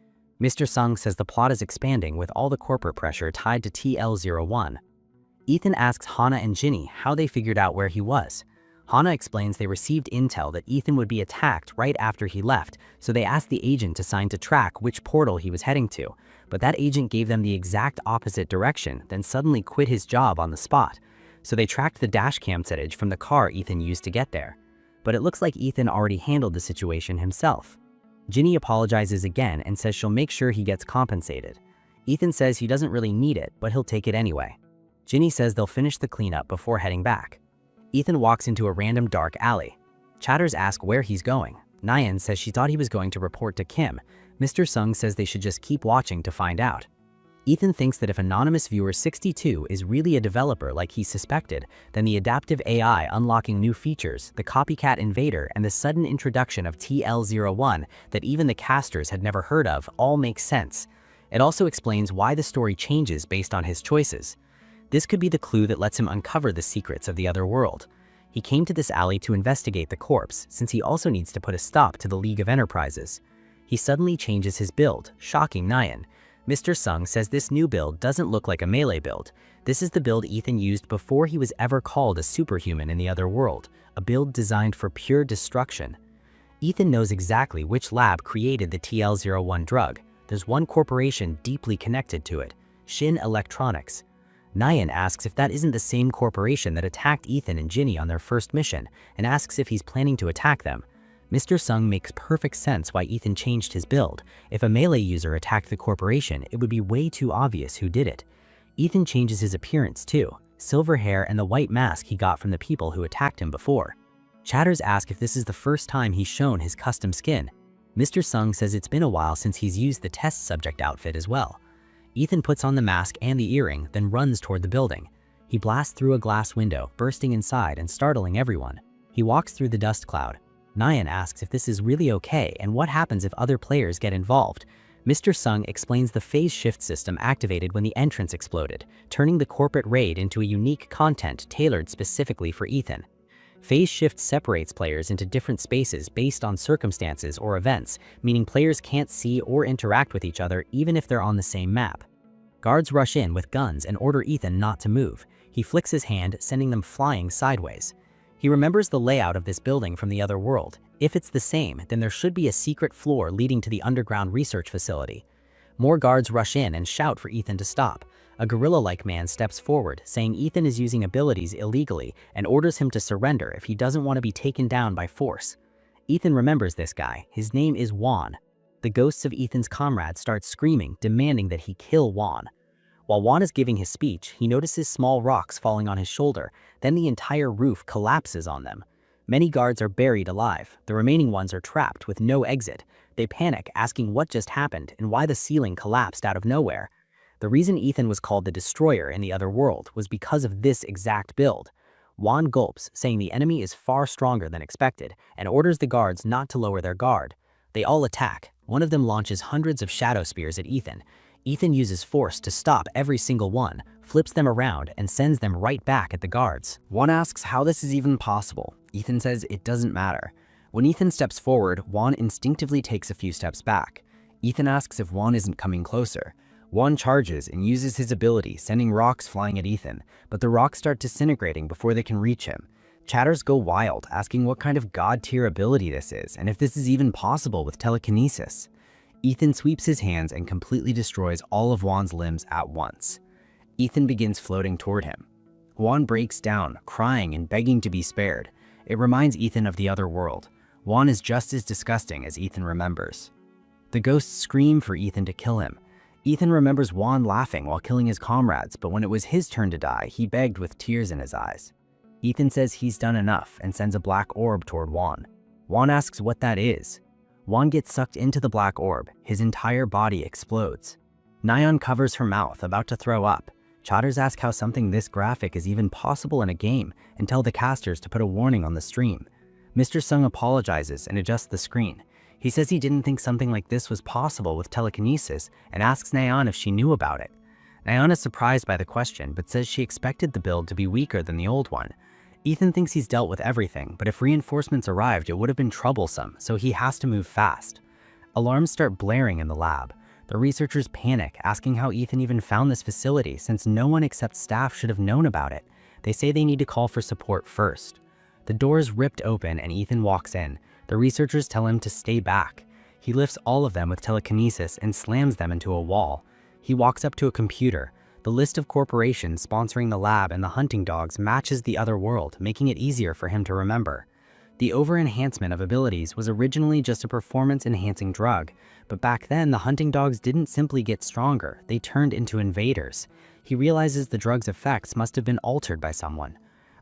Mr. Sung says the plot is expanding with all the corporate pressure tied to TL-01. Ethan asks Hana and Ginny how they figured out where he was. Hana explains they received intel that Ethan would be attacked right after he left, so they asked the agent assigned to track which portal he was heading to. But that agent gave them the exact opposite direction, then suddenly quit his job on the spot. So they tracked the dashcam footage from the car Ethan used to get there. But it looks like Ethan already handled the situation himself. Ginny apologizes again and says she'll make sure he gets compensated. Ethan says he doesn't really need it, but he'll take it anyway. Ginny says they'll finish the cleanup before heading back. Ethan walks into a random dark alley. Chatters ask where he's going. Nyan says she thought he was going to report to Kim. Mr. Sung says they should just keep watching to find out. Ethan thinks that if Anonymous Viewer 62 is really a developer like he suspected, then the adaptive AI unlocking new features, the copycat invader, and the sudden introduction of TL-01 that even the casters had never heard of all make sense. It also explains why the story changes based on his choices. This could be the clue that lets him uncover the secrets of the other world. He came to this alley to investigate the corpse, since he also needs to put a stop to the League of Enterprises. He suddenly changes his build, shocking Nyan. Mr. Sung says this new build doesn't look like a melee build. This is the build Ethan used before he was ever called a superhuman in the other world, a build designed for pure destruction. Ethan knows exactly which lab created the TL-01 drug. There's one corporation deeply connected to it, Shin Electronics. Nyan asks if that isn't the same corporation that attacked Ethan and Ginny on their first mission, and asks if he's planning to attack them. Mr. Sung makes perfect sense why Ethan changed his build. If a melee user attacked the corporation, it would be way too obvious who did it. Ethan changes his appearance too, silver hair and the white mask he got from the people who attacked him before. Chatters ask if this is the first time he's shown his custom skin. Mr. Sung says it's been a while since he's used the test subject outfit as well. Ethan puts on the mask and the earring, then runs toward the building. He blasts through a glass window, bursting inside and startling everyone. He walks through the dust cloud. Nyan asks if this is really okay and what happens if other players get involved. Mr. Sung explains the phase shift system activated when the entrance exploded, turning the corporate raid into a unique content tailored specifically for Ethan. Phase shift separates players into different spaces based on circumstances or events, meaning players can't see or interact with each other even if they're on the same map. Guards rush in with guns and order Ethan not to move. He flicks his hand, sending them flying sideways. He remembers the layout of this building from the other world. If it's the same, then there should be a secret floor leading to the underground research facility. More guards rush in and shout for Ethan to stop. A gorilla-like man steps forward, saying Ethan is using abilities illegally and orders him to surrender if he doesn't want to be taken down by force. Ethan remembers this guy. His name is Juan. The ghosts of Ethan's comrades start screaming, demanding that he kill Juan. While Juan is giving his speech, he notices small rocks falling on his shoulder, then the entire roof collapses on them. Many guards are buried alive. The remaining ones are trapped with no exit. They panic, asking what just happened and why the ceiling collapsed out of nowhere. The reason Ethan was called the Destroyer in the other world was because of this exact build. Juan gulps, saying the enemy is far stronger than expected, and orders the guards not to lower their guard. They all attack. One of them launches hundreds of shadow spears at Ethan. Ethan uses force to stop every single one, flips them around, and sends them right back at the guards. Juan asks how this is even possible. Ethan says it doesn't matter. When Ethan steps forward, Juan instinctively takes a few steps back. Ethan asks if Juan isn't coming closer. Juan charges and uses his ability, sending rocks flying at Ethan, but the rocks start disintegrating before they can reach him. Chatters go wild, asking what kind of god-tier ability this is, and if this is even possible with telekinesis. Ethan sweeps his hands and completely destroys all of Juan's limbs at once. Ethan begins floating toward him. Juan breaks down, crying and begging to be spared. It reminds Ethan of the other world. Juan is just as disgusting as Ethan remembers. The ghosts scream for Ethan to kill him. Ethan remembers Juan laughing while killing his comrades, but when it was his turn to die, he begged with tears in his eyes. Ethan says he's done enough and sends a black orb toward Juan. Juan asks what that is. Juan gets sucked into the black orb. His entire body explodes. Nyan covers her mouth, about to throw up. Chatters ask how something this graphic is even possible in a game and tell the casters to put a warning on the stream. Mr. Sung apologizes and adjusts the screen. He says he didn't think something like this was possible with telekinesis and asks Nyan if she knew about it. Nyan is surprised by the question but says she expected the build to be weaker than the old one. Ethan thinks he's dealt with everything, but if reinforcements arrived, it would have been troublesome, so he has to move fast. Alarms start blaring in the lab. The researchers panic, asking how Ethan even found this facility since no one except staff should have known about it. They say they need to call for support first. The door is ripped open and Ethan walks in. The researchers tell him to stay back. He lifts all of them with telekinesis and slams them into a wall. He walks up to a computer. The list of corporations sponsoring the lab and the hunting dogs matches the other world, making it easier for him to remember. The over-enhancement of abilities was originally just a performance-enhancing drug, but back then the hunting dogs didn't simply get stronger, they turned into invaders. He realizes the drug's effects must have been altered by someone.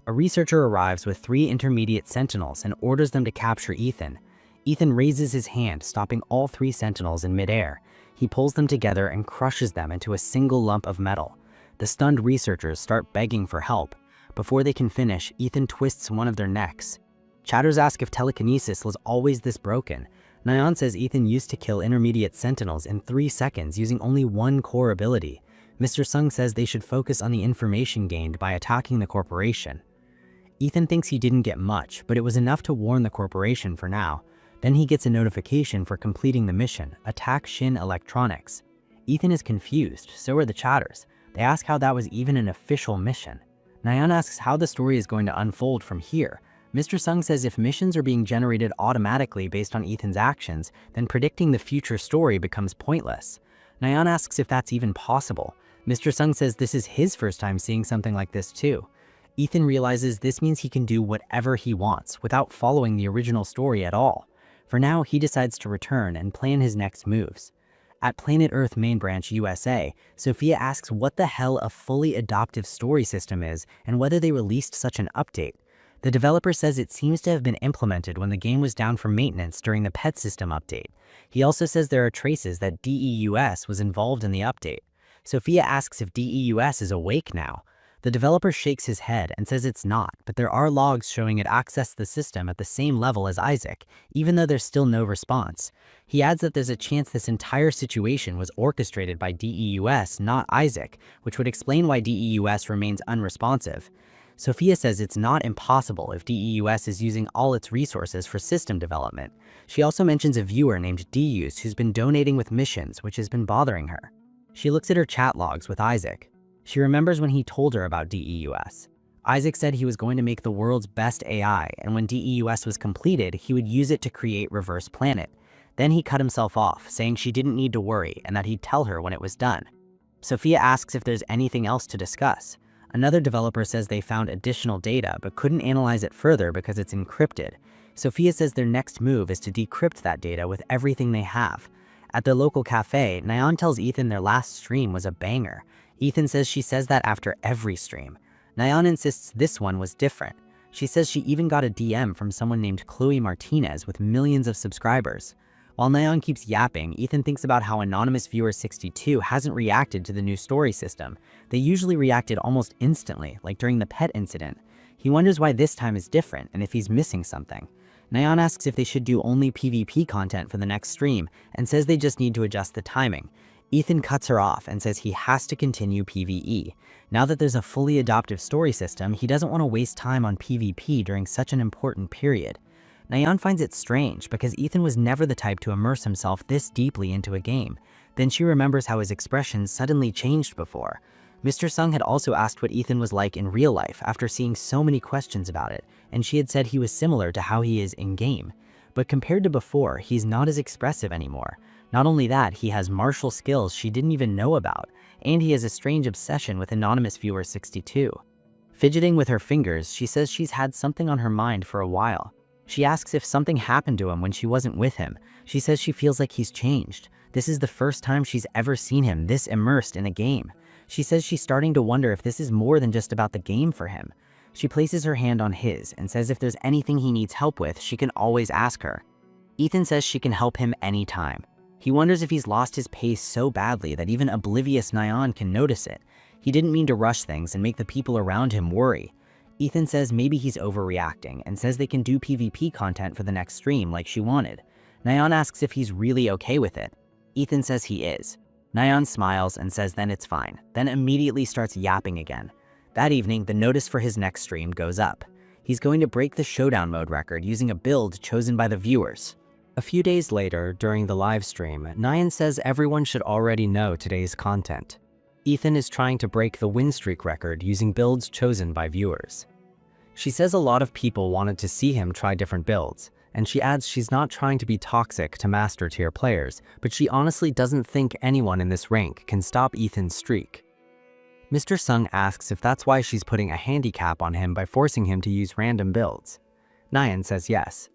A researcher arrives with 3 intermediate sentinels and orders them to capture Ethan. Ethan raises his hand, stopping all 3 sentinels in midair. He pulls them together and crushes them into a single lump of metal. The stunned researchers start begging for help. Before they can finish, Ethan twists one of their necks. Chatters ask if telekinesis was always this broken. Nyan says Ethan used to kill intermediate sentinels in 3 seconds using only one core ability. Mr. Sung says they should focus on the information gained by attacking the corporation. Ethan thinks he didn't get much, but it was enough to warn the corporation for now. Then he gets a notification for completing the mission, Attack Shin Electronics. Ethan is confused, so are the chatters. They ask how that was even an official mission. Nayeon asks how the story is going to unfold from here. Mr. Sung says if missions are being generated automatically based on Ethan's actions, then predicting the future story becomes pointless. Nayeon asks if that's even possible. Mr. Sung says this is his first time seeing something like this too. Ethan realizes this means he can do whatever he wants without following the original story at all. For now, he decides to return and plan his next moves. At Planet Earth Main Branch USA, Sophia asks what the hell a fully adaptive story system is and whether they released such an update. The developer says it seems to have been implemented when the game was down for maintenance during the pet system update. He also says there are traces that DEUS was involved in the update. Sophia asks if DEUS is awake now. The developer shakes his head and says it's not, but there are logs showing it accessed the system at the same level as Isaac, even though there's still no response. He adds that there's a chance this entire situation was orchestrated by DEUS, not Isaac, which would explain why DEUS remains unresponsive. Sophia says it's not impossible if DEUS is using all its resources for system development. She also mentions a viewer named Deus who's been donating with missions, which has been bothering her. She looks at her chat logs with Isaac. She remembers when he told her about DEUS. Isaac said he was going to make the world's best AI, and when DEUS was completed, he would use it to create Reverse Planet. Then he cut himself off, saying she didn't need to worry and that he'd tell her when it was done. Sophia asks if there's anything else to discuss. Another developer says they found additional data but couldn't analyze it further because it's encrypted. Sophia says their next move is to decrypt that data with everything they have. At the local cafe, Nayeon tells Ethan their last stream was a banger. Ethan says she says that after every stream. Nayeon insists this one was different. She says she even got a DM from someone named Chloe Martinez with millions of subscribers. While Nayeon keeps yapping, Ethan thinks about how Anonymous Viewer 62 hasn't reacted to the new story system. They usually reacted almost instantly, like during the pet incident. He wonders why this time is different and if he's missing something. Nayeon asks if they should do only PvP content for the next stream and says they just need to adjust the timing. Ethan cuts her off and says he has to continue PvE. Now that there's a fully adaptive story system, he doesn't want to waste time on PvP during such an important period. Nayeon finds it strange because Ethan was never the type to immerse himself this deeply into a game. Then she remembers how his expressions suddenly changed before. Mr. Sung had also asked what Ethan was like in real life after seeing so many questions about it, and she had said he was similar to how he is in-game. But compared to before, he's not as expressive anymore. Not only that, he has martial skills she didn't even know about, and he has a strange obsession with Anonymous Viewer 62. Fidgeting with her fingers, she says she's had something on her mind for a while. She asks if something happened to him when she wasn't with him. She says she feels like he's changed. This is the first time she's ever seen him this immersed in a game. She says she's starting to wonder if this is more than just about the game for him. She places her hand on his and says if there's anything he needs help with, she can always ask her. Ethan says she can help him anytime. He wonders if he's lost his pace so badly that even oblivious Nayeon can notice it. He didn't mean to rush things and make the people around him worry. Ethan says maybe he's overreacting and says they can do PvP content for the next stream like she wanted. Nayeon asks if he's really okay with it. Ethan says he is. Nayeon smiles and says then it's fine, then immediately starts yapping again. That evening, the notice for his next stream goes up. He's going to break the showdown mode record using a build chosen by the viewers. A few days later, during the live stream, Nayeon says everyone should already know today's content. Ethan is trying to break the win streak record using builds chosen by viewers. She says a lot of people wanted to see him try different builds, and she adds she's not trying to be toxic to master tier players, but she honestly doesn't think anyone in this rank can stop Ethan's streak. Mr. Sung asks if that's why she's putting a handicap on him by forcing him to use random builds. Nayeon says yes.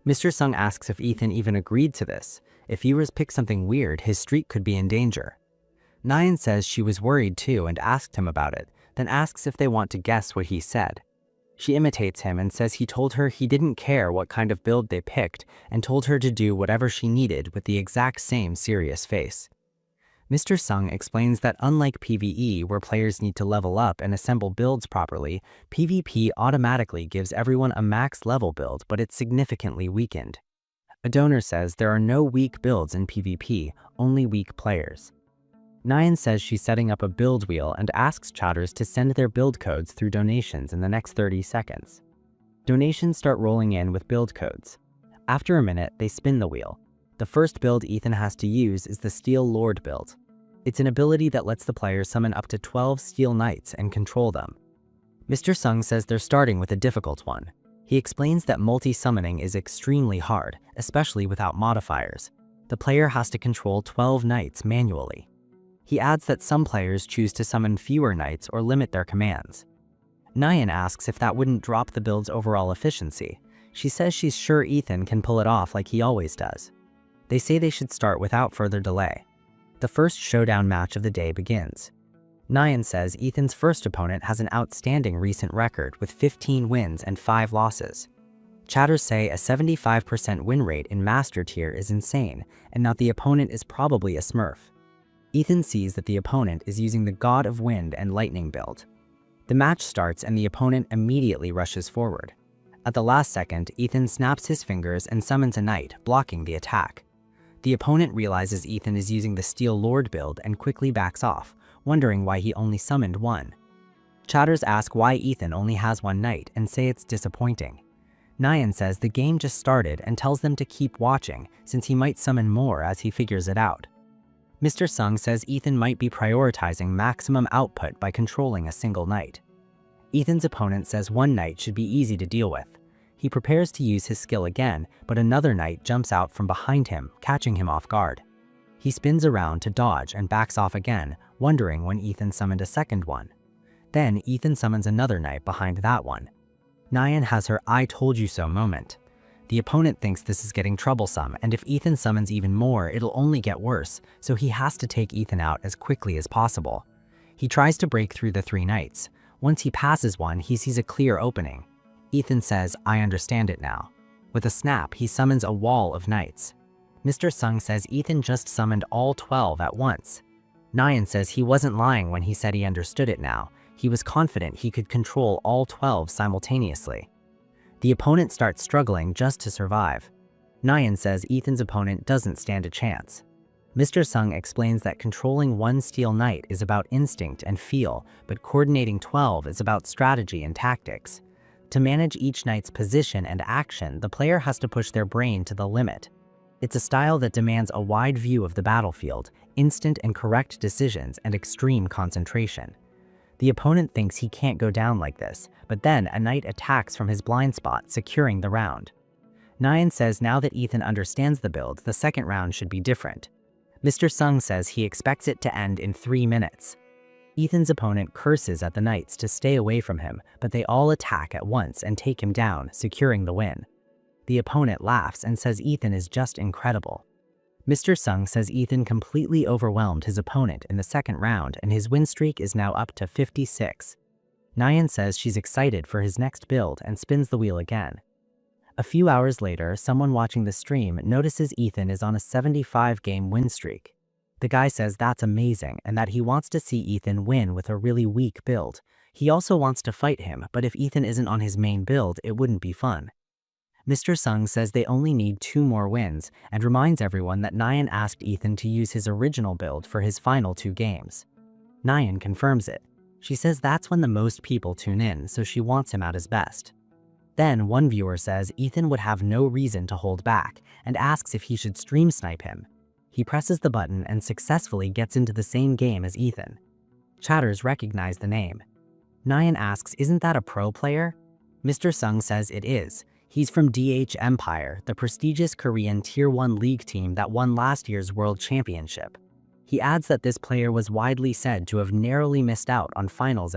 Mr. Sung asks if Ethan even agreed to this. If viewers pick something weird, his streak could be in danger. Nayeon says she was worried too and asked him about it, then asks if they want to guess what he said. She imitates him and says he told her he didn't care what kind of build they picked and told her to do whatever she needed with the exact same serious face. Mr. Sung explains that unlike PvE, where players need to level up and assemble builds properly, PvP automatically gives everyone a max level build, but it's significantly weakened. A donor says there are no weak builds in PvP, only weak players. Nyan says she's setting up a build wheel and asks chatters to send their build codes through donations in the next 30 seconds. Donations start rolling in with build codes. After a minute, they spin the wheel. The first build Ethan has to use is the Steel Lord build. It's an ability that lets the player summon up to 12 Steel Knights and control them. Mr. Sung says they're starting with a difficult one. He explains that multi-summoning is extremely hard, especially without modifiers. The player has to control 12 knights manually. He adds that some players choose to summon fewer knights or limit their commands. Nyan asks if that wouldn't drop the build's overall efficiency. She says she's sure Ethan can pull it off like he always does. They say they should start without further delay. The first showdown match of the day begins. Nyan says Ethan's first opponent has an outstanding recent record with 15 wins and 5 losses. Chatters say a 75% win rate in Master Tier is insane, and that the opponent is probably a smurf. Ethan sees that the opponent is using the God of Wind and Lightning build. The match starts and the opponent immediately rushes forward. At the last second, Ethan snaps his fingers and summons a knight, blocking the attack. The opponent realizes Ethan is using the Steel Lord build and quickly backs off, wondering why he only summoned one. Chatters ask why Ethan only has one knight and say it's disappointing. Nyan says the game just started and tells them to keep watching since he might summon more as he figures it out. Mr. Sung says Ethan might be prioritizing maximum output by controlling a single knight. Ethan's opponent says one knight should be easy to deal with. He prepares to use his skill again, but another knight jumps out from behind him, catching him off guard. He spins around to dodge and backs off again, wondering when Ethan summoned a second one. Then Ethan summons another knight behind that one. Nyan has her "I told you so" moment. The opponent thinks this is getting troublesome, and if Ethan summons even more, it'll only get worse, so he has to take Ethan out as quickly as possible. He tries to break through the 3 knights. Once he passes one, he sees a clear opening. Ethan says, "I understand it now." With a snap, he summons a wall of knights. Mr. Sung says Ethan just summoned all 12 at once. Nyan says he wasn't lying when he said he understood it now. He was confident he could control all 12 simultaneously. The opponent starts struggling just to survive. Nyan says Ethan's opponent doesn't stand a chance. Mr. Sung explains that controlling one Steel Knight is about instinct and feel, but coordinating 12 is about strategy and tactics. To manage each knight's position and action, the player has to push their brain to the limit. It's a style that demands a wide view of the battlefield, instant and correct decisions, and extreme concentration. The opponent thinks he can't go down like this, but then a knight attacks from his blind spot, securing the round. Nyan says now that Ethan understands the build, the second round should be different. Mr. Sung says he expects it to end in 3 minutes. Ethan's opponent curses at the knights to stay away from him, but they all attack at once and take him down, securing the win. The opponent laughs and says Ethan is just incredible. Mr. Sung says Ethan completely overwhelmed his opponent in the second round and his win streak is now up to 56. Nyan says she's excited for his next build and spins the wheel again. A few hours later, someone watching the stream notices Ethan is on a 75-game win streak. The guy says that's amazing and that he wants to see Ethan win with a really weak build. He also wants to fight him, but if Ethan isn't on his main build, it wouldn't be fun. Mr. Sung says they only need 2 more wins and reminds everyone that Nyan asked Ethan to use his original build for his final 2 games. Nyan confirms it. She says that's when the most people tune in, so she wants him at his best. Then one viewer says Ethan would have no reason to hold back and asks if he should stream snipe him. He presses the button and successfully gets into the same game as Ethan. Chatters recognize the name. Nyan asks, "Isn't that a pro player?" Mr. Sung says it is. He's from DH Empire, the prestigious Korean Tier 1 League team that won last year's World Championship. He adds that this player was widely said to have narrowly missed out on finals